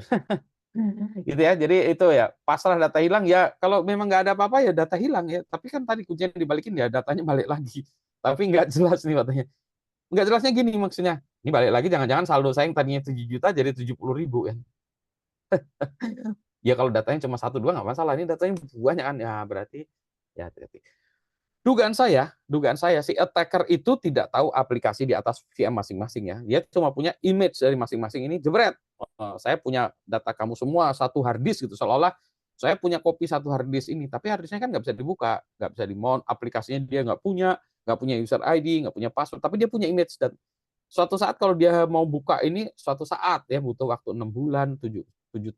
Gitu ya, jadi itu ya, pasrah data hilang ya, kalau memang nggak ada apa-apa ya data hilang ya, tapi kan tadi kuncinya dibalikin ya, datanya balik lagi. Tapi nggak jelas nih katanya. Nggak jelasnya gini maksudnya, ini balik lagi jangan-jangan saldo saya yang tadinya 7 juta jadi 70.000 kan. Ya kalau datanya cuma 1-2 nggak masalah, ini datanya banyak kan, ya berarti ya hati-hati. Dugaan saya si attacker itu tidak tahu aplikasi di atas VM masing-masing ya. Dia cuma punya image dari masing-masing ini, jebret. Saya punya data kamu semua satu hard disk gitu, seolah-olah saya punya kopi satu hard disk ini, tapi hard disknya kan nggak bisa dibuka, nggak bisa di-mount, aplikasinya dia nggak punya user ID, nggak punya password, tapi dia punya image. Dan suatu saat kalau dia mau buka ini, suatu saat ya butuh waktu 6 bulan, 7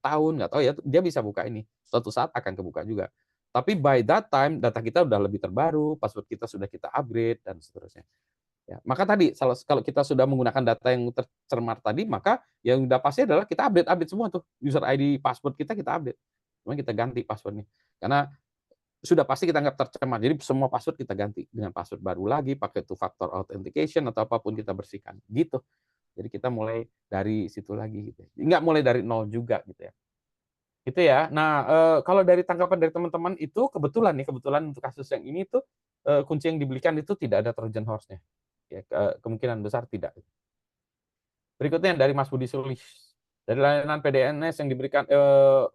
tahun, nggak tahu ya, dia bisa buka ini. Suatu saat akan kebuka juga. Tapi by that time data kita udah lebih terbaru, password kita sudah kita upgrade dan seterusnya. Ya, maka tadi kalau kita sudah menggunakan data yang tercemar tadi, maka yang udah pasti adalah kita update semua tuh user ID, password kita update. Kemudian kita ganti passwordnya. Karena sudah pasti kita nggak tercemar. Jadi semua password kita ganti dengan password baru lagi, pakai two factor authentication atau apapun kita bersihkan. Gitu. Jadi kita mulai dari situ lagi gitu. Nggak mulai dari nol juga gitu ya. Gitu ya. Nah, kalau dari tanggapan dari teman-teman itu kebetulan untuk kasus yang ini tuh kunci yang dibelikan itu tidak ada Trojan horse-nya. Ya, kemungkinan besar tidak. Berikutnya dari Mas Budi Sulis. Dari layanan PDNS yang diberikan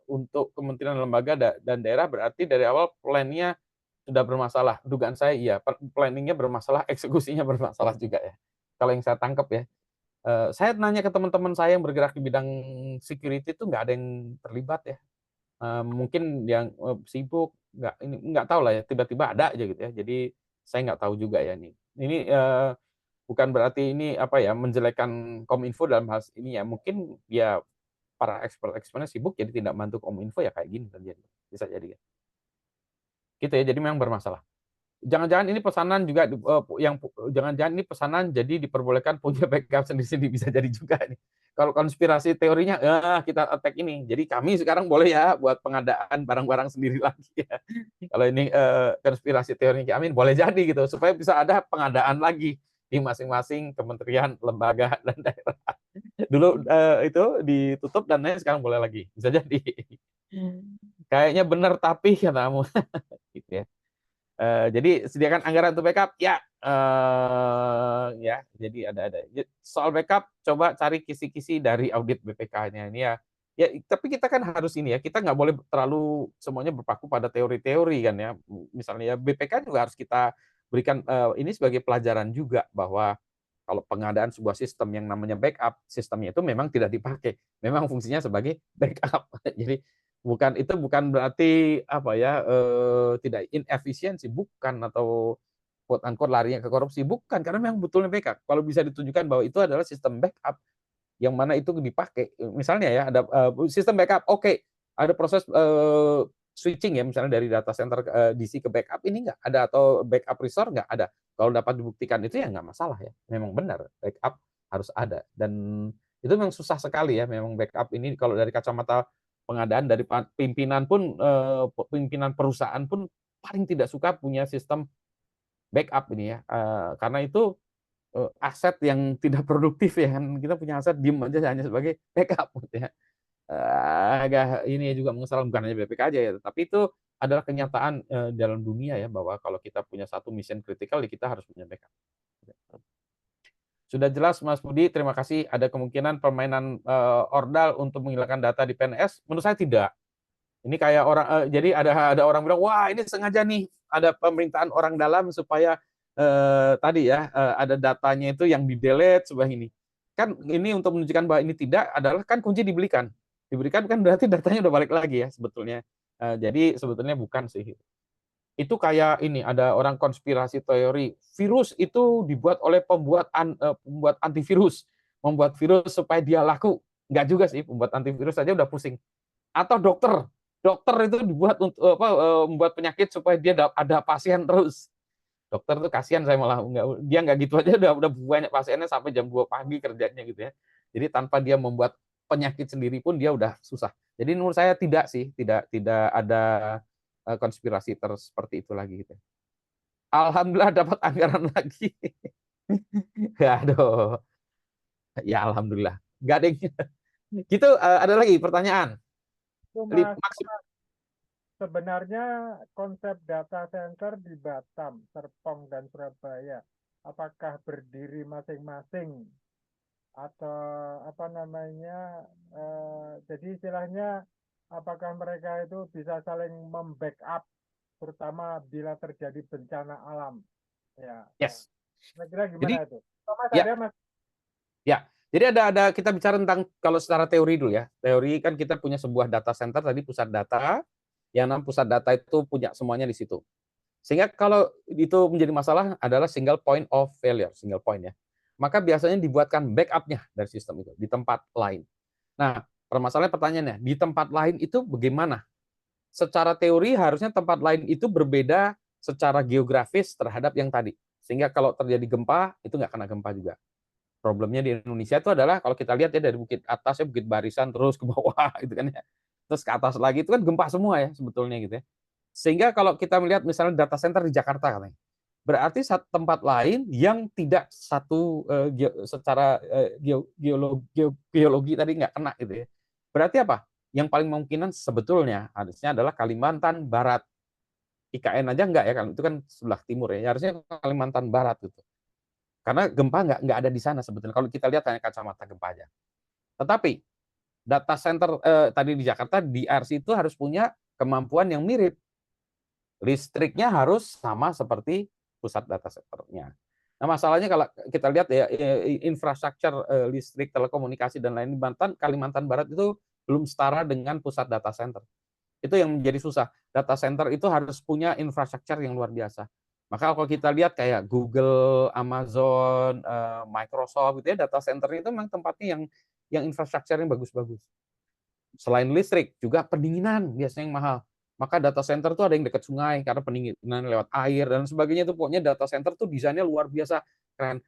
untuk kementerian lembaga dan daerah, berarti dari awal plan-nya sudah bermasalah. Dugaan saya iya, planning-nya bermasalah, eksekusinya bermasalah juga ya. Kalau yang saya tangkap ya. Saya nanya ke teman-teman saya yang bergerak di bidang security itu nggak ada yang terlibat ya. Mungkin yang sibuk, nggak tahu lah ya, tiba-tiba ada aja gitu ya. Jadi saya nggak tahu juga ya ini. Ini bukan berarti ini apa ya menjelekkan Kominfo dalam hal ini ya. Mungkin ya para expert-expertnya sibuk jadi tidak bantu Kominfo ya kayak gini terjadi. Bisa jadi ya. Gitu ya, jadi memang bermasalah. Jangan-jangan ini pesanan juga jangan-jangan ini pesanan jadi diperbolehkan punya backup sendiri-sendiri, bisa jadi juga nih. kalau konspirasi teorinya kita attack ini. Jadi kami sekarang boleh ya buat pengadaan barang-barang sendiri lagi ya. Kalau ini konspirasi teorinya Amin boleh jadi gitu supaya bisa ada pengadaan lagi di masing-masing kementerian, lembaga dan daerah. Dulu itu ditutup dan lain sekarang boleh lagi. Bisa jadi. Kayaknya benar tapi katamu gitu ya. Jadi sediakan anggaran untuk backup ya. Ya, jadi ada. Soal backup coba cari kisi-kisi dari audit BPK-nya ini ya. Ya, tapi kita kan harus ini ya, kita nggak boleh terlalu semuanya berpaku pada teori-teori kan ya. Misalnya ya BPK juga harus kita berikan ini sebagai pelajaran juga bahwa kalau pengadaan sebuah sistem yang namanya backup, sistemnya itu memang tidak dipakai. Memang fungsinya sebagai backup. Jadi bukan berarti apa ya tidak inefisiensi, bukan, atau quote unquote larinya ke korupsi, bukan, karena memang betulnya backup. Kalau bisa ditunjukkan bahwa itu adalah sistem backup yang mana itu dipakai, misalnya ya ada sistem backup, oke, ada proses switching ya, misalnya dari data center DC ke backup, ini nggak ada, atau backup restore nggak ada. Kalau dapat dibuktikan itu ya nggak masalah ya, memang benar backup harus ada, dan itu memang susah sekali ya, memang backup ini kalau dari kacamata pengadaan dari pimpinan pun, pimpinan perusahaan pun paling tidak suka punya sistem backup ini ya, karena itu aset yang tidak produktif ya kan, kita punya aset diem aja hanya sebagai backup gitu ya. Agak ini juga mengesalkan, bukan hanya BPK aja ya, tapi itu adalah kenyataan dalam dunia ya, bahwa kalau kita punya satu mission kritikal, ya kita harus punya backup. Sudah jelas Mas Budi, terima kasih. Ada kemungkinan permainan ordal untuk menghilangkan data di PNS? Menurut saya tidak. Ini kayak orang, jadi ada orang bilang, wah ini sengaja nih ada pemerintahan orang dalam supaya tadi ya ada datanya itu yang di-delete sebuah ini. Kan ini untuk menunjukkan bahwa ini tidak adalah kan kunci diberikan kan berarti datanya udah balik lagi ya sebetulnya. Jadi sebetulnya bukan sih. Itu kayak ini, ada orang konspirasi teori, virus itu dibuat oleh pembuat antivirus, membuat virus supaya dia laku. Enggak juga sih, pembuat antivirus saja udah pusing. Atau dokter itu dibuat untuk membuat penyakit supaya dia ada pasien terus. Dokter tuh kasihan, saya malah dia nggak gitu aja udah banyak pasiennya sampai jam 2 pagi kerjanya gitu ya. Jadi tanpa dia membuat penyakit sendiri pun dia udah susah. Jadi menurut saya tidak ada konspirasi seperti itu lagi gitu. Alhamdulillah dapat anggaran lagi. Aduh. Ya alhamdulillah. Enggak ada yang gitu. Ada lagi pertanyaan? Sebenarnya konsep data center di Batam, Serpong, dan Surabaya, apakah berdiri masing-masing atau apa namanya? Jadi istilahnya apakah mereka itu bisa saling membackup, terutama bila terjadi bencana alam? Ya. Yes. Kira-kira gimana itu? Mas, ya. ada Mas? Ya. Jadi ada kita bicara tentang kalau secara teori dulu ya. Teori kan kita punya sebuah data center tadi, pusat data. Yang namanya pusat data itu punya semuanya di situ. Sehingga kalau itu menjadi masalah adalah single point of failure, single point ya. Maka biasanya dibuatkan backup-nya dari sistem itu di tempat lain. Nah, pertanyaannya, di tempat lain itu bagaimana? Secara teori harusnya tempat lain itu berbeda secara geografis terhadap yang tadi. Sehingga kalau terjadi gempa, itu nggak kena gempa juga. Problemnya di Indonesia itu adalah kalau kita lihat ya dari bukit atas ya, bukit barisan terus ke bawah gitu kan ya. Terus ke atas lagi itu kan gempa semua ya sebetulnya gitu ya. Sehingga kalau kita melihat misalnya data center di Jakarta katanya, berarti satu tempat lain yang tidak satu secara geologi tadi nggak kena gitu ya. Berarti apa? Yang paling mungkinan sebetulnya harusnya adalah Kalimantan Barat. IKN aja enggak ya, kan itu kan sebelah timur ya. Harusnya Kalimantan Barat gitu. Karena gempa nggak ada di sana sebetulnya. Kalau kita lihat hanya kacamata gempa aja. Tetapi data center tadi di Jakarta, di RC itu harus punya kemampuan yang mirip. Listriknya harus sama seperti pusat data centernya. Nah masalahnya kalau kita lihat ya infrastruktur listrik, telekomunikasi dan lain di Kalimantan Barat itu belum setara dengan pusat data center. Itu yang menjadi susah. Data center itu harus punya infrastruktur yang luar biasa. Maka kalau kita lihat kayak Google, Amazon, Microsoft gitu ya, data center itu memang tempatnya yang infrastrukturnya bagus-bagus. Selain listrik, juga pendinginan biasanya yang mahal. Maka data center itu ada yang dekat sungai karena pendinginan lewat air dan sebagainya, itu pokoknya data center tuh desainnya luar biasa keren.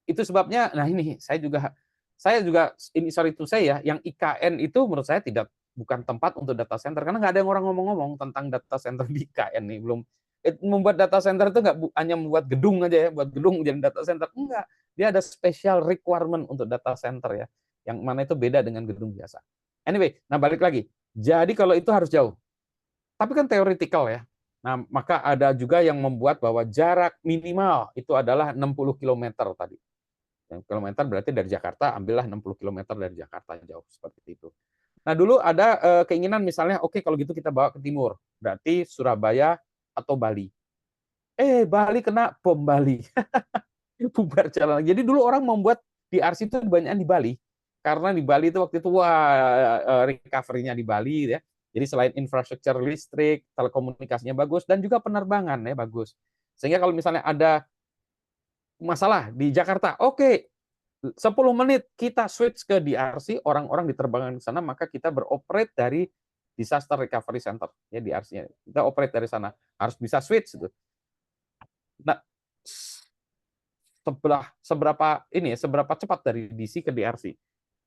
Itu sebabnya, nah ini saya juga saya juga ini sorry to say ya, yang IKN itu menurut saya bukan tempat untuk data center karena nggak ada yang orang ngomong-ngomong tentang data center di IKN nih. Belum membuat data center itu nggak hanya membuat gedung aja ya, buat gedung jadi data center. Enggak, dia ada special requirement untuk data center ya, yang mana itu beda dengan gedung biasa. Anyway, nah balik lagi. Jadi kalau itu harus jauh. Tapi kan theoretical ya. Nah, maka ada juga yang membuat bahwa jarak minimal itu adalah 60 km tadi. Yang kilometer berarti dari Jakarta, ambillah 60 km dari Jakarta jauh, seperti itu. Nah, dulu ada keinginan misalnya, oke kalau gitu kita bawa ke timur, berarti Surabaya atau Bali. Bali kena bom Bali. Bubar jalan. Jadi dulu orang membuat DRC itu banyak di Bali. Karena di Bali itu waktu itu, recovery-nya di Bali ya. Jadi selain infrastruktur listrik, telekomunikasinya bagus, dan juga penerbangan ya bagus. Sehingga kalau misalnya ada masalah di Jakarta, oke, 10 menit kita switch ke DRC, orang-orang diterbangkan ke sana, maka kita beroperate dari disaster recovery center ya DRC-nya. Kita operate dari sana, harus bisa switch itu. Nah, seberapa cepat dari DC ke DRC?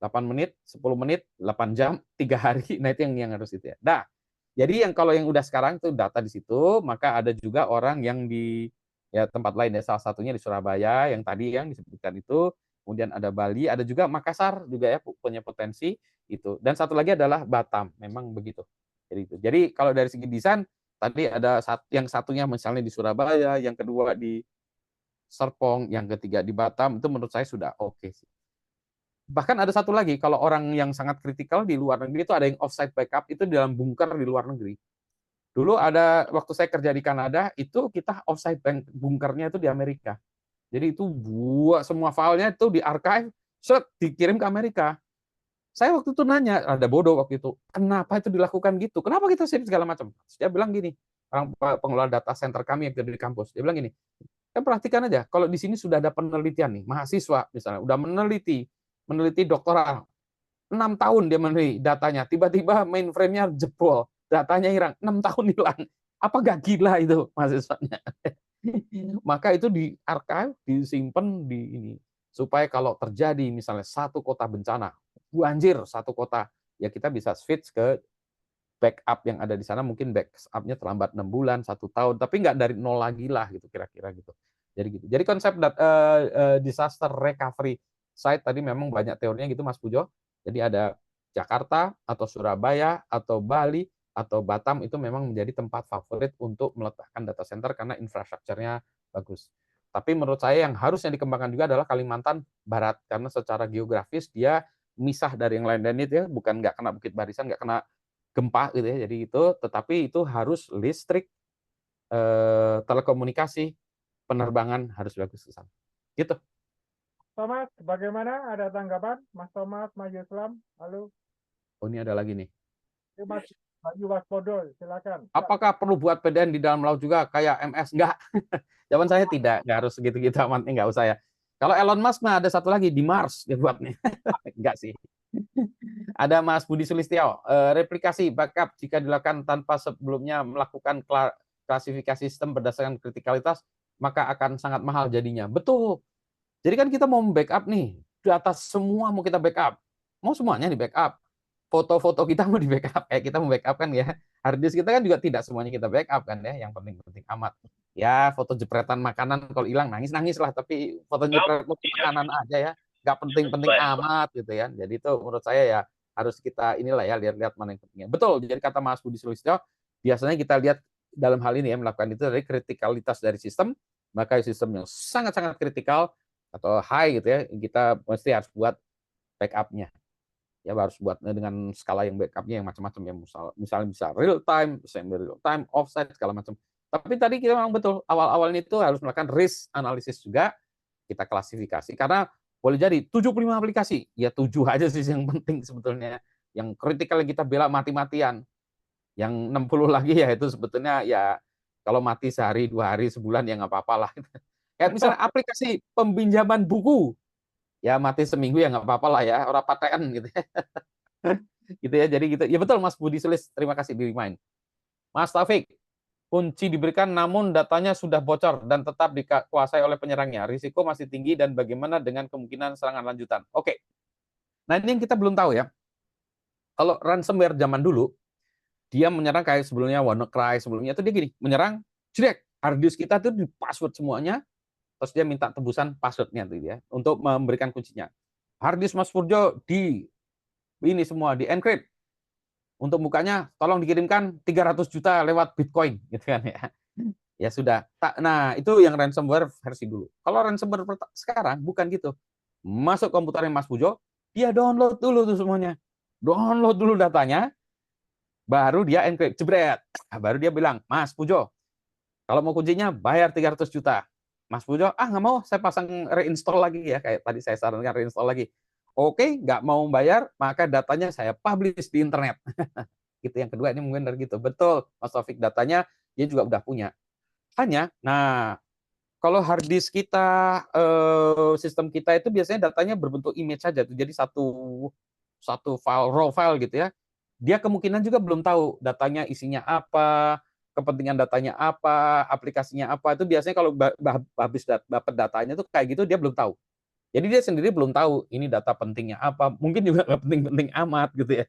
8 menit, 10 menit, 8 jam, 3 hari. Nah, itu yang harus itu ya. Nah, jadi kalau yang udah sekarang itu data di situ, maka ada juga orang yang di ya tempat lain ya, salah satunya di Surabaya yang tadi yang disebutkan itu, kemudian ada Bali, ada juga Makassar juga ya punya potensi itu. Dan satu lagi adalah Batam, memang begitu. Jadi itu. Jadi kalau dari segi desain tadi ada yang satunya misalnya di Surabaya, yang kedua di Serpong, yang ketiga di Batam, itu menurut saya sudah oke sih. Bahkan ada satu lagi, kalau orang yang sangat kritikal di luar negeri itu ada yang offsite backup itu di dalam bunker di luar negeri. Dulu ada waktu saya kerja di Kanada, itu kita offsite bunkernya itu di Amerika. Jadi itu buat semua filenya itu di archive, dikirim ke Amerika. Saya waktu itu nanya, ada bodoh waktu itu, kenapa itu dilakukan gitu? Kenapa kita save segala macam? Dia bilang gini, orang pengelola data center kami yang kerja di kampus, dia bilang gini, perhatikan aja, kalau di sini sudah ada penelitian nih, mahasiswa misalnya, udah meneliti doktoral, 6 tahun dia meneliti datanya, tiba-tiba mainframe-nya jebol, datanya hilang, 6 tahun hilang. Apa gak gila itu mahasiswanya? Maka itu di archive, disimpan di ini. Supaya kalau terjadi misalnya satu kota bencana, banjir satu kota, ya kita bisa switch ke backup yang ada di sana, mungkin backup-nya terlambat 6 bulan, 1 tahun, tapi nggak dari nol lagi lah gitu kira-kira gitu. Jadi gitu. Jadi konsep disaster recovery site tadi memang banyak teorinya gitu Mas Pujo. Jadi ada Jakarta atau Surabaya atau Bali atau Batam itu memang menjadi tempat favorit untuk meletakkan data center karena infrastrukturnya bagus. Tapi menurut saya yang harusnya dikembangkan juga adalah Kalimantan Barat karena secara geografis dia misah dari yang lain dan itu ya bukan nggak kena Bukit Barisan, nggak kena gempa gitu ya. Jadi itu tetapi itu harus listrik, telekomunikasi, penerbangan harus bagus ke sana. Gitu. Thomas, bagaimana? Ada tanggapan? Mas Thomas, Maju Islam, halo. Oh ini ada lagi nih. Mas Bayu Waspodo, silakan. Apakah perlu buat PDN di dalam laut juga kayak MS? Enggak. Jawaban saya tidak. Nggak harus segitu-gitu amat. Nggak usah ya. Kalau Elon Musk mah ada satu lagi di Mars dia buat nih. Enggak sih. Ada Mas Budi Sulistyo. Replikasi backup jika dilakukan tanpa sebelumnya melakukan klasifikasi sistem berdasarkan kritikalitas maka akan sangat mahal jadinya. Betul. Jadi kan kita mau backup nih, data semua mau kita backup, mau semuanya di backup, foto-foto kita mau di backup, kita mau backup kan ya, hard disk kita kan juga tidak semuanya kita backup kan ya, yang penting-penting amat. Ya foto jepretan makanan kalau hilang nangis-nangis lah, tapi foto jepretan makanan aja ya, nggak penting-penting amat gitu ya. Jadi itu menurut saya ya harus kita inilah ya lihat-lihat mana yang pentingnya. Betul, jadi kata Mas Budi Sulistyo, biasanya kita lihat dalam hal ini ya melakukan itu dari kritikalitas dari sistem, maka sistem yang sangat-sangat kritikal atau high gitu ya, kita mesti harus buat backupnya. Ya harus buat dengan skala yang backupnya yang macam-macam ya, misalnya bisa real time, semi real time, offset segala macam. Tapi tadi kita memang betul awal-awalnya itu harus melakukan risk analysis juga, kita klasifikasi karena boleh jadi 75 aplikasi, ya 7 aja sih yang penting sebetulnya, yang kritikal kita bela mati-matian. Yang 60 lagi ya itu sebetulnya ya kalau mati sehari, 2 hari, sebulan ya nggak apa-apa lah. Kayak misalnya aplikasi peminjaman buku, ya mati seminggu ya nggak apa-apa lah ya, orang patean gitu ya. Gitu ya, jadi gitu. Ya betul Mas Budi Sulis, terima kasih di remind. Mas Taufik, kunci diberikan namun datanya sudah bocor dan tetap dikuasai oleh penyerangnya. Risiko masih tinggi dan bagaimana dengan kemungkinan serangan lanjutan? Oke, Nah, ini yang kita belum tahu ya. Kalau ransomware zaman dulu, dia menyerang kayak sebelumnya WannaCry, sebelumnya itu dia gini, menyerang, jelek, hard disk kita tuh di password semuanya, terus dia minta tebusan passwordnya tuh ya, untuk memberikan kuncinya. Hard disk Mas Purjo di ini semua di encrypt. Untuk bukanya tolong dikirimkan 300 juta lewat Bitcoin gitu kan ya. Ya sudah. Nah, itu yang ransomware versi dulu. Kalau ransomware sekarang bukan gitu. Masuk komputernya Mas Pujo, dia download dulu tuh semuanya. Download dulu datanya, baru dia encrypt, jebret. Nah, baru dia bilang, Mas Pujo, kalau mau kuncinya bayar 300 juta. Mas Pujo, nggak mau, saya pasang reinstall lagi ya, kayak tadi saya sarankan reinstall lagi. Oke, nggak mau bayar, maka datanya saya publish di internet. Gitu. Yang kedua ini mungkin dari gitu. Betul, Mas Taufik, datanya dia juga udah punya. Hanya, nah, kalau hard disk kita, sistem kita itu biasanya datanya berbentuk image saja tuh. Jadi satu file, raw file gitu ya. Dia kemungkinan juga belum tahu datanya isinya apa, kepentingan datanya apa, aplikasinya apa. Itu biasanya kalau habis dapat datanya tuh kayak gitu dia belum tahu. Jadi dia sendiri belum tahu ini data pentingnya apa. Mungkin juga nggak penting-penting amat gitu ya.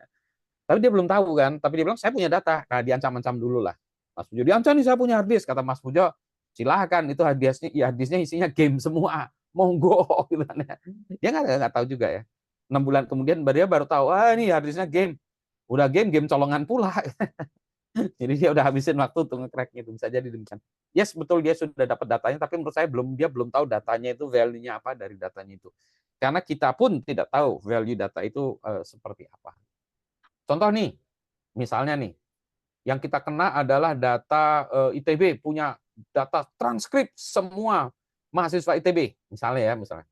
Tapi dia belum tahu kan. Tapi dia bilang saya punya data. Nah, diancam-ancam dulu lah. Mas Pujo, diancam nih saya punya hard disk. Kata Mas Pujo, silahkan itu hard disknya isinya game semua, monggo gitu kan ya. Dia nggak tahu juga ya. 6 bulan kemudian dia baru tahu, ini hard disknya game, udah game colongan pula. Jadi dia udah habisin waktu untuk nge-crack itu, bisa jadi demikian. Yes, betul, dia sudah dapat datanya, tapi menurut saya dia belum tahu datanya itu value-nya apa dari datanya itu. Karena kita pun tidak tahu value data itu seperti apa. Contoh nih, misalnya nih, yang kita kena adalah data ITB punya data transkrip semua mahasiswa ITB, misalnya ya, misalnya.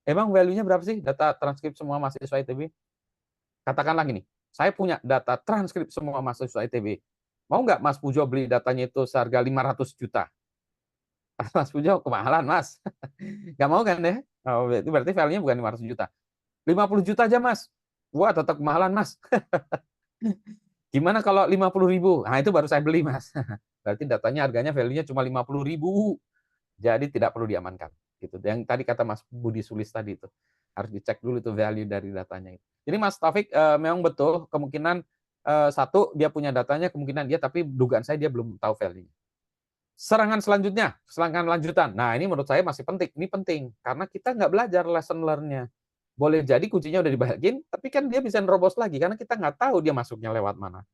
Emang value-nya berapa sih data transkrip semua mahasiswa ITB? Katakanlah gini, saya punya data transkrip semua mahasiswa ITB. Mau nggak Mas Pujo beli datanya itu seharga 500 juta? Mas Pujo, kemahalan, Mas. Nggak mau kan ya? Oh, itu berarti value-nya bukan 500 juta. 50 juta aja, Mas. Wah, tetap kemahalan, Mas. Gimana kalau 50.000? Nah, itu baru saya beli, Mas. Berarti datanya harganya value-nya cuma 50.000. Jadi tidak perlu diamankan. Gitu. Yang tadi kata Mas Budi Sulis tadi itu. Harus dicek dulu itu value dari datanya itu. Jadi Mas Taufik memang betul kemungkinan satu dia punya datanya, kemungkinan dia, tapi dugaan saya dia belum tahu value-nya. Serangan selanjutnya, serangan lanjutan. Nah, ini menurut saya masih penting. Ini penting karena kita nggak belajar lesson learn-nya. Boleh jadi kuncinya udah dibagiin, tapi kan dia bisa nerobos lagi karena kita nggak tahu dia masuknya lewat mana.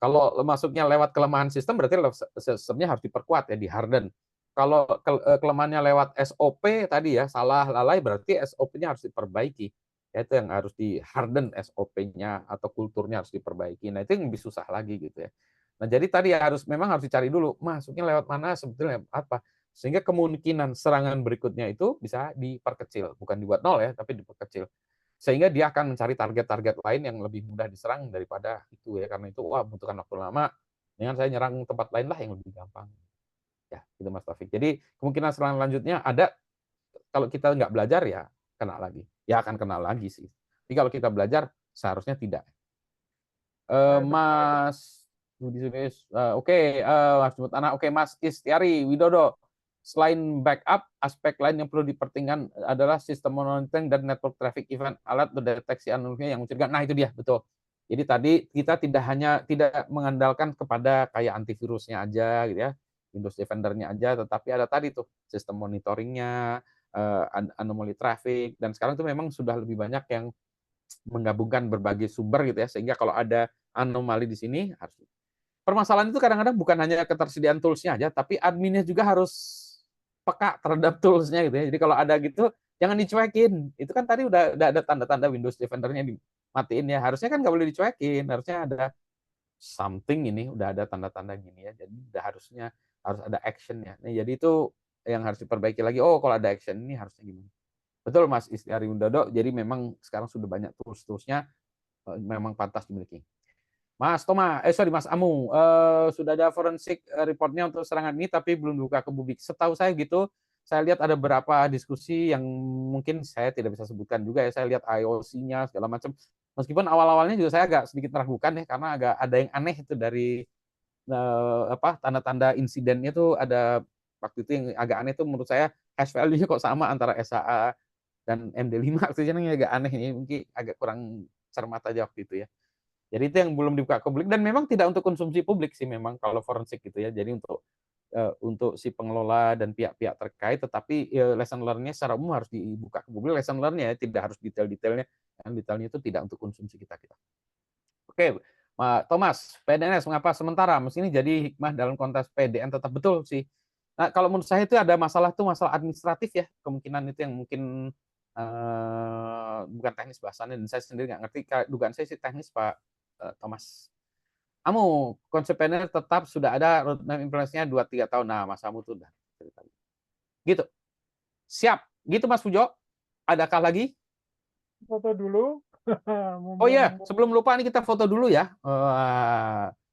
Kalau masuknya lewat kelemahan sistem, berarti sistemnya harus diperkuat ya, di harden. Kalau kelemahannya lewat SOP tadi ya, salah lalai, berarti SOP-nya harus diperbaiki. Ya, itu yang harus di harden SOP-nya atau kulturnya harus diperbaiki. Nah, itu yang lebih susah lagi gitu ya. Nah, jadi tadi memang harus dicari dulu, masuknya lewat mana, sebetulnya apa. Sehingga kemungkinan serangan berikutnya itu bisa diperkecil. Bukan dibuat nol ya, tapi diperkecil. Sehingga dia akan mencari target-target lain yang lebih mudah diserang daripada itu ya. Karena itu, membutuhkan waktu lama. Dengan saya nyerang tempat lain lah yang lebih gampang. Ya, itu Mas Taufik. Jadi kemungkinan serangan lanjutnya ada, kalau kita nggak belajar ya kena lagi. Ya akan kena lagi sih. Tapi kalau kita belajar, seharusnya tidak. Mas Budi Sulis, oke, Mas Jumut Anak, oke, Mas Istiari Widodo. Selain backup, aspek lain yang perlu dipertimbangkan adalah sistem monitoring dan network traffic event alat mendeteksi anomali yang mencurigakan. Nah, itu dia, betul. Jadi tadi kita tidak mengandalkan kepada kayak antivirusnya aja gitu ya, Windows Defender-nya aja, tetapi ada tadi tuh sistem monitoringnya, anomali traffic, dan sekarang itu memang sudah lebih banyak yang menggabungkan berbagai sumber gitu ya, sehingga kalau ada anomali di sini harus. Permasalahan itu kadang-kadang bukan hanya ketersediaan tools-nya aja, tapi adminnya juga harus peka terhadap tools-nya gitu ya. Jadi kalau ada gitu, jangan dicuekin. Itu kan tadi udah ada tanda-tanda Windows Defender-nya dimatiin ya. Harusnya kan nggak boleh dicuekin. Harusnya ada something ini, udah ada tanda-tanda gini ya. Jadi udah harus ada action-nya. Nah, jadi itu yang harus diperbaiki lagi. Oh, kalau ada action ini harusnya gimana. Betul Mas Istiari Widodo. Jadi memang sekarang sudah banyak tools-toolsnya memang pantas dimiliki. Mas Mas Amu, sudah ada forensik reportnya untuk serangan ini, tapi belum dibuka ke publik. Setahu saya gitu, saya lihat ada beberapa diskusi yang mungkin saya tidak bisa sebutkan juga ya. Saya lihat IOC-nya segala macam. Meskipun awal-awalnya juga saya agak sedikit meragukan ya, karena agak ada yang aneh itu dari tanda-tanda insidennya itu ada waktu itu yang agak aneh itu menurut saya hash value-nya kok sama antara SAA dan MD5 artinya agak aneh ini, mungkin agak kurang cermat aja waktu itu ya. Jadi itu yang belum dibuka ke publik dan memang tidak untuk konsumsi publik sih memang kalau forensik gitu ya. Jadi untuk si pengelola dan pihak-pihak terkait, tetapi lesson learn-nya secara umum harus dibuka ke publik. Lesson learn-nya ya, tidak harus detail-detailnya. Yang detailnya itu tidak untuk konsumsi kita. Oke, Thomas, PDNS mengapa sementara? Mesti ini jadi hikmah dalam konteks PDN tetap betul sih. Nah, kalau menurut saya itu ada masalah administratif ya, kemungkinan itu yang mungkin bukan teknis bahasannya, dan saya sendiri nggak ngerti. Dugaan saya sih teknis, Pak Thomas. Kamu konsep PDN tetap sudah ada roadmap implementasinya 2-3 tahun. Nah, Mas Amu tuh udah cerita. Gitu. Siap. Gitu Mas Pujo. Adakah lagi? Foto dulu. Oh iya, sebelum lupa nih kita foto dulu ya.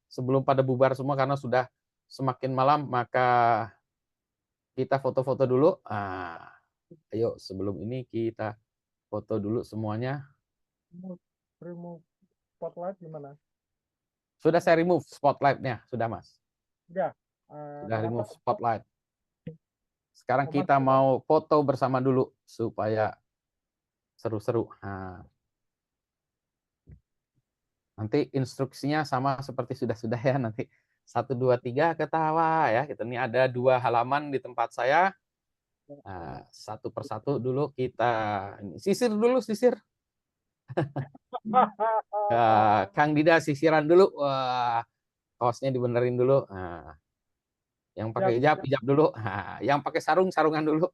Sebelum pada bubar semua karena sudah semakin malam, maka kita foto-foto dulu. Ayo sebelum ini kita foto dulu semuanya. Remove spotlight gimana? Sudah saya remove spotlight-nya, sudah Mas. Sudah. Sudah remove spotlight. Sekarang kita mau foto bersama dulu supaya seru-seru. Nanti instruksinya sama seperti sudah ya, nanti 1, 2, 3 ketawa ya. Ini ada 2 halaman di tempat saya. Satu persatu dulu kita sisir dulu, sisir. Kang Dida sisiran dulu. Wah, kaosnya dibenerin dulu. Yang pakai hijab dulu. Yang pakai sarungan dulu.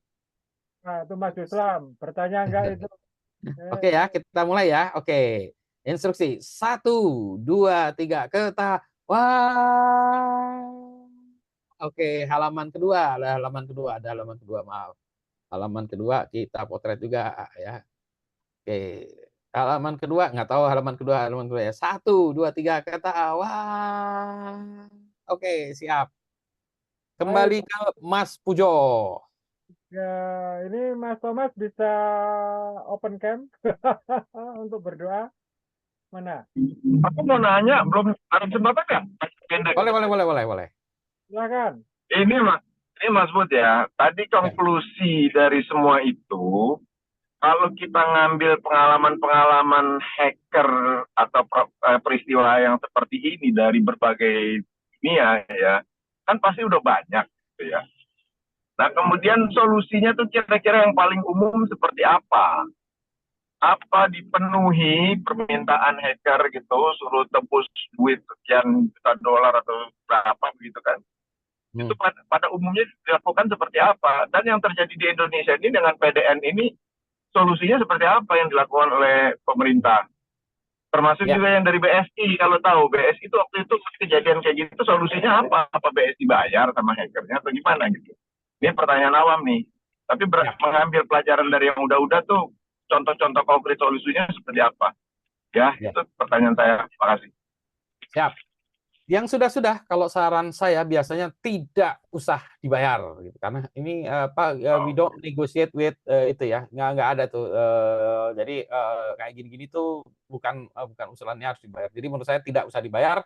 Nah, itu Mas Islam. Pertanyaan enggak itu? Oke ya, kita mulai ya. Oke. Instruksi 1, 2, 3 ketawa. Oke, halaman kedua, ada halaman kedua, maaf. Halaman kedua kita potret juga ya. Oke, halaman kedua nggak tahu halaman kedua ya. 1, 2, 3 ketawa. Oke, siap. Kembali ke Mas Pujo. Ya, ini Mas Thomas bisa open cam untuk berdoa. Mana? Aku mau nanya, belum ada kesempatan nggak? Boleh. Silakan. Ini Mas Bud ya, tadi konklusi dari semua itu, kalau kita ngambil pengalaman-pengalaman hacker atau peristiwa yang seperti ini dari berbagai dunia ya, kan pasti udah banyak gitu ya. Nah kemudian solusinya tuh kira-kira yang paling umum seperti apa? Apa dipenuhi permintaan hacker gitu, suruh tebus duit sekian juta dolar atau berapa begitu kan? Itu pada umumnya dilakukan seperti apa? Dan yang terjadi di Indonesia ini dengan PDN ini, solusinya seperti apa yang dilakukan oleh pemerintah? Termasuk juga yang dari BSI, kalau tahu BSI itu waktu itu kejadian kayak gitu, solusinya apa? Apa BSI bayar sama hackernya atau gimana gitu? Ini pertanyaan awam nih. Tapi mengambil pelajaran dari yang udah-udah tuh, contoh-contoh konkret solusinya seperti apa? Ya, itu pertanyaan saya. Terima kasih. Siap. Yang sudah-sudah, kalau saran saya biasanya tidak usah dibayar, gitu. Karena ini we don't negotiate with itu ya, nggak ada tuh. Jadi kayak gini-gini tuh bukan usulannya harus dibayar. Jadi menurut saya tidak usah dibayar.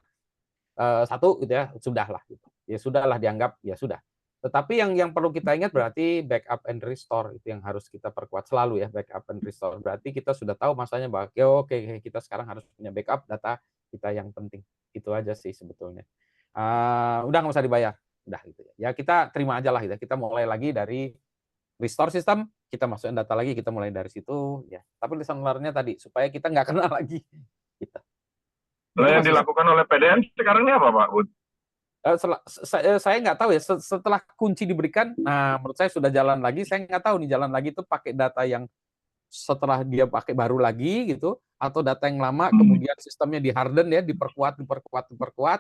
Satu gitu ya, sudahlah. Gitu. Ya sudahlah dianggap ya sudah. Tetapi yang perlu kita ingat berarti backup and restore itu yang harus kita perkuat selalu ya, backup and restore. Berarti kita sudah tahu masanya bahwa oke, kita sekarang harus punya backup data kita yang penting. Itu aja sih sebetulnya. Udah nggak usah dibayar, udah gitu ya. Ya kita terima aja lah gitu. Kita mulai lagi dari restore system, kita masukin data lagi, kita mulai dari situ ya. Tapi lesson learn-nya tadi supaya kita nggak kena lagi. Gitu. Yang dilakukan oleh PDN sekarang ini apa Pak Bud? Saya nggak tahu ya. Setelah kunci diberikan, menurut saya sudah jalan lagi. Saya nggak tahu nih jalan lagi itu pakai data yang setelah dia pakai baru lagi gitu, atau data yang lama kemudian sistemnya di harden ya, diperkuat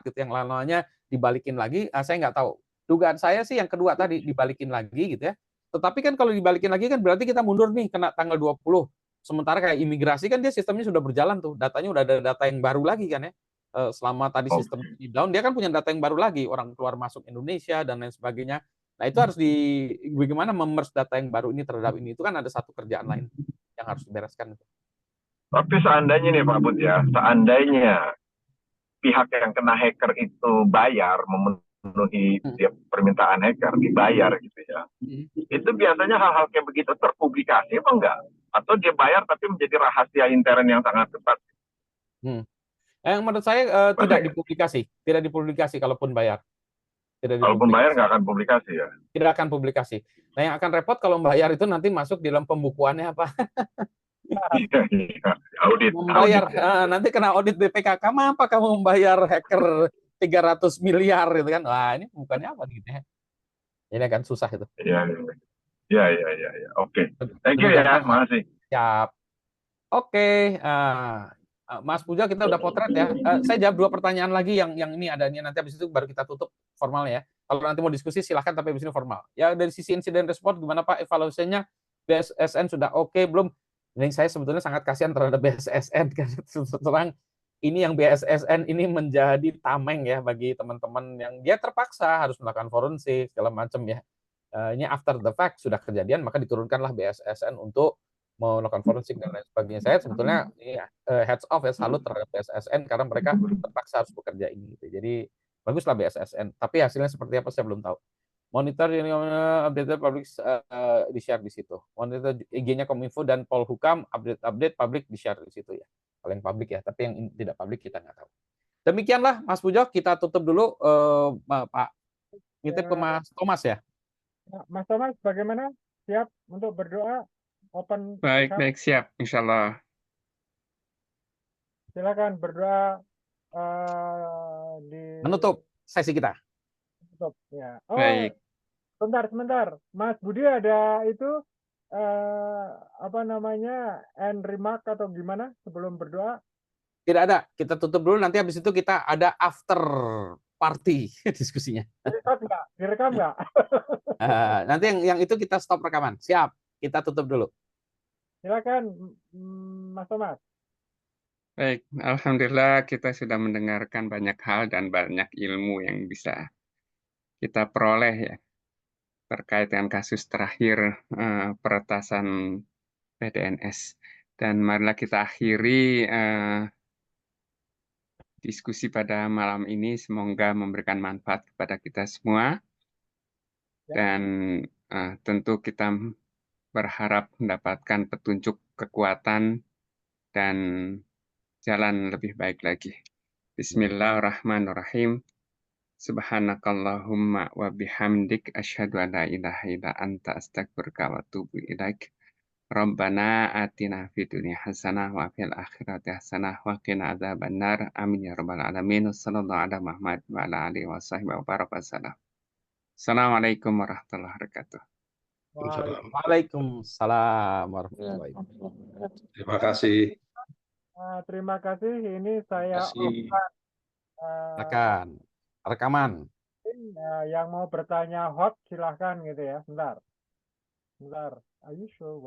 gitu, yang lamanya dibalikin lagi. Saya nggak tahu. Dugaan saya sih yang kedua tadi dibalikin lagi gitu ya. Tetapi kan kalau dibalikin lagi kan berarti kita mundur nih kena tanggal 20. Sementara kayak imigrasi kan dia sistemnya sudah berjalan tuh, datanya udah ada data yang baru lagi kan ya. Selama tadi sistem di down, dia kan punya data yang baru lagi, orang keluar masuk Indonesia dan lain sebagainya. Nah itu harus bagaimana memerge data yang baru ini terhadap ini, itu kan ada satu kerjaan lain yang harus dibereskan. Tapi seandainya nih Pak Bud ya, seandainya pihak yang kena hacker itu bayar, memenuhi permintaan hacker, dibayar gitu ya, itu biasanya hal-hal kayak begitu terpublikasi apa enggak? atau dia bayar tapi menjadi rahasia intern yang sangat ketat. Yang menurut saya tidak dipublikasi kalaupun bayar. Kalaupun bayar nggak akan publikasi ya. Tidak akan publikasi. Nah, yang akan repot kalau bayar itu nanti masuk di dalam pembukuannya apa? Audit. Membayar, nanti kena audit BPK. Kenapa kamu membayar hacker 300 miliar gitu kan? Wah, ini bukannya apa gitu ya. Ini akan susah itu. Iya. Oke. Thank you ya, makasih. Siap. Oke, Mas Puja, kita udah potret ya. Saya jawab 2 pertanyaan lagi yang ini adanya, nanti habis itu baru kita tutup formalnya ya. Kalau nanti mau diskusi silahkan, tapi habis ini formal. Ya, dari sisi insiden respon gimana Pak evaluasinya? BSSN sudah oke belum? Ini saya sebetulnya sangat kasihan terhadap BSSN karena terang ini yang BSSN ini menjadi tameng ya bagi teman-teman yang dia terpaksa harus melakukan forensik segala macam ya. Ini after the fact sudah kejadian, maka diturunkanlah BSSN untuk melakukan forensik dan lain sebagainya. Saya sebetulnya heads off ya, salut terhadap BSSN karena mereka terpaksa harus bekerja ini gitu. Jadi baguslah BSSN, tapi hasilnya seperti apa saya belum tahu. Monitor ini update publik di share di situ. Monitor IG-nya Kominfo dan Polhukam update publik di share di situ ya. Kalau yang publik ya, tapi yang tidak publik kita nggak tahu. Demikianlah Mas Pujo, kita tutup dulu Pak. Ngitip ke Mas Thomas ya. Mas Thomas, bagaimana? Siap untuk berdoa? Open. Baik, siap, insya Allah. Silakan berdoa menutup sesi kita. Menutup, ya. Baik. Sebentar. Mas Budi ada itu apa namanya end remark atau gimana sebelum berdoa? Tidak ada. Kita tutup dulu. Nanti habis itu kita ada after party diskusinya. Direkam nggak? Nanti yang itu kita stop rekaman. Siap. Kita tutup dulu. Silakan, Mas Thomas. Baik, alhamdulillah kita sudah mendengarkan banyak hal dan banyak ilmu yang bisa kita peroleh ya terkait dengan kasus terakhir peretasan PDNS. Dan marilah kita akhiri diskusi pada malam ini, semoga memberikan manfaat kepada kita semua. Dan tentu kita berharap mendapatkan petunjuk kekuatan dan jalan lebih baik lagi. Bismillahirrahmanirrahim. Subhanakallahumma wa bihamdik asyhadu an la ilaha illa anta astaghfiruka wa atubu ilaik. Rabbana atina fid dunya hasanah wa fil akhirati hasanah wa qina adzabannar. Amin ya rabbal alamin. Sallallahu ala Muhammad wa ala alihi wasahbihi wa baraka wasallam. Assalamualaikum warahmatullahi wabarakatuh. Waalaikumsalam warahmatullahi wabarakatuh. Terima kasih. Terima kasih. Ini saya silakan rekaman. Yang mau bertanya hot silahkan gitu ya. Sebentar. Are you sure?